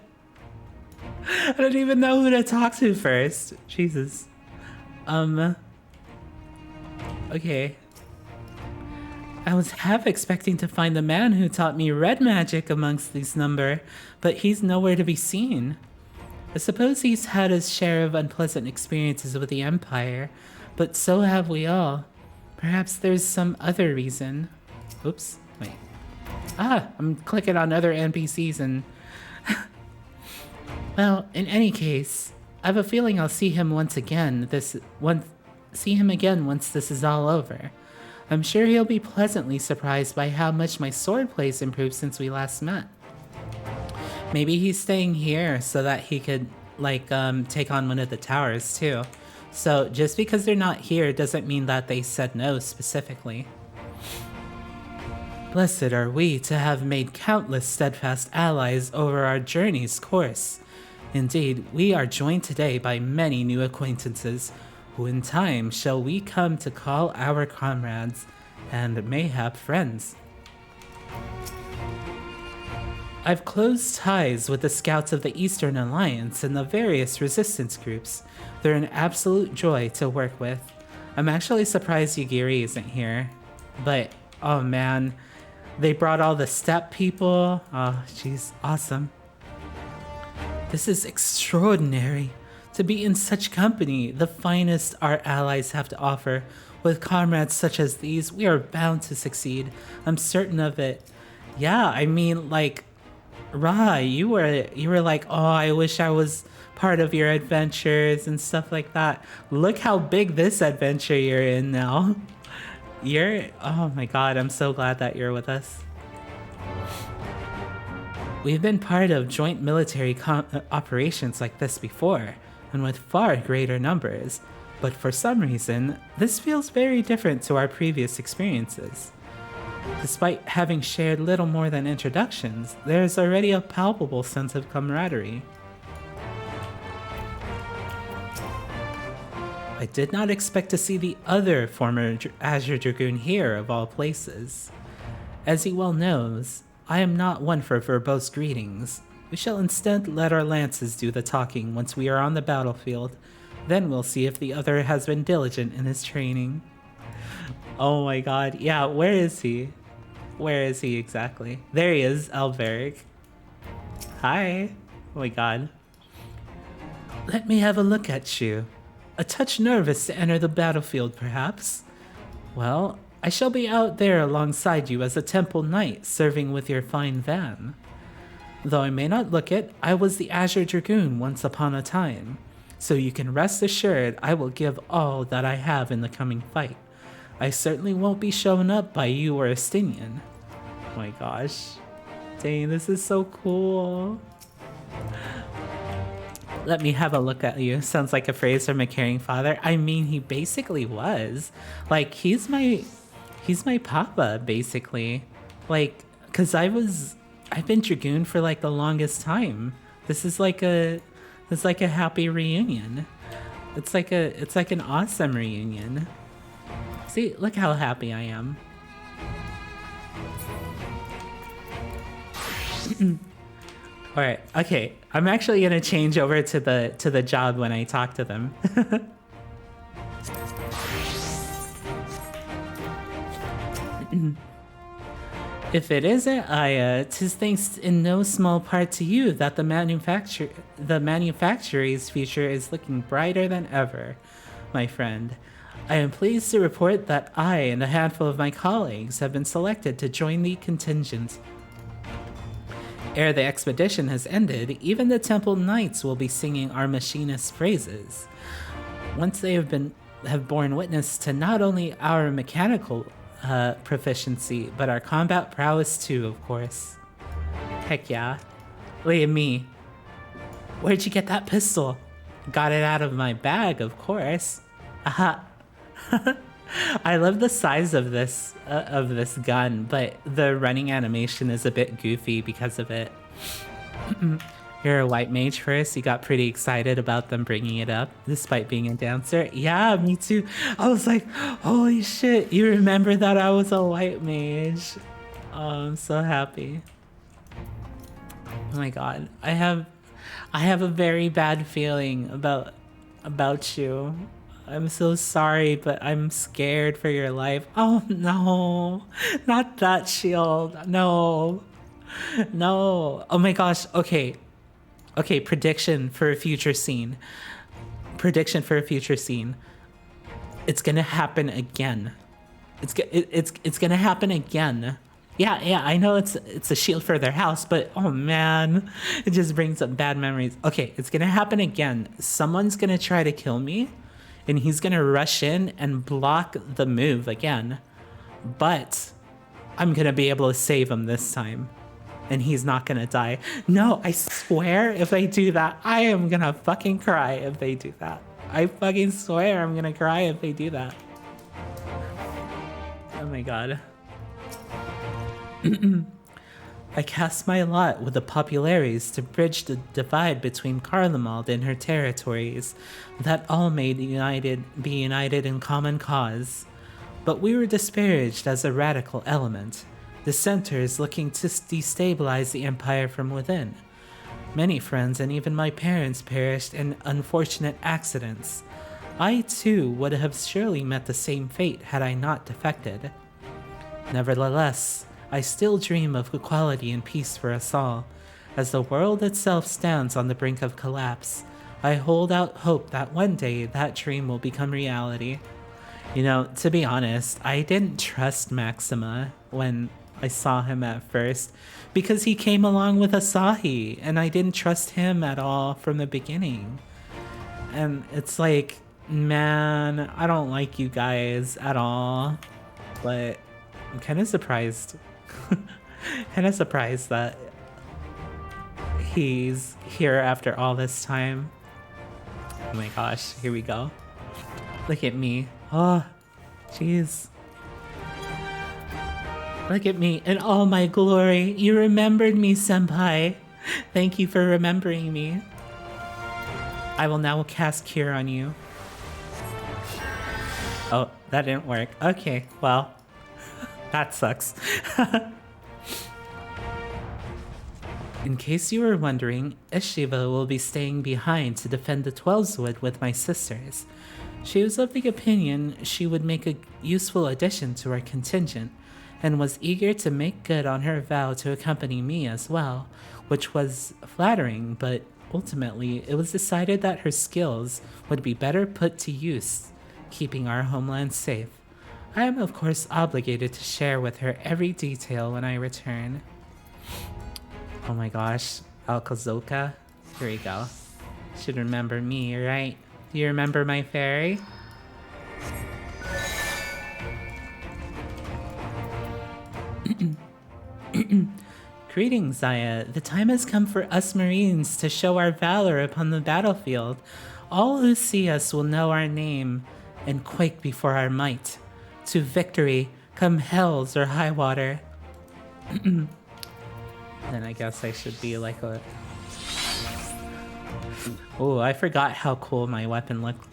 I don't even know who to talk to first. Jesus. Okay. I was half expecting to find the man who taught me red magic amongst these number, but he's nowhere to be seen. I suppose he's had his share of unpleasant experiences with the Empire, but so have we all. Perhaps there's some other reason. Oops, wait. Ah, I'm clicking on other NPCs and... Well, in any case, I have a feeling I'll see him again once this is all over. I'm sure he'll be pleasantly surprised by how much my swordplay's improved since we last met. Maybe he's staying here so that he could, like, take on one of the towers, too. So, just because they're not here doesn't mean that they said no specifically. Blessed are we to have made countless steadfast allies over our journey's course. Indeed, we are joined today by many new acquaintances, who in time shall we come to call our comrades, and mayhap friends. I've close ties with the scouts of the Eastern Alliance and the various resistance groups. They're an absolute joy to work with. I'm actually surprised Yugiri isn't here. But, oh man, they brought all the steppe people. Oh, she's awesome. This is extraordinary. To be in such company, the finest our allies have to offer. With comrades such as these, we are bound to succeed. I'm certain of it. Yeah, I mean, like, Ra, you were like, oh, I wish I was part of your adventures and stuff like that. Look how big this adventure you're in now. Oh my god, I'm so glad that you're with us. We've been part of joint military operations like this before, and with far greater numbers, but for some reason, this feels very different to our previous experiences. Despite having shared little more than introductions, there is already a palpable sense of camaraderie. I did not expect to see the other former Azure Dragoon here, of all places. As he well knows, I am not one for verbose greetings. We shall instead let our lances do the talking once we are on the battlefield. Then we'll see if the other has been diligent in his training. Oh my god, yeah, where is he? Where is he exactly? There he is, Alberic. Hi. Oh my god. Let me have a look at you. A touch nervous to enter the battlefield, perhaps? Well, I shall be out there alongside you as a temple knight, serving with your fine van. Though I may not look it, I was the Azure Dragoon once upon a time. So you can rest assured I will give all that I have in the coming fight. I certainly won't be shown up by you or Estinian. Oh my gosh. Dang, this is so cool. Let me have a look at you. Sounds like a phrase from a caring father. I mean, he basically was. Like, he's my papa, basically. Like, cause I I've been Dragoon for like the longest time. This is like a happy reunion. It's like an awesome reunion. See, look how happy I am. All right, okay. I'm actually gonna change over to the job when I talk to them. If it isn't Aya, 'tis thanks in no small part to you that the manufactory's future is looking brighter than ever, my friend. I am pleased to report that I and a handful of my colleagues have been selected to join the contingent. Ere the expedition has ended, even the Temple Knights will be singing our machinist's praises. Once they have borne witness to not only our mechanical proficiency, but our combat prowess too, of course. Heck yeah. Look at me. Where'd you get that pistol? Got it out of my bag, of course. Aha. I love the size of this gun, but the running animation is a bit goofy because of it. You're a white mage first. You got pretty excited about them bringing it up, despite being a dancer. Yeah, me too. I was like, holy shit, you remember that I was a white mage. Oh, I'm so happy. Oh my god. I have a very bad feeling about you. I'm so sorry, but I'm scared for your life. Oh no, not that shield. No. No. Oh my gosh. Okay. Okay, prediction for a future scene. Prediction for a future scene. It's gonna happen again. It's gonna happen again. Yeah, I know it's a shield for their house, but oh man, it just brings up bad memories. Okay, it's gonna happen again. Someone's gonna try to kill me, and he's gonna rush in and block the move again. But I'm gonna be able to save him this time. And he's not gonna die. No, I swear if they do that, I am gonna fucking cry if they do that. I fucking swear I'm gonna cry if they do that. Oh my god. I cast my lot with the populares to bridge the divide between Carlemald and her territories, that all may be united in common cause. But we were disparaged as a radical element. Dissenters looking to destabilize the empire from within. Many friends and even my parents perished in unfortunate accidents. I too would have surely met the same fate had I not defected. Nevertheless, I still dream of equality and peace for us all. As the world itself stands on the brink of collapse, I hold out hope that one day that dream will become reality. You know, to be honest, I didn't trust Maxima when I saw him at first, because he came along with Asahi, and I didn't trust him at all from the beginning. And it's like, man, I don't like you guys at all, but I'm kind of surprised. Kind of surprised that he's here after all this time. Oh my gosh, here we go. Look at me. Oh, jeez. Look at me in all my glory. You remembered me, senpai. Thank you for remembering me. I will now cast Cure on you. Oh, that didn't work. Okay, well, that sucks. In case you were wondering, Ishiva will be staying behind to defend the Twelveswood with my sisters. She was of the opinion she would make a useful addition to our contingent, and was eager to make good on her vow to accompany me as well, which was flattering, but ultimately it was decided that her skills would be better put to use, keeping our homeland safe. I am of course obligated to share with her every detail when I return. Oh my gosh, Alkazoka. Here we go. Should remember me, right? Do you remember my fairy? Greetings, Zaya. The time has come for us Marines to show our valor upon the battlefield. All who see us will know our name and quake before our might. To victory, come hells or high water. then I guess I should be like a... Oh, I forgot how cool my weapon looked.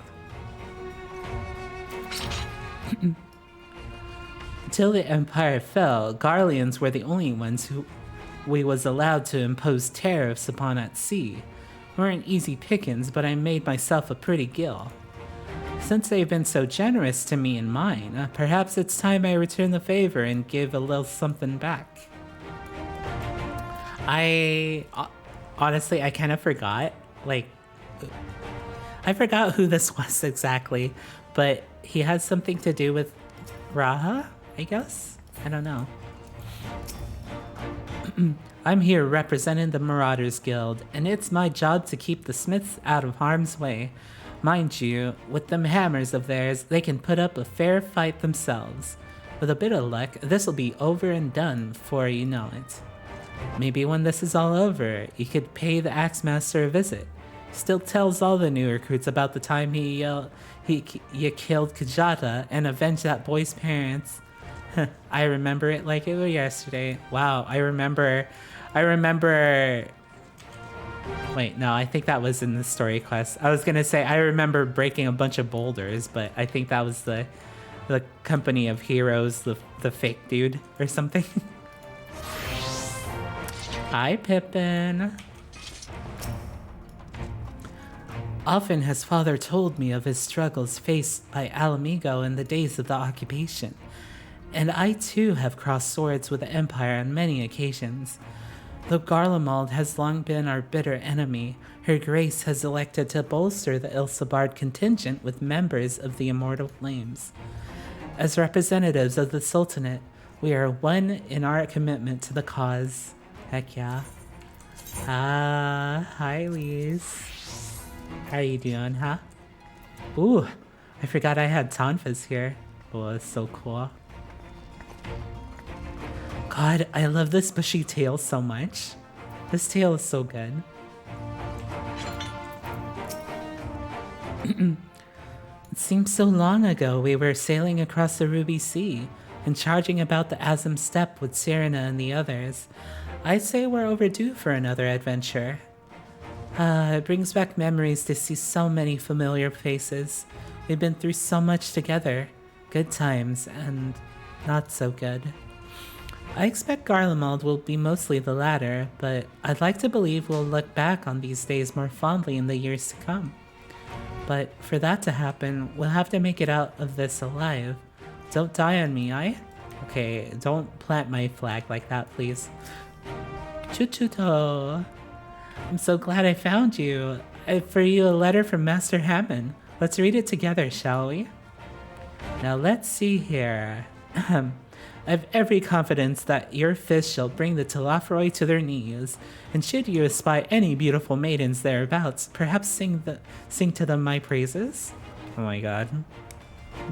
Until the Empire fell, Garleans were the only ones who we was allowed to impose tariffs upon at sea. Weren't easy pickings, but I made myself a pretty gill. Since they've been so generous to me and mine, perhaps it's time I return the favor and give a little something back. Honestly, I kind of forgot. Like, I forgot who this was exactly, but he has something to do with Raha, I guess? I don't know. I'm here representing the Marauders Guild, and it's my job to keep the Smiths out of harm's way. Mind you, with them hammers of theirs, they can put up a fair fight themselves. With a bit of luck, this'll be over and done before you know it. Maybe when this is all over, you could pay the Axemaster a visit. Still tells all the new recruits about the time you killed Kajata and avenged that boy's parents. I remember it like it was yesterday. Wow, I remember... Wait, no, I think that was in the story quest. I was gonna say I remember breaking a bunch of boulders, but I think that was the company of heroes, the fake dude or something. Hi, Pippin. Often has father told me of his struggles faced by Alamigo in the days of the occupation, and I too have crossed swords with the Empire on many occasions. Though Garlemald has long been our bitter enemy, Her Grace has elected to bolster the Ilsabard contingent with members of the Immortal Flames. As representatives of the Sultanate, we are one in our commitment to the cause. Heck yeah. Hi Lise. How you doing, huh? Ooh, I forgot I had Tonfas here. Oh, that's so cool. God, I love this bushy tail so much. This tail is so good. It seems so long ago we were sailing across the Ruby Sea and charging about the Azim Steppe with Serena and the others. I'd say we're overdue for another adventure. It brings back memories to see so many familiar faces. We've been through so much together. Good times and not so good. I expect Garlemald will be mostly the latter, but I'd like to believe we'll look back on these days more fondly in the years to come. But for that to happen, we'll have to make it out of this alive. Don't die on me, aye? Okay, don't plant my flag like that, please. Chuchuto! I'm so glad I found you. For you, a letter from Master Hammond. Let's read it together, shall we? Now let's see here. I have every confidence that your fist shall bring the Telophoroi to their knees, and should you espy any beautiful maidens thereabouts, perhaps sing to them my praises? Oh my god.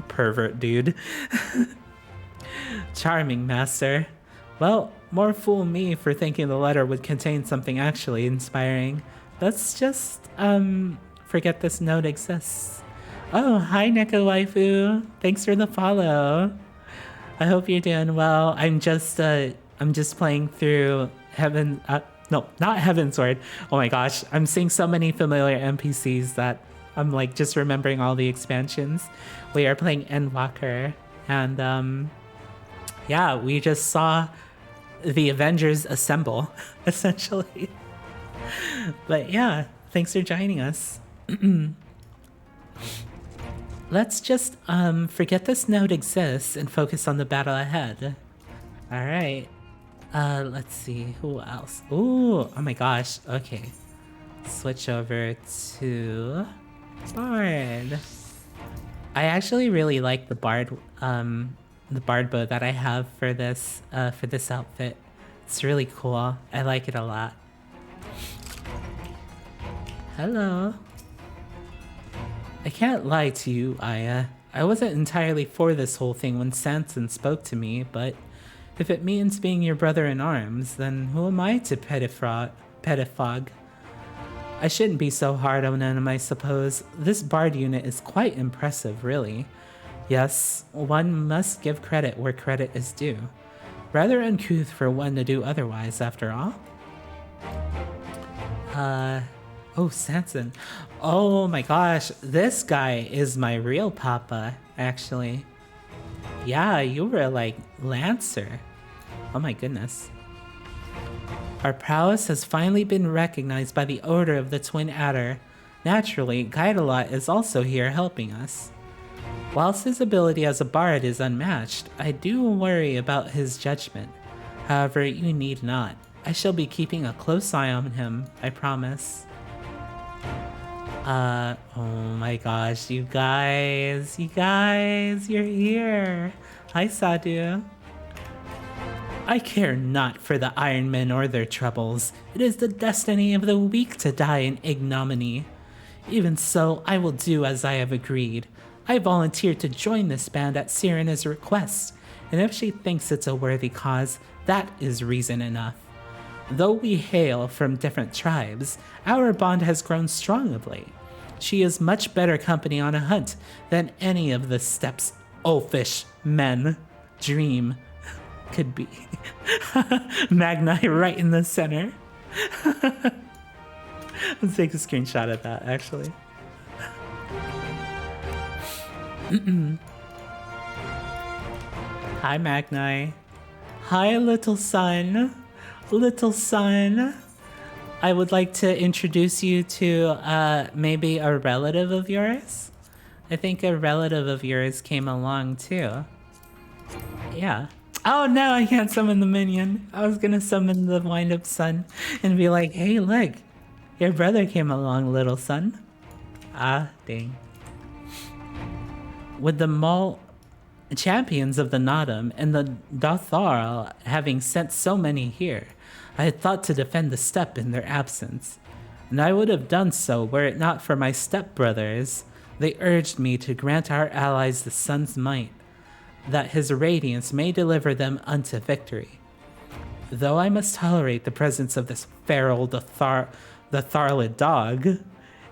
Pervert dude. Charming, master. Well, more fool me for thinking the letter would contain something actually inspiring. Let's just, forget this note exists. Oh, hi Neko waifu. Thanks for the follow. I hope you're doing well. I'm just playing through Heaven, no, not Heavensward. Oh my gosh, I'm seeing so many familiar NPCs that I'm like just remembering all the expansions. We are playing Endwalker, and yeah, we just saw the Avengers assemble, essentially. But yeah, thanks for joining us. Let's just forget this note exists and focus on the battle ahead. All right. Let's see who else. Ooh, oh my gosh. Okay. Switch over to Bard. I actually really like the Bard bow that I have for this outfit. It's really cool. I like it a lot. Hello. I can't lie to you, Aya. I wasn't entirely for this whole thing when Sanson spoke to me, but if it means being your brother in arms, then who am I to pettifog? I shouldn't be so hard on him, I suppose. This Bard unit is quite impressive, really. Yes, one must give credit where credit is due. Rather uncouth for one to do otherwise, after all. Oh, Sanson. Oh my gosh, this guy is my real papa, actually. Yeah, you were like Lancer. Oh my goodness. Our prowess has finally been recognized by the Order of the Twin Adder. Naturally, Guidalot is also here helping us. Whilst his ability as a bard is unmatched, I do worry about his judgment. However, you need not. I shall be keeping a close eye on him, I promise. Oh my gosh, you guys, you're here. Hi, Sadu. I care not for the Iron Men or their troubles. It is the destiny of the weak to die in ignominy. Even so, I will do as I have agreed. I volunteered to join this band at Serena's request, and if she thinks it's a worthy cause, that is reason enough. Though we hail from different tribes, our bond has grown strong of late. She is much better company on a hunt than any of the steppes oafish men dream could be. Magni right in the center. Let's take a screenshot of that, actually. Hi, Magni. Hi, little son. Little son. I would like to introduce you to maybe a relative of yours. I think a relative of yours came along too. Yeah. Oh no, I can't summon the minion. I was gonna summon the wind-up son and be like, hey, look, your brother came along, little son. Ah, dang. With the Maul champions of the Nadam and the Dathar having sent so many here, I had thought to defend the steppe in their absence, and I would have done so were it not for my stepbrothers. They urged me to grant our allies the sun's might, that his radiance may deliver them unto victory. Though I must tolerate the presence of this feral Tharlid dog,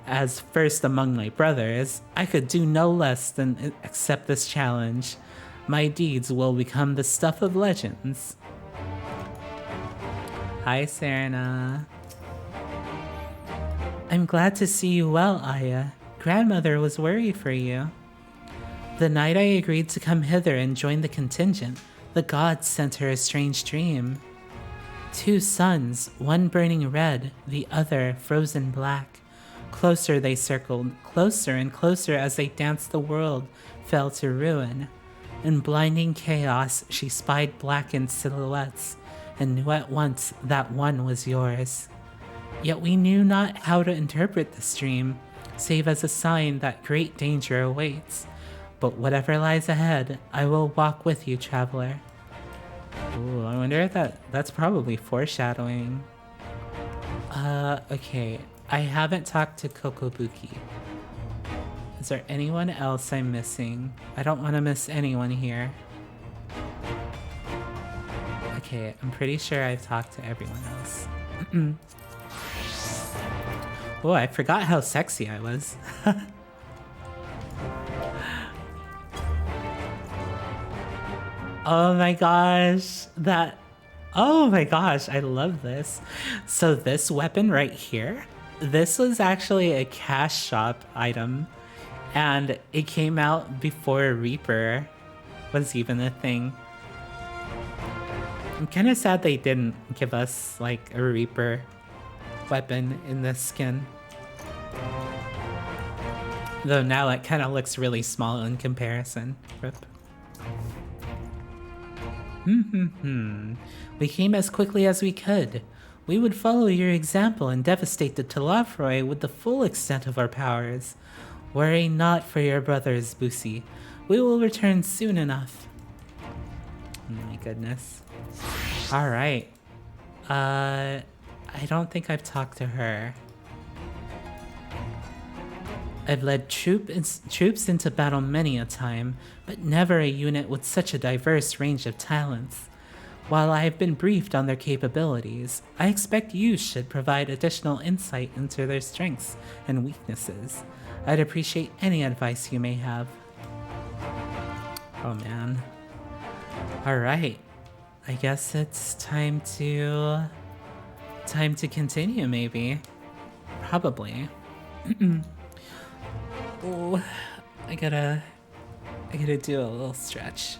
as first among my brothers, I could do no less than accept this challenge. My deeds will become the stuff of legends. Hi, Serena. I'm glad to see you well, Aya. Grandmother was worried for you. The night I agreed to come hither and join the contingent, the gods sent her a strange dream. 2 suns, one burning red, the other frozen black. Closer they circled, closer and closer as they danced the world fell to ruin. In blinding chaos, she spied blackened silhouettes, and knew at once that one was yours. Yet we knew not how to interpret this dream, save as a sign that great danger awaits. But whatever lies ahead, I will walk with you, traveler. Ooh, I wonder if that's probably foreshadowing. Okay. I haven't talked to Kokobuki. Is there anyone else I'm missing? I don't want to miss anyone here. Okay, I'm pretty sure I've talked to everyone else. Oh, I forgot how sexy I was. Oh my gosh, oh my gosh, I love this. So this weapon right here, this was actually a cash shop item, and it came out before Reaper was even a thing. I'm kind of sad they didn't give us like a Reaper weapon in this skin. Though now it kind of looks really small in comparison. Rip. We came as quickly as we could. We would follow your example and devastate the Telafroi with the full extent of our powers. Worry not for your brothers, Busi. We will return soon enough. Oh my goodness. Alright. I don't think I've talked to her. I've led troops into battle many a time, but never a unit with such a diverse range of talents. While I have been briefed on their capabilities, I expect you should provide additional insight into their strengths and weaknesses. I'd appreciate any advice you may have. Oh man. Alright. I guess it's time to continue, maybe. Probably. Oh, I gotta do a little stretch.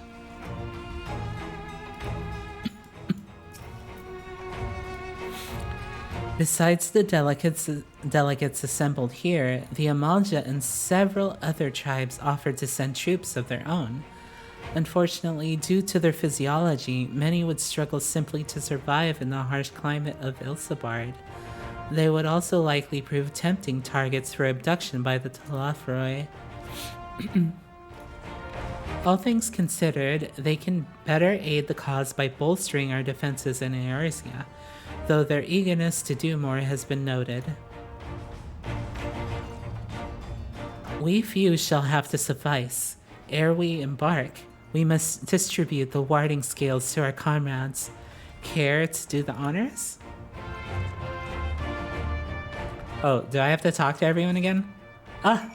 Besides the delegates assembled here, the Amalja and several other tribes offered to send troops of their own. Unfortunately, due to their physiology, many would struggle simply to survive in the harsh climate of Ilsabard. They would also likely prove tempting targets for abduction by the Talafroi. All things considered, they can better aid the cause by bolstering our defenses in Eorzea, though their eagerness to do more has been noted. We few shall have to suffice. Ere we embark, we must distribute the warding scales to our comrades. Care to do the honors? Oh, do I have to talk to everyone again? Ah!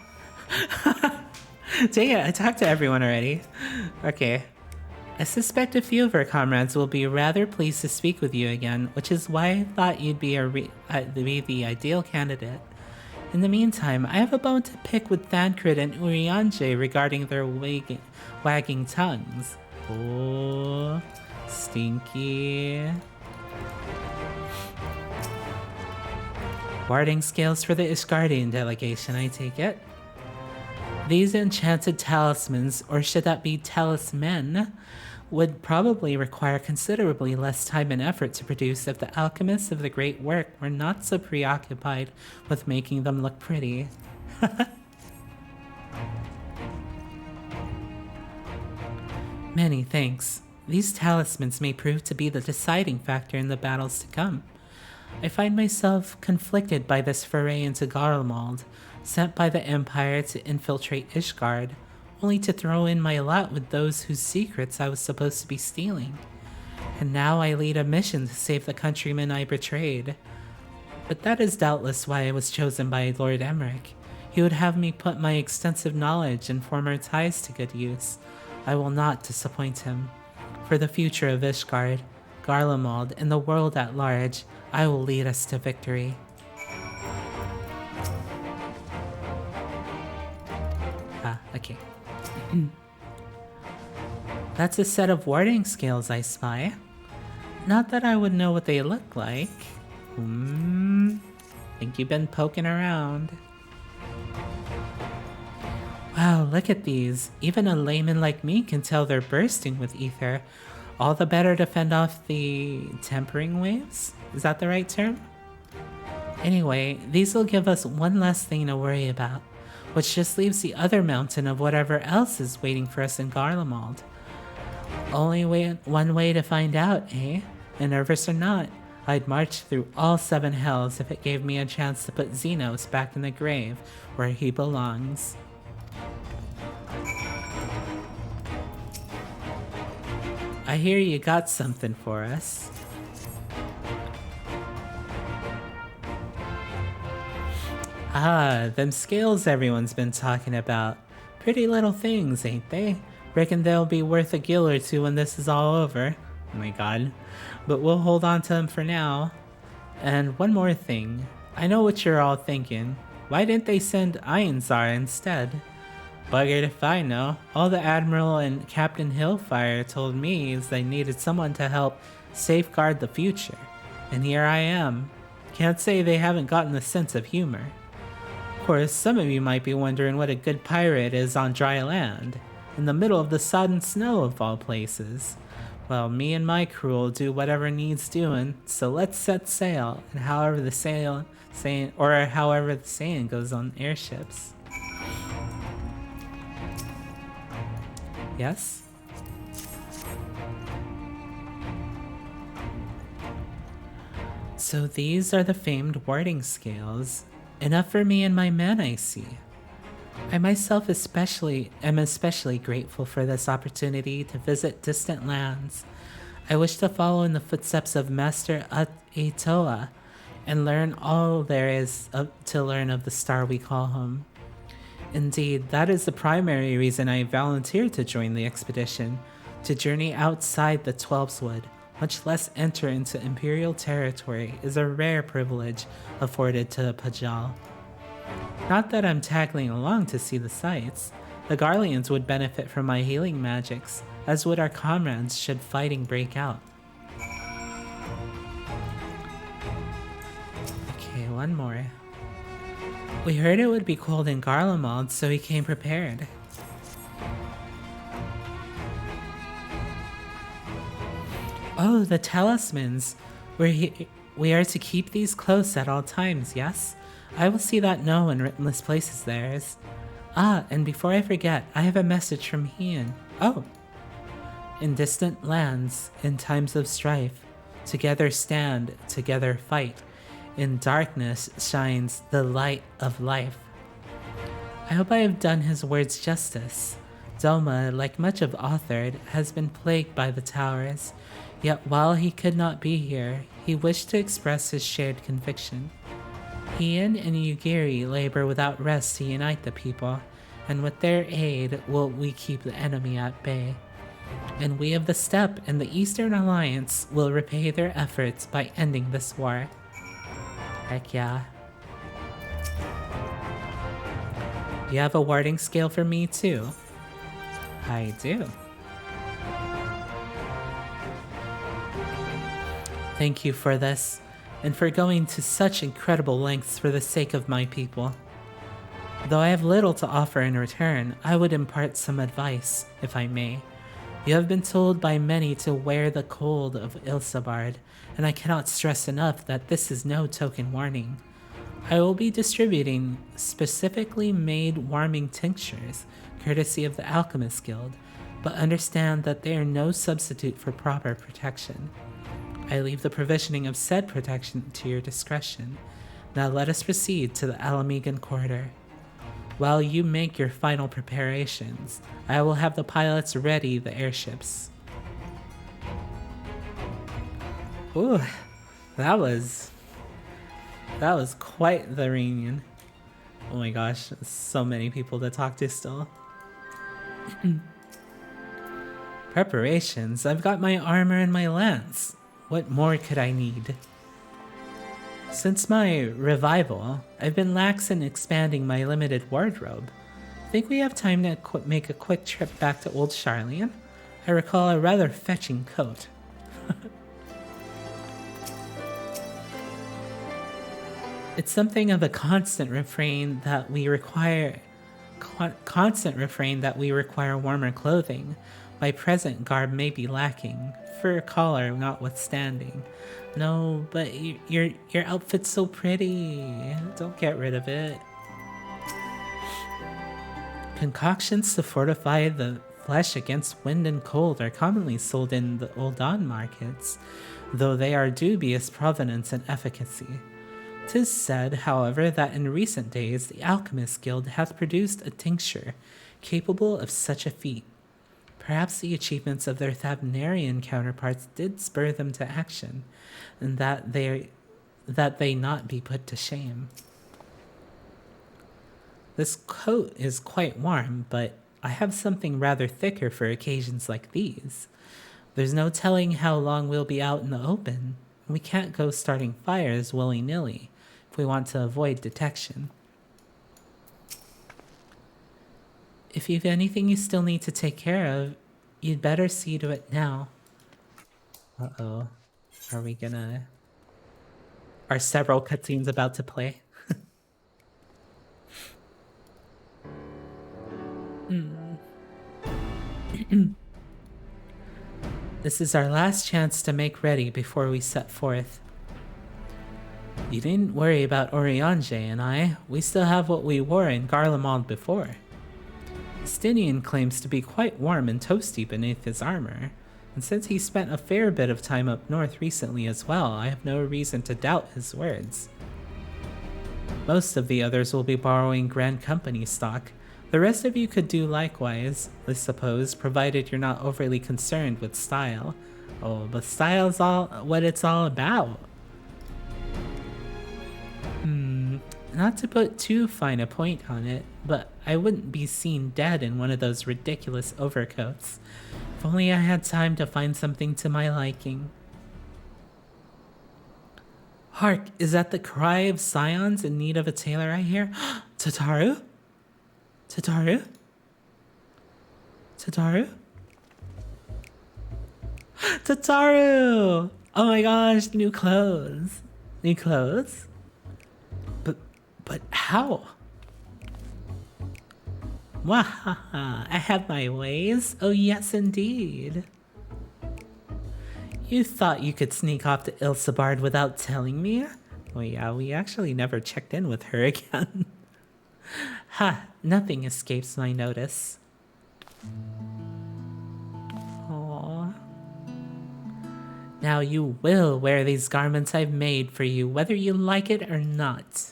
Dang it, I talked to everyone already. Okay. I suspect a few of our comrades will be rather pleased to speak with you again, which is why I thought you'd be the ideal candidate. In the meantime, I have a bone to pick with Thancred and Urianger regarding their wagging tongues. Oh, stinky. Warding scales for the Ishgardian delegation, I take it. These enchanted talismans, or should that be talismen, would probably require considerably less time and effort to produce if the alchemists of the great work were not so preoccupied with making them look pretty. Many thanks. These talismans may prove to be the deciding factor in the battles to come. I find myself conflicted by this foray into Garlemald, sent by the Empire to infiltrate Ishgard, only to throw in my lot with those whose secrets I was supposed to be stealing. And now I lead a mission to save the countrymen I betrayed. But that is doubtless why I was chosen by Lord Emmerich. He would have me put my extensive knowledge and former ties to good use. I will not disappoint him. For the future of Ishgard, Garlemald, and the world at large, I will lead us to victory. Okay. That's a set of warding scales I spy. Not that I would know what they look like. Think you've been poking around. Wow, look at these. Even a layman like me can tell they're bursting with ether. All the better to fend off the tempering waves? Is that the right term? Anyway, these will give us one less thing to worry about, which just leaves the other mountain of whatever else is waiting for us in Garlemald. Only one way to find out, eh? And nervous or not, I'd march through all 7 hells if it gave me a chance to put Xenos back in the grave where he belongs. I hear you got something for us. Ah, them scales everyone's been talking about. Pretty little things, ain't they? Reckon they'll be worth a gil or two when this is all over. Oh my god. But we'll hold on to them for now. And one more thing. I know what you're all thinking. Why didn't they send Einzar instead? Buggered if I know. All the Admiral and Captain Hillfire told me is they needed someone to help safeguard the future. And here I am. Can't say they haven't gotten the sense of humor. Of course, some of you might be wondering what a good pirate is on dry land, in the middle of the sodden snow of all places. Well, me and my crew will do whatever needs doing, so let's set sail, and however the saying goes on airships. Yes? So these are the famed warding scales. Enough for me and my men, I see. I myself am especially grateful for this opportunity to visit distant lands. I wish to follow in the footsteps of Master Aitoa and learn all there is to learn of the star we call home. Indeed, that is the primary reason I volunteered to join the expedition, to journey outside the Twelveswood, much less enter into Imperial territory, is a rare privilege afforded to a Pajal. Not that I'm tagging along to see the sights. The Garleans would benefit from my healing magics, as would our comrades should fighting break out. Okay, one more. We heard it would be cold in Garlemald, so we came prepared. Oh, the talismans. We are to keep these close at all times, yes? I will see that no one writless places theirs. Ah, and before I forget, I have a message from Heya. Oh. In distant lands, in times of strife, together stand, together fight. In darkness shines the light of life. I hope I have done his words justice. Doma, like much of Authored, has been plagued by the towers. Yet while he could not be here, he wished to express his shared conviction. Heya and Yugiri labor without rest to unite the people, and with their aid will we keep the enemy at bay. And we of the Steppe and the Eastern Alliance will repay their efforts by ending this war. Heck yeah. You have a warding scale for me too? I do. Thank you for this, and for going to such incredible lengths for the sake of my people. Though I have little to offer in return, I would impart some advice, if I may. You have been told by many to wear the cold of Ilsabard, and I cannot stress enough that this is no token warning. I will be distributing specifically made warming tinctures, courtesy of the Alchemist Guild, but understand that they are no substitute for proper protection. I leave the provisioning of said protection to your discretion. Now let us proceed to the Alamegan Quarter. While you make your final preparations, I will have the pilots ready the airships. Ooh, that was quite the reunion. Oh my gosh, so many people to talk to still. Preparations? I've got my armor and my lance. What more could I need? Since my revival, I've been lax in expanding my limited wardrobe. Think we have time to make a quick trip back to Old Charlian? I recall a rather fetching coat. It's something of a constant refrain that we require warmer clothing. My present garb may be lacking, fur collar notwithstanding. No, but your outfit's so pretty. Don't get rid of it. Concoctions to fortify the flesh against wind and cold are commonly sold in the Ul'Dan markets, though they are dubious provenance and efficacy. 'Tis said, however, that in recent days the Alchemist Guild hath produced a tincture capable of such a feat. Perhaps the achievements of their Thavnairian counterparts did spur them to action, and that they not be put to shame. This coat is quite warm, but I have something rather thicker for occasions like these. There's no telling how long we'll be out in the open. We can't go starting fires willy-nilly if we want to avoid detection. If you've anything you still need to take care of, you'd better see to it now. Uh-oh. Are several cutscenes about to play? This is our last chance to make ready before we set forth. You needn't worry about Eorzeans and I. We still have what we wore in Garlemald before. Stinian claims to be quite warm and toasty beneath his armor, and since he spent a fair bit of time up north recently as well, I have no reason to doubt his words. Most of the others will be borrowing Grand Company stock. The rest of you could do likewise, I suppose, provided you're not overly concerned with style. Oh, but style's all what it's all about. Not to put too fine a point on it, but I wouldn't be seen dead in one of those ridiculous overcoats. If only I had time to find something to my liking. Hark, is that the cry of scions in need of a tailor I hear? Tataru? Tataru? Tataru? Tataru! Oh my gosh, new clothes. New clothes? But how? Wahaha, I have my ways. Oh yes, indeed. You thought you could sneak off to Ilsabard without telling me? Well, yeah, we actually never checked in with her again. Ha, nothing escapes my notice. Aww. Now you will wear these garments I've made for you, whether you like it or not.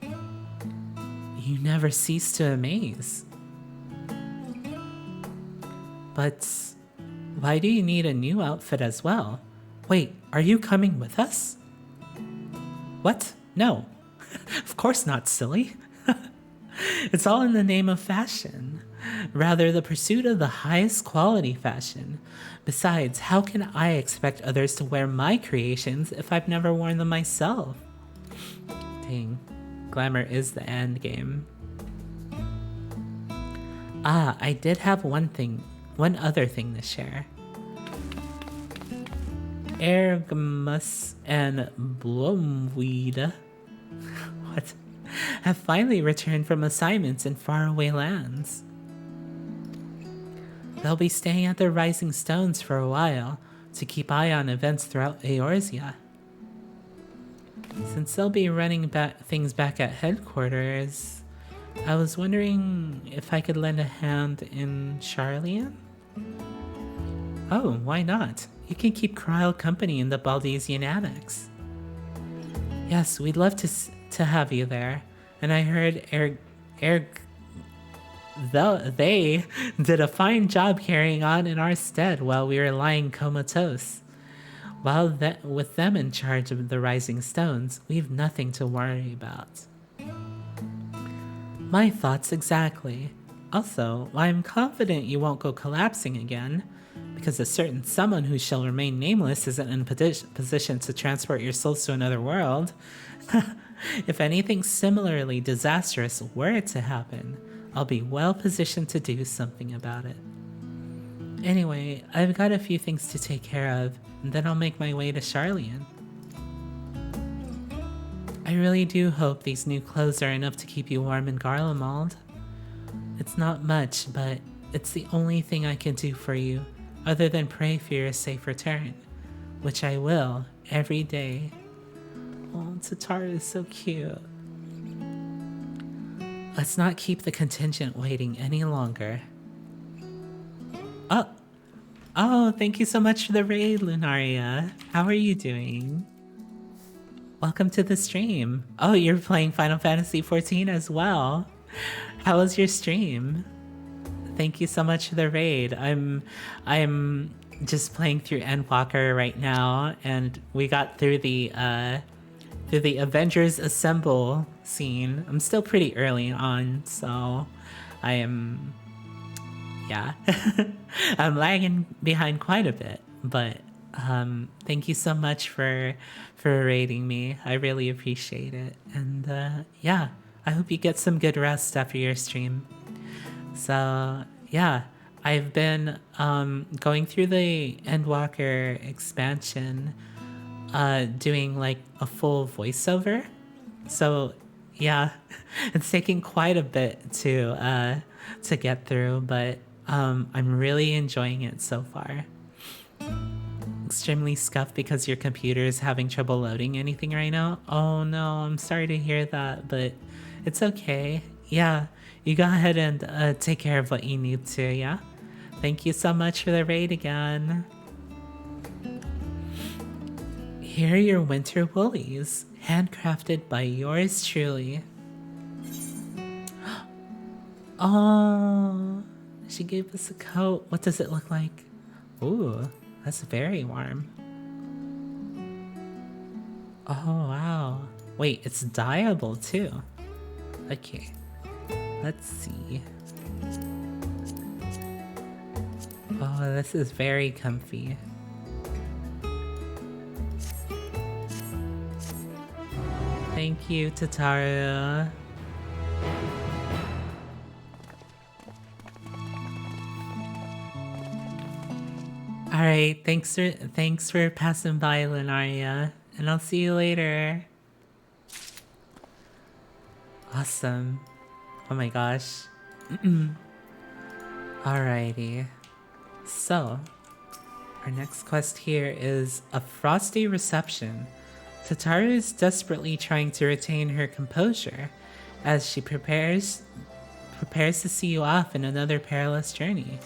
You never cease to amaze. But why do you need a new outfit as well? Wait, are you coming with us? What? No. Of course not, silly. It's all in the name of fashion. Rather, the pursuit of the highest quality fashion. Besides, how can I expect others to wear my creations if I've never worn them myself? Dang. Glamour is the end game. Ah, I did have one other thing to share. Ergmus and Blomweed have finally returned from assignments in faraway lands. They'll be staying at the Rising Stones for a while to keep eye on events throughout Eorzea. Since they'll be running things back at headquarters, I was wondering if I could lend a hand in Charlian? Oh, why not? You can keep Kryle company in the Baldesian Annex. Yes, we'd love to have you there. And I heard they did a fine job carrying on in our stead while we were lying comatose. With them in charge of the Rising Stones, we've nothing to worry about. My thoughts exactly. Also, I'm confident you won't go collapsing again, because a certain someone who shall remain nameless isn't in position to transport your souls to another world. If anything similarly disastrous were to happen, I'll be well positioned to do something about it. Anyway, I've got a few things to take care of, and then I'll make my way to Charlian. I really do hope these new clothes are enough to keep you warm in Garlemald. It's not much, but it's the only thing I can do for you, other than pray for your safe return, which I will every day. Oh, Tataru is so cute. Let's not keep the contingent waiting any longer. Oh, thank you so much for the raid, Lunaria. How are you doing? Welcome to the stream. Oh, you're playing Final Fantasy XIV as well. How was your stream? Thank you so much for the raid. I'm just playing through Endwalker right now, and we got through the Avengers Assemble scene. I'm still pretty early on, so I am, yeah. I'm lagging behind quite a bit, but thank you so much for raiding me. I really appreciate it. And yeah, I hope you get some good rest after your stream. So yeah, I've been going through the Endwalker expansion, doing like a full voiceover. So yeah, it's taking quite a bit to get through, but I'm really enjoying it so far. Extremely scuffed because your computer is having trouble loading anything right now. Oh no, I'm sorry to hear that, but it's okay. Yeah, you go ahead and take care of what you need to, yeah? Thank you so much for the raid again. Here are your winter woolies, handcrafted by yours truly. Oh, she gave us a coat. What does it look like? Ooh, that's very warm. Oh, wow. Wait, it's dyeable too. Okay, let's see. Oh, this is very comfy. Thank you, Tataru. All right, thanks for passing by, Lunaria, and I'll see you later. Awesome. Oh my gosh. Alrighty. So, our next quest here is a frosty reception. Tataru is desperately trying to retain her composure as she prepares to see you off in another perilous journey.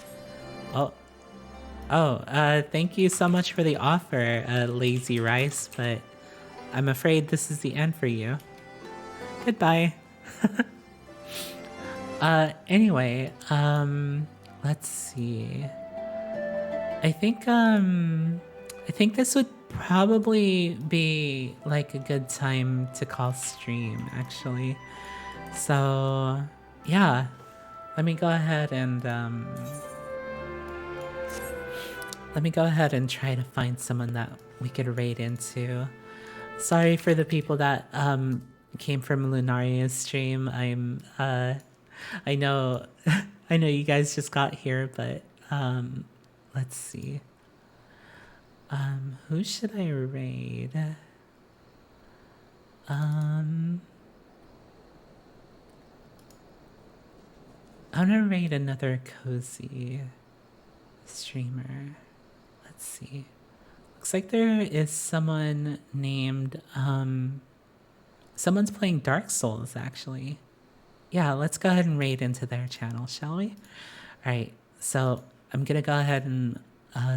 Thank you so much for the offer, Lazy Rice, but I'm afraid this is the end for you. Goodbye. Anyway, let's see. I think this would probably be like a good time to call stream, actually. So, yeah. Let me go ahead and try to find someone that we could raid into. Sorry for the people that came from Lunaria's stream. I know you guys just got here, but let's see. Who should I raid? I'm gonna raid another cozy streamer. Let's see. Looks like there is someone named someone's playing Dark Souls, actually. Yeah, let's go ahead and raid into their channel, shall we? Alright, so I'm gonna go ahead and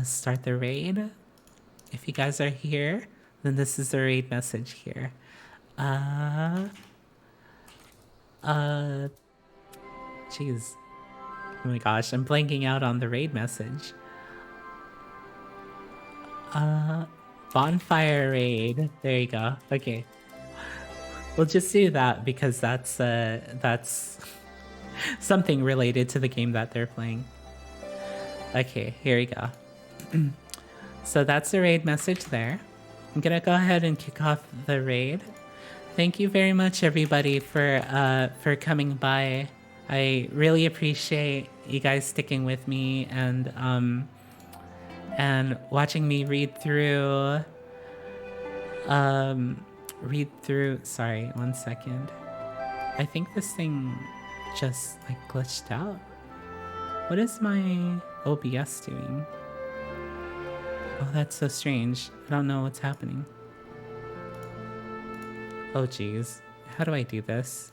start the raid. If you guys are here, then this is the raid message here. Jeez. Oh my gosh, I'm blanking out on the raid message. Bonfire raid. There you go. Okay. We'll just do that because that's something related to the game that they're playing. Okay, here we go. So that's the raid message there. I'm gonna go ahead and kick off the raid. Thank you very much, everybody, for coming by. I really appreciate you guys sticking with me and watching me read through. Sorry, 1 second. I think this thing just like glitched out. What is my OBS doing? Oh, that's so strange. I don't know what's happening. Oh geez, how do I do this?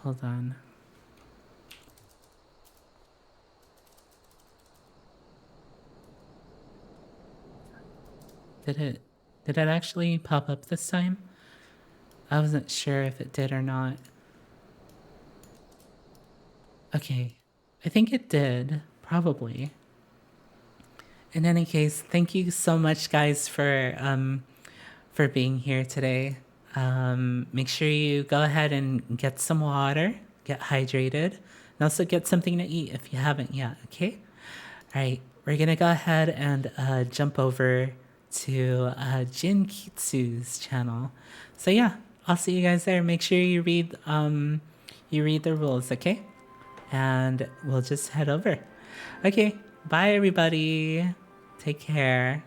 Hold on. Did it actually pop up this time? I wasn't sure if it did or not. Okay, I think it did, probably. In any case, thank you so much, guys, for being here today. Make sure you go ahead and get some water, get hydrated, and also get something to eat if you haven't yet, okay? All right, we're gonna go ahead and jump over to Jin Kitsu's channel. So yeah, I'll see you guys there. Make sure you read the rules, okay? And we'll just head over. Okay, bye everybody. Take care.